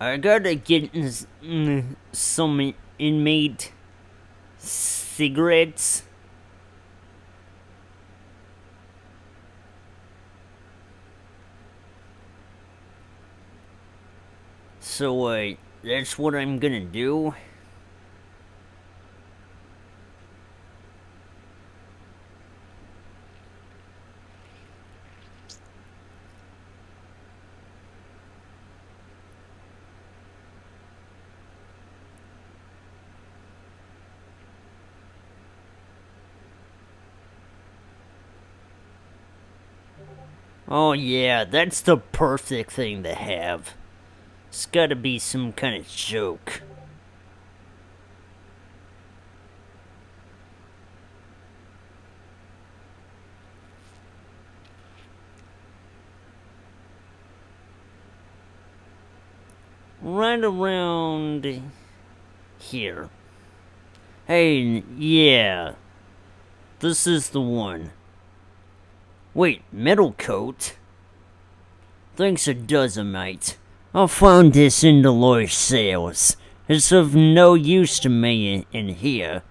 I gotta get some inmate cigarettes. So, that's what I'm gonna do. Oh yeah, that's the perfect thing to have. It's gotta be some kind of joke. Right around here. Hey, yeah. This is the one. Wait, metal coat? Thanks a dozen, mate. I found this in the Lord's sales. It's of no use to me in here.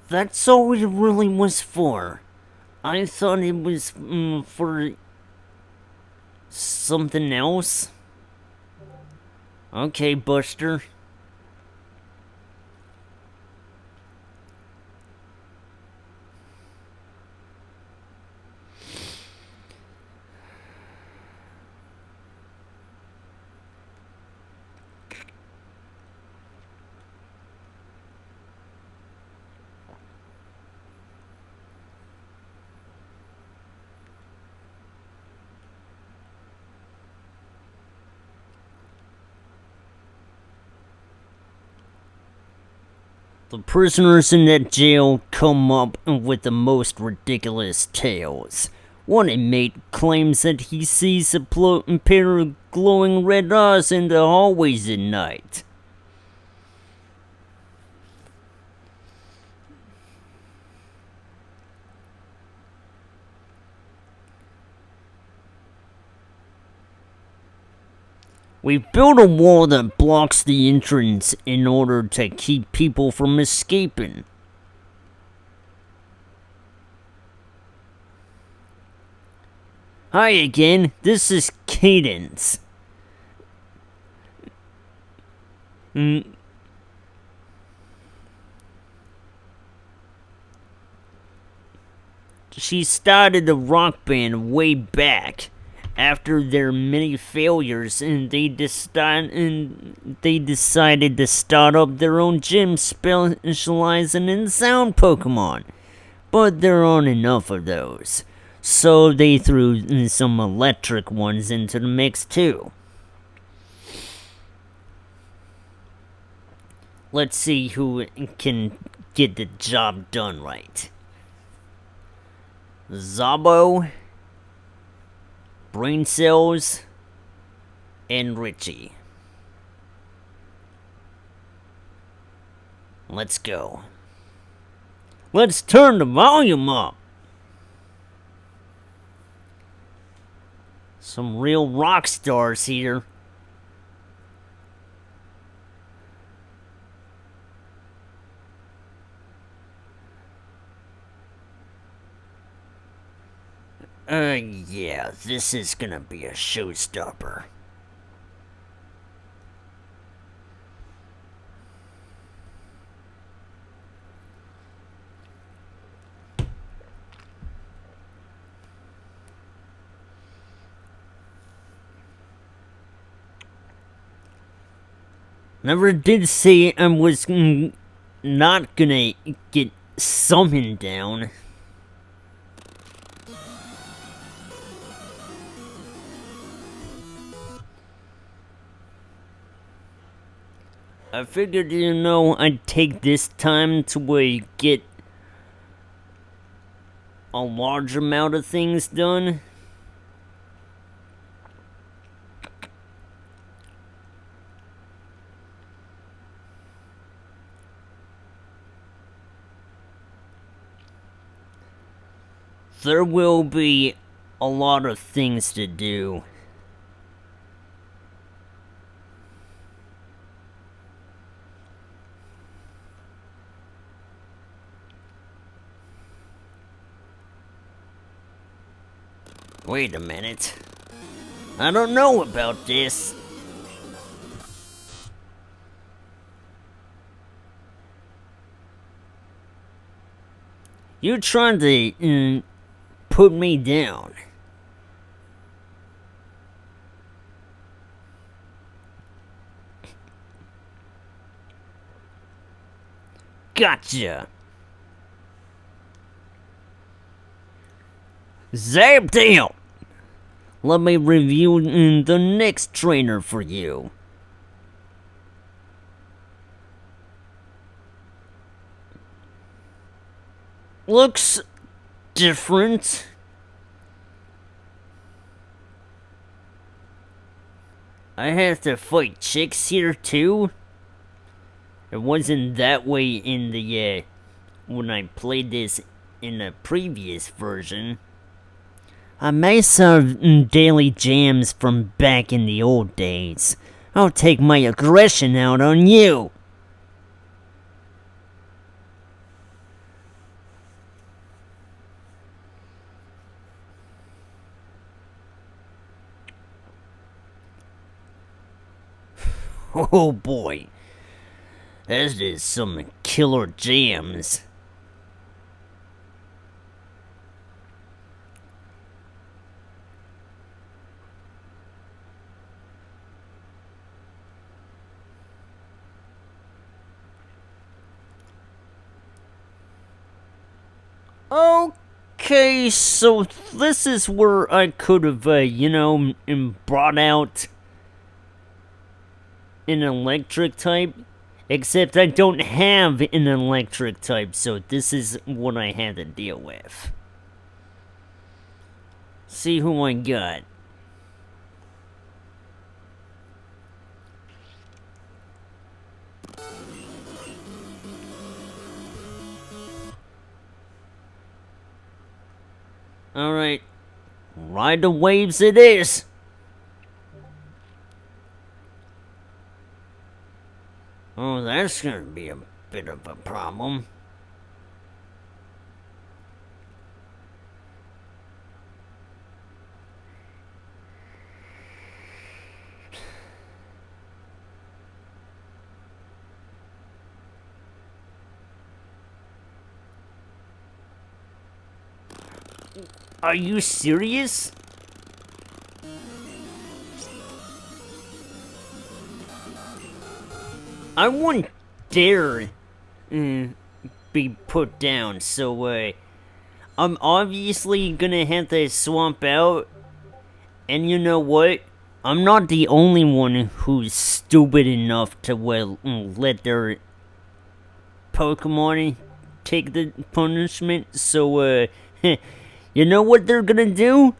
That's all it really was for. I thought it was for something else. Okay, Buster. The prisoners in that jail come up with the most ridiculous tales. One inmate claims that he sees a pair of glowing red eyes in the hallways at night. We built a wall that blocks the entrance in order to keep people from escaping. Hi again, this is Cadence. She started a rock band way back after their many failures, and they decided to start up their own gym specializing in sound Pokemon. But there aren't enough of those, so they threw some electric ones into the mix too. Let's see who can get the job done right. Zabo, Brain Cells, and Richie. Let's go. Let's turn the volume up. Some real rock stars here. Yeah, this is gonna be a showstopper. Never did say I was not gonna get summoned down. I figured, I'd take this time to get a large amount of things done. There will be a lot of things to do. Wait a minute. I don't know about this. You're trying to put me down. Gotcha. Zap deal. Let me review the next trainer for you. Looks different. I have to fight chicks here too? It wasn't that way in the, when I played this in a previous version. I may serve daily jams from back in the old days. I'll take my aggression out on you. Oh boy. That is some killer jams. Okay, so this is where I could have, brought out an electric type. Except I don't have an electric type, so this is what I had to deal with. See who I got. Alright. Ride the waves it is. Oh, that's gonna be a bit of a problem. Are you serious? I won't dare be put down, so I'm obviously gonna have to swamp out. And you know what? I'm not the only one who's stupid enough to let their Pokemon take the punishment. So you know what they're gonna do?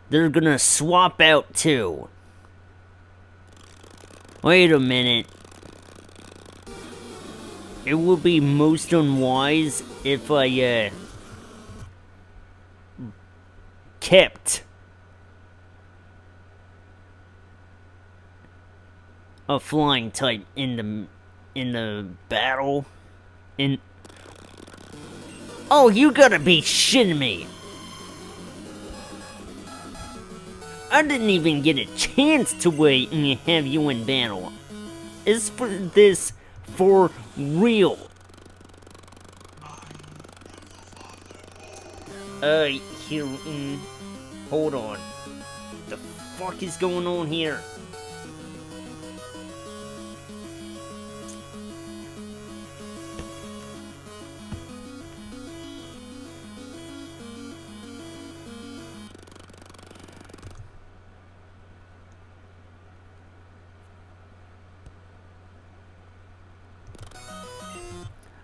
They're gonna swap out too. Wait a minute. It would be most unwise if I kept a flying type in the battle. Oh, you gotta be shitting me! I didn't even get a chance to wait and have you in battle. Is this for real? Here, hold on. The fuck is going on here?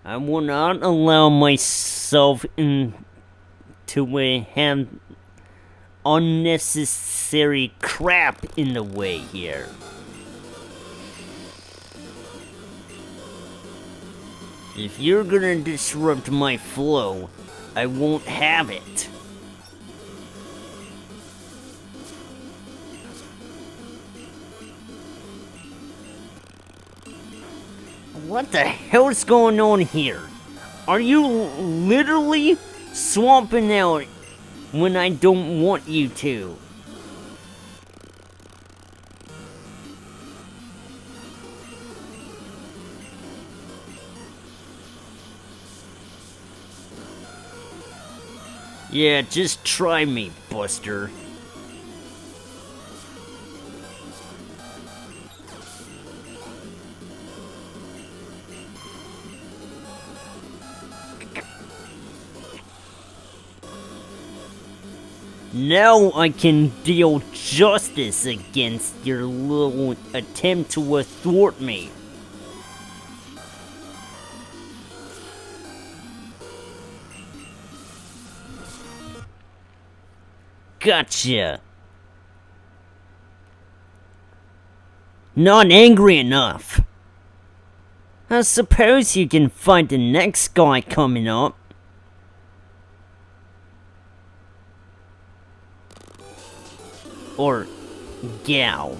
I will not allow myself to have unnecessary crap in the way here. If you're gonna disrupt my flow, I won't have it. What the hell's going on here? Are you literally swamping out when I don't want you to? Yeah, just try me, Buster. Now I can deal justice against your little attempt to thwart me. Gotcha. Not angry enough. I suppose you can fight the next guy coming up. Or gal.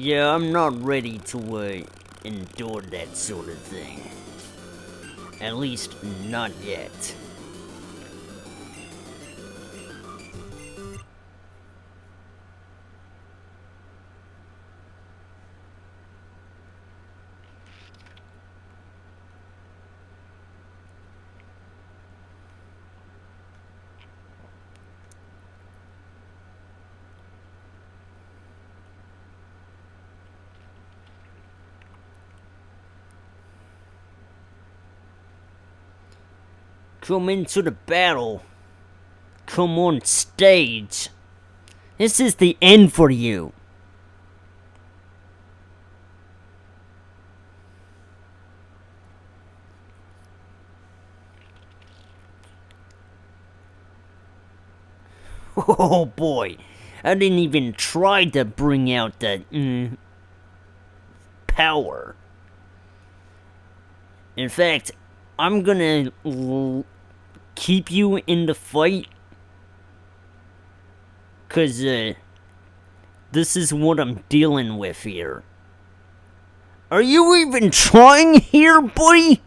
Yeah, I'm not ready to endure that sort of thing. At least, not yet. Come into the battle. Come on stage. This is the end for you. Oh boy, I didn't even try to bring out the power. In fact, I'm gonna keep you in the fight Cause, this is what I'm dealing with here. Are you even trying here, buddy?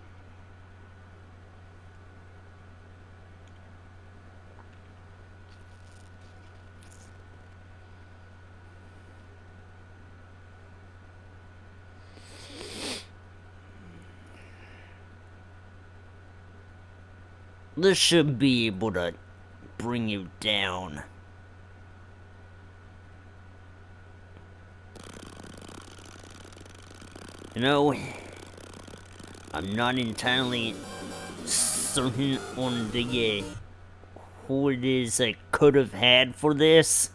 This should be able to bring you down. You know, I'm not entirely certain on the who it is I could have had for this,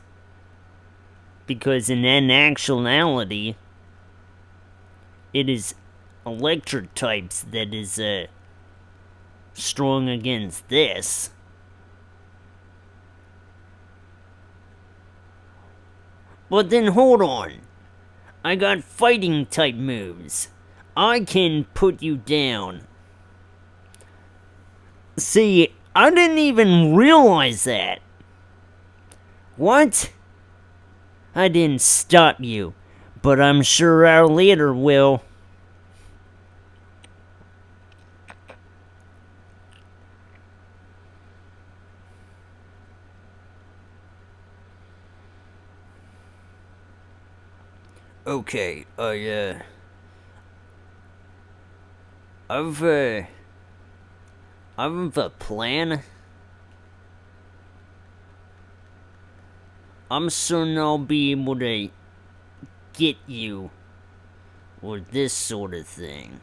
because in actuality, it is electric types that is strong against this. But then hold on. I got fighting type moves. I can put you down. See, I didn't even realize that. What? I didn't stop you, but I'm sure our leader will. Okay, I've a plan. I'm certain I'll be able to get you, or this sort of thing.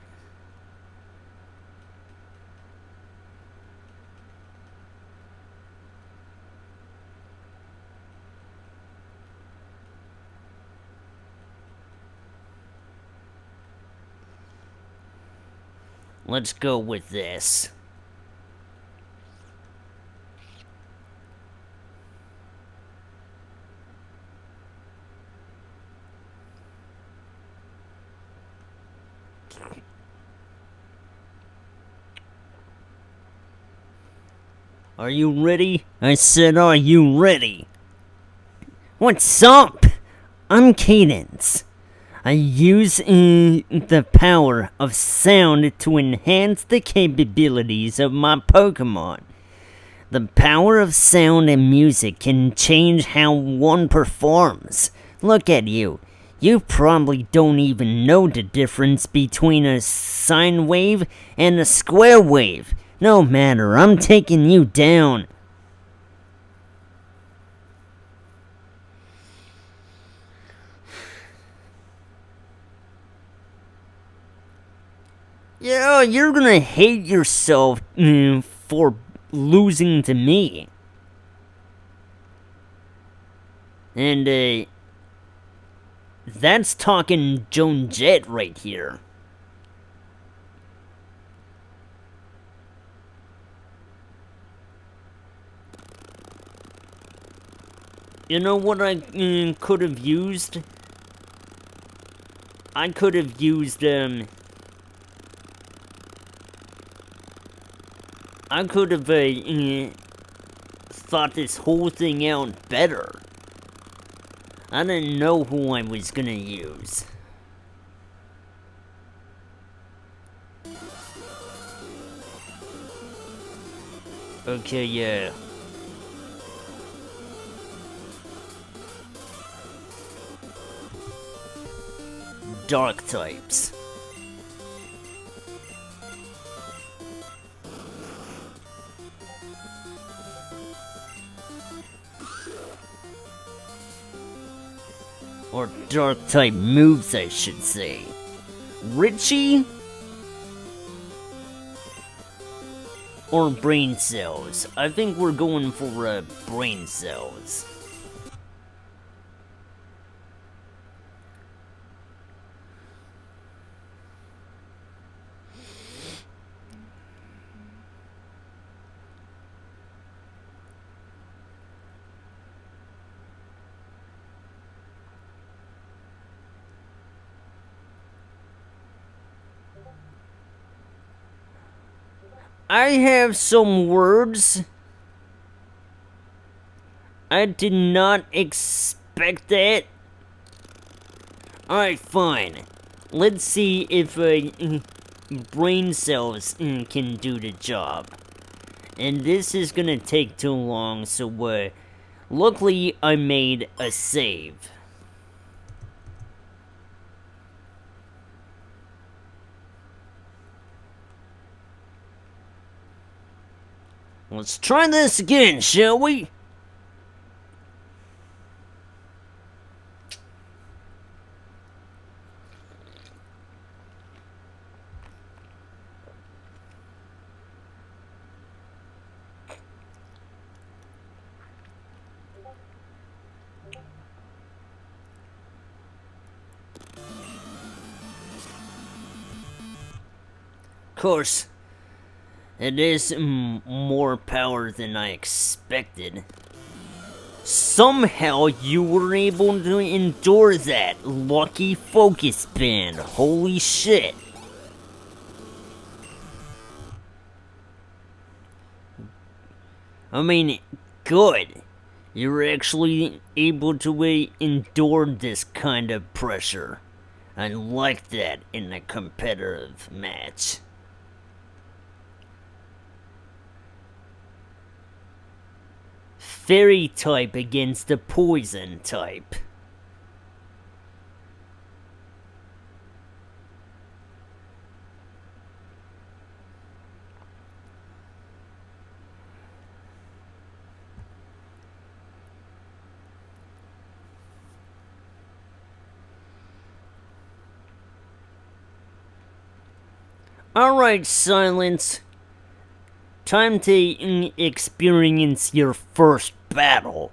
Let's go with this. Are you ready? I said, are you ready? What's up? I'm Cadence. I use the power of sound to enhance the capabilities of my Pokemon. The power of sound and music can change how one performs. Look at you. You probably don't even know the difference between a sine wave and a square wave. No matter, I'm taking you down. Yeah, you're gonna hate yourself for losing to me. And, that's talking Joan Jett right here. You know what I could have used? I could have used, I could have thought this whole thing out better. I didn't know who I was gonna use. Okay, yeah. Dark types. Or dark type moves, I should say. Richie? Or brain cells? I think we're going for brain cells. I have some words I did not expect that. Alright, fine. Let's see if brain cells can do the job. And this is gonna take too long, so luckily I made a save. Let's try this again, shall we? Of course, it is more power than I expected. Somehow you were able to endure that. Lucky focus band. Holy shit. I mean, good. You were actually able to endure this kind of pressure. I like that in a competitive match. Fairy type against the poison type. Alright, Silence. Time to experience your first battle.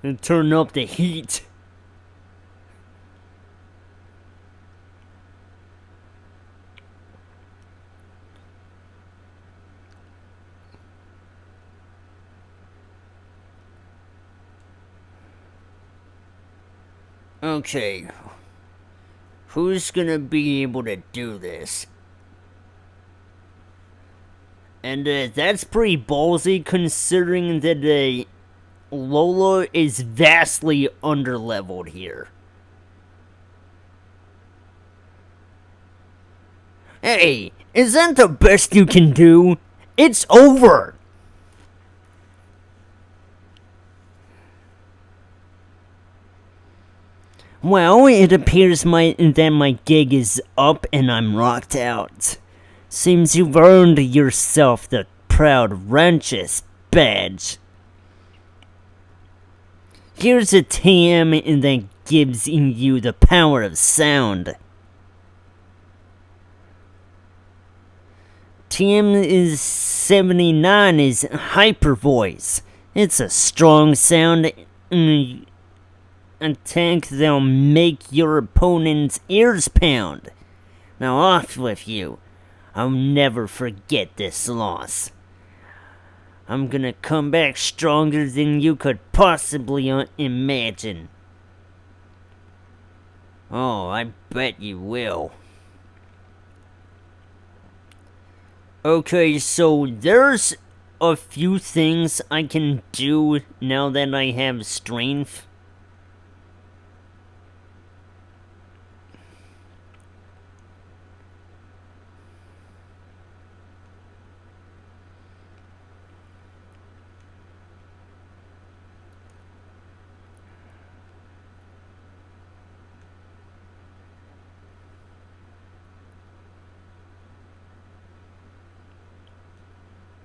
And turn up the heat. Okay. Who's gonna be able to do this? And that's pretty ballsy considering that Lola is vastly underleveled here. Hey, is that the best you can do? It's over! Well, it appears that my gig is up and I'm rocked out. Seems you've earned yourself the proud Ranchers badge. Here's a TM that gives you the power of sound. TM is 79 is Hyper Voice. It's a strong sound attack that'll make your opponent's ears pound. Now off with you. I'll never forget this loss. I'm gonna come back stronger than you could possibly imagine. Oh, I bet you will. Okay, so there's a few things I can do now that I have strength.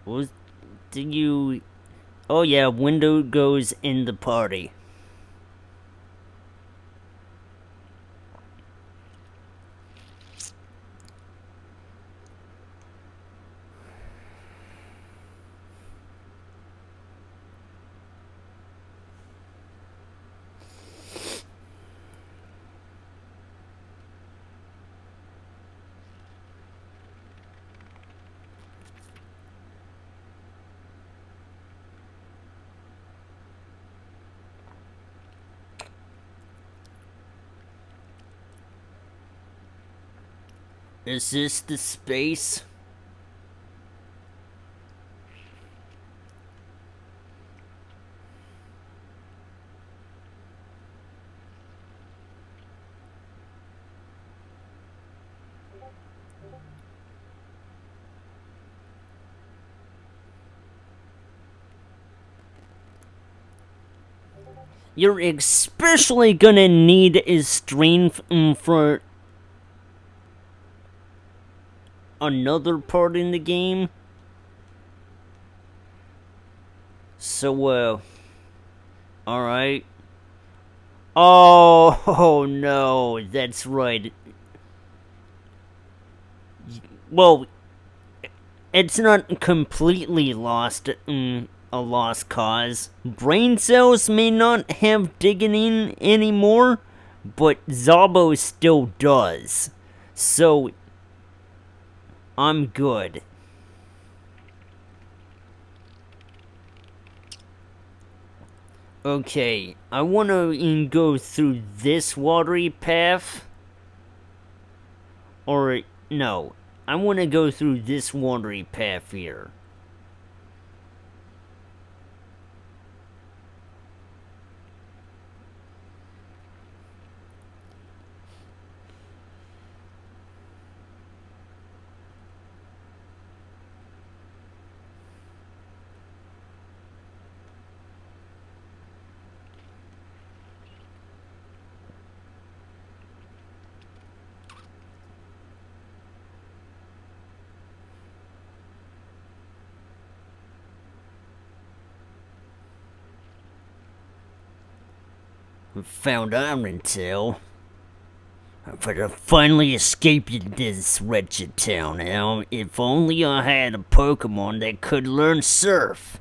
What did you... Oh yeah, window goes in the party. Is this the space? You're especially gonna need is strength for another part in the game. So, alright. Oh, no, that's right. Well, it's not completely lost, a lost cause. Brain cells may not have digging in anymore, but Zabo still does. So, I'm good. Okay, I wanna go through this watery path. Or, no, I wanna go through this watery path here. Found iron tail. But I finally escaped this wretched town now. If only I had a Pokemon that could learn Surf.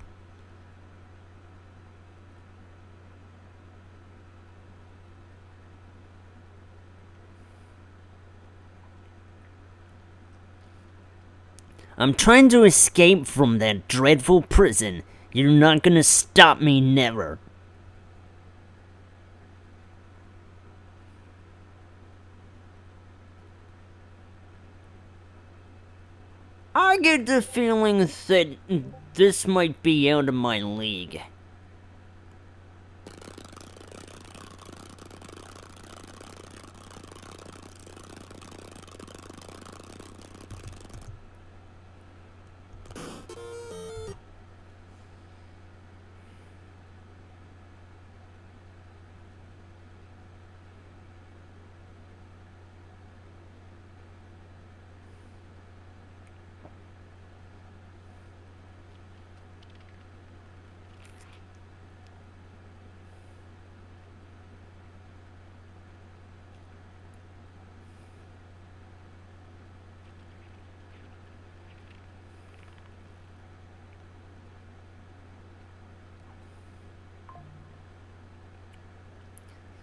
I'm trying to escape from that dreadful prison. You're not gonna stop me, never. I get the feeling that this might be out of my league.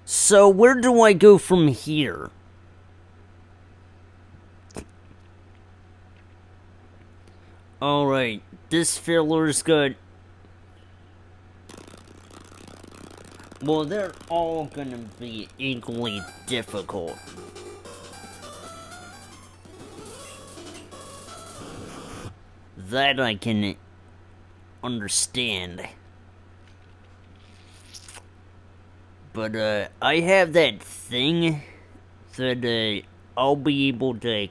So where do I go from here? Alright, this filler's good. Well, they're all gonna be equally difficult. That I can understand. But, I have that thing that, I'll be able to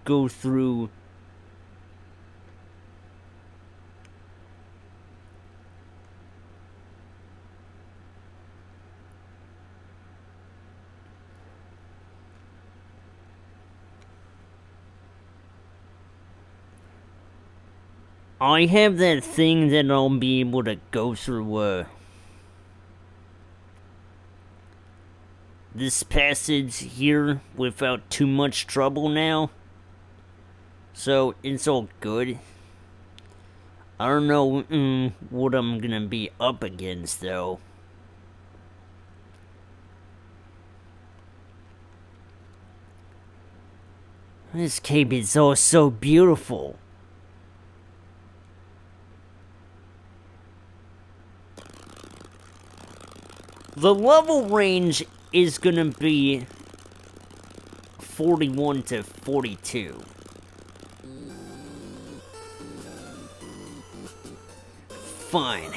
go through. I have that thing that I'll be able to go through, this passage here without too much trouble now. So, it's all good. I don't know what I'm gonna be up against, though. This cape is all so beautiful. The level range is gonna be 41 to 42. Fine.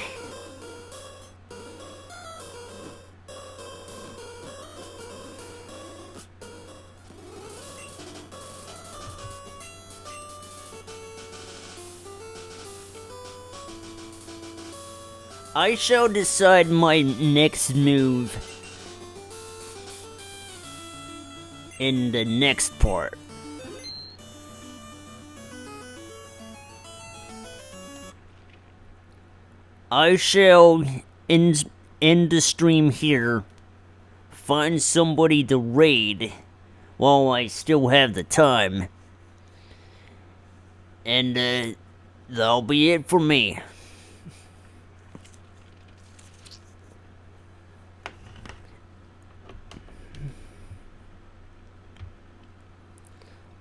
I shall decide my next move in the next part. I shall end the stream here, find somebody to raid while I still have the time, and that'll be it for me.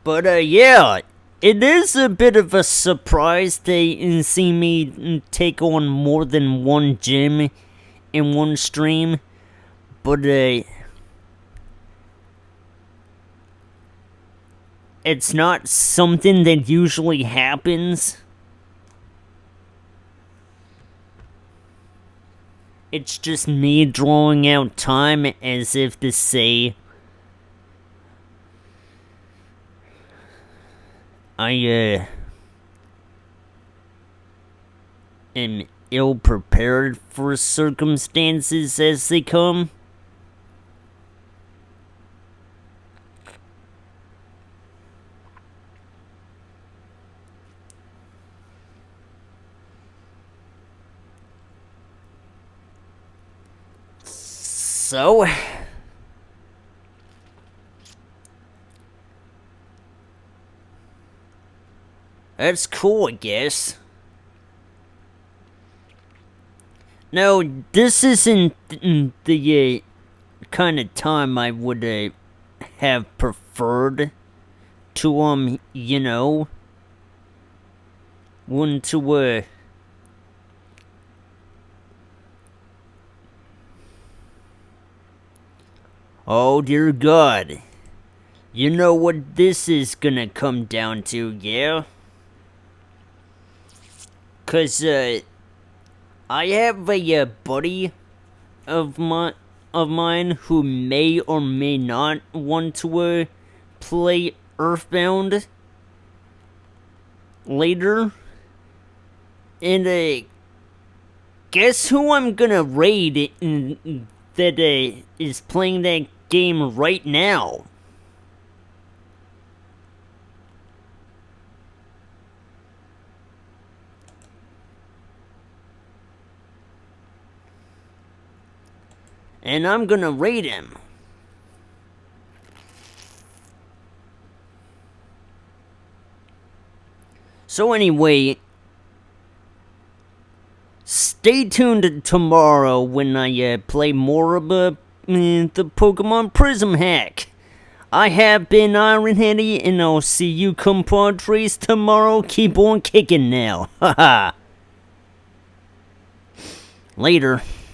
But yeah, it is a bit of a surprise to see me take on more than one gym in one stream, but it's not something that usually happens. It's just me drawing out time as if to say, I am ill-prepared for circumstances as they come. So, that's cool, I guess. Now, this isn't the kind of time I would have preferred to, you know, want to, oh dear God. You know what this is gonna come down to, yeah? 'Cause, I have a buddy of mine who may or may not want to play Earthbound later, and guess who I'm gonna raid that is playing that game right now? And I'm gonna raid him. So anyway, stay tuned tomorrow when I play more of the Pokemon Prism hack. I have been Ironheady, and I'll see you compadres tomorrow. Keep on kicking now. Haha. Later.